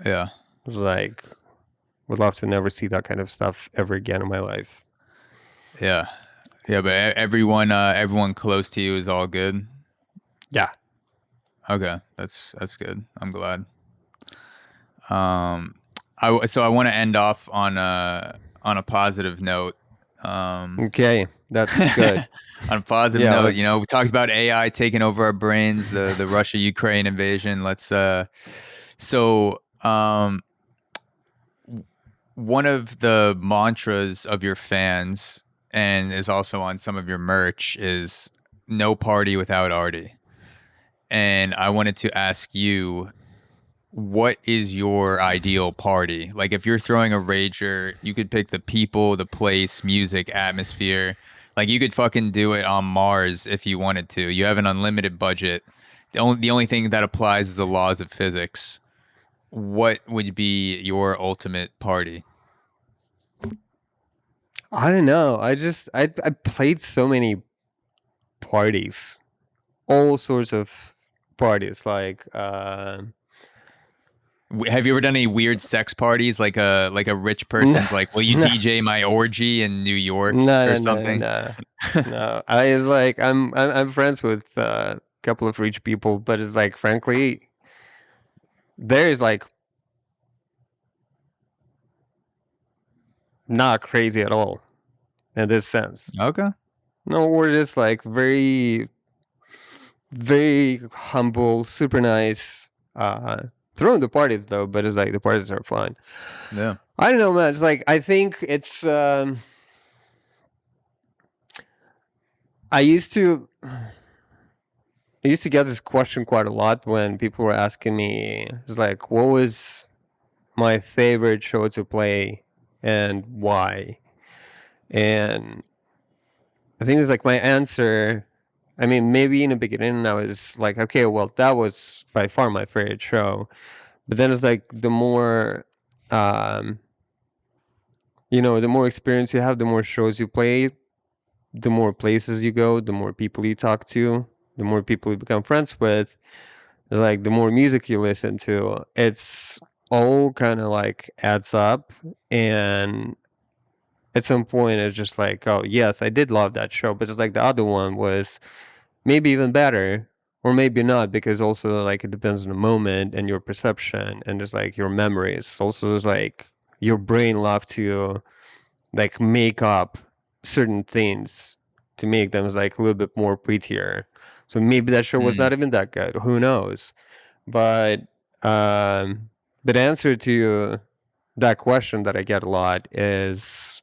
Speaker 2: yeah,
Speaker 1: It's like would love to never see that kind of stuff ever again in my life.
Speaker 2: yeah, yeah. But everyone close to you is all good.
Speaker 1: Yeah.
Speaker 2: Okay, that's good. I'm glad. So I want to end off on a positive note.
Speaker 1: Okay, that's good.
Speaker 2: On a positive
Speaker 1: Yeah,
Speaker 2: note,
Speaker 1: let's.
Speaker 2: we talked about AI taking over our brains, the Russia Ukraine invasion. Let's so one of the mantras of your fans and is also on some of your merch is no party without ARTY. And I wanted to ask you, what is your ideal party? Like if you're throwing a rager, you could pick the people, the place, music, atmosphere. Like you could fucking do it on Mars if you wanted to. You have an unlimited budget. The only thing that applies is the laws of physics. What would be your ultimate party?
Speaker 1: I don't know. I played so many parties, all sorts of parties. Like
Speaker 2: Have you ever done any weird sex parties, like a rich person's like, will you
Speaker 1: no,
Speaker 2: DJ my orgy in New York or
Speaker 1: no, no,
Speaker 2: something?
Speaker 1: no, no. I was like, I'm friends with a couple of rich people, but it's like, frankly, there is like not crazy at all in this sense.
Speaker 2: Okay.
Speaker 1: No, we're just like very, very humble, super nice. Throwing the parties though, but it's like the parties are fun.
Speaker 2: Yeah.
Speaker 1: I don't know, man. It's like I think it's. I used to. I used to get this question quite a lot when people were asking me, it's like, what was my favorite show to play and why? And I think it's like my answer. I mean, maybe in the beginning I was like, okay, well, that was by far my favorite show. But then it's like um, the more experience you have, the more shows you play, the more places you go, the more people you talk to, the more people you become friends with, like the more music you listen to. It's all kind of like adds up. And at some point, it's just like, oh, yes, I did love that show. But it's like the other one was maybe even better. Or maybe not, because also like it depends on the moment and your perception and just like your memories. Also, it's like your brain love to like make up certain things to make them like a little bit more prettier. So maybe that show was
Speaker 2: Mm.
Speaker 1: not even that good. Who knows? But the answer to that question that I get a lot is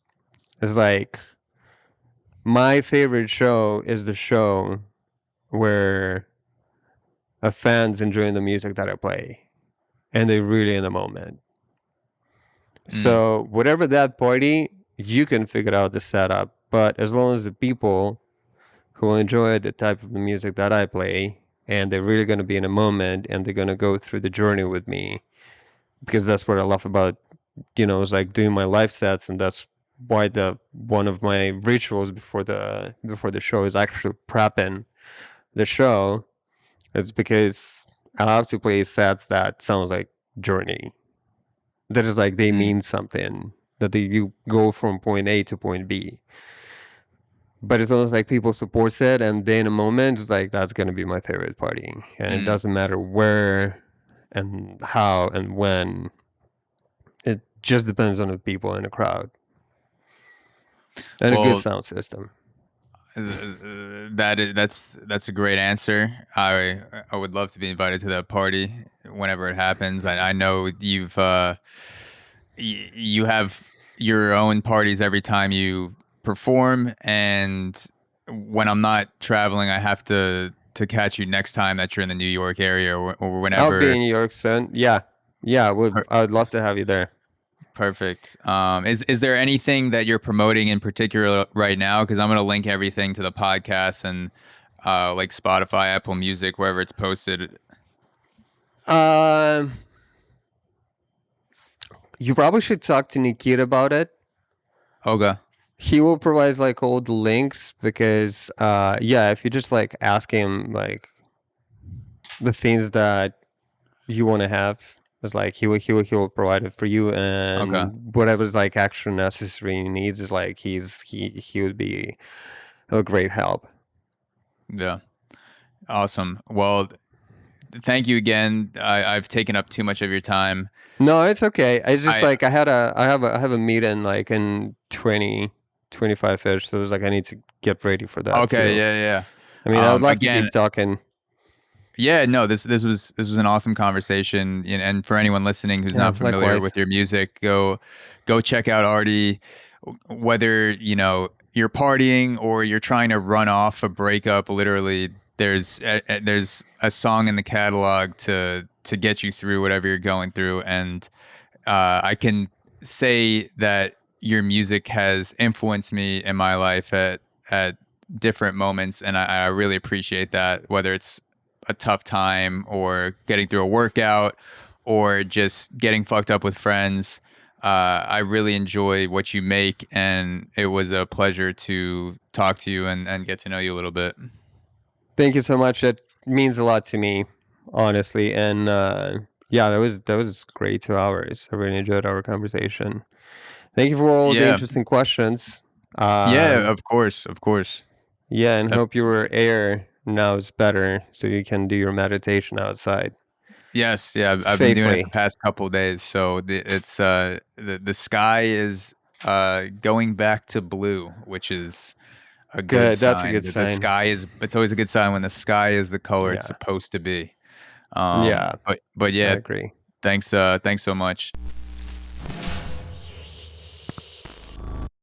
Speaker 1: like my favorite show is the show where a fan's enjoying the music that I play and they're really in the moment.
Speaker 2: Mm.
Speaker 1: So whatever that party, you can figure out the setup. But as long as the people who will enjoy the type of the music that I play, and they're really going to be in a moment, and they're going to go through the journey with me, because that's what I love about, it's like doing my live sets, and that's why the one of my rituals before the show is actually prepping the show. It's because I have to play sets that sounds like journey, that is like they mean something, that you go from point A to point B. But it's almost like people support it, and then in a moment, it's like, that's going to be my favorite party. And it doesn't matter where and how and when. It just depends on the people in the crowd. And a good sound system.
Speaker 2: That's a great answer. I would love to be invited to that party whenever it happens. I know you have your own parties every time you perform, and when I'm not traveling, I have to catch you next time that you're in the New York area or whenever.
Speaker 1: I'll be in New York soon. Yeah, I would love to have you there.
Speaker 2: Perfect. Is there anything that you're promoting in particular right now? Because I'm going to link everything to the podcast and like Spotify, Apple Music, wherever it's posted.
Speaker 1: You probably should talk to Nikita about it.
Speaker 2: Okay.
Speaker 1: He will provide like all the links, because if you just like ask him like the things that you want to have, it's like he will provide it for you, and whatever's like extra necessary you need is like he would be a great help.
Speaker 2: Yeah. Awesome. Well, thank you again. I've taken up too much of your time.
Speaker 1: No, it's okay. It's just like I have a meeting like in 25-ish, so it was like I need to get ready for that.
Speaker 2: Okay,
Speaker 1: too.
Speaker 2: yeah.
Speaker 1: I mean, I would like to keep talking.
Speaker 2: Yeah, no, this was an awesome conversation, and for anyone listening who's not familiar with your music, go check out ARTY. Whether you're partying or you're trying to run off a breakup, literally, there's a song in the catalog to get you through whatever you're going through, and I can say that your music has influenced me in my life at different moments, and I really appreciate that, whether it's a tough time or getting through a workout or just getting fucked up with friends. I really enjoy what you make, and it was a pleasure to talk to you and get to know you a little bit.
Speaker 1: Thank you so much. That means a lot to me, honestly. And that was great 2 hours. I really enjoyed our conversation. Thank you for all the interesting questions.
Speaker 2: Of course.
Speaker 1: Yeah, and hope your air now is better, so you can do your meditation outside.
Speaker 2: Yes, yeah, I've been doing it the past couple of days. So the sky is going back to blue, which is a good sign. That's a good sign. The sky it's always a good sign when the sky is the color it's supposed to be. But yeah,
Speaker 1: I agree.
Speaker 2: Thanks so much.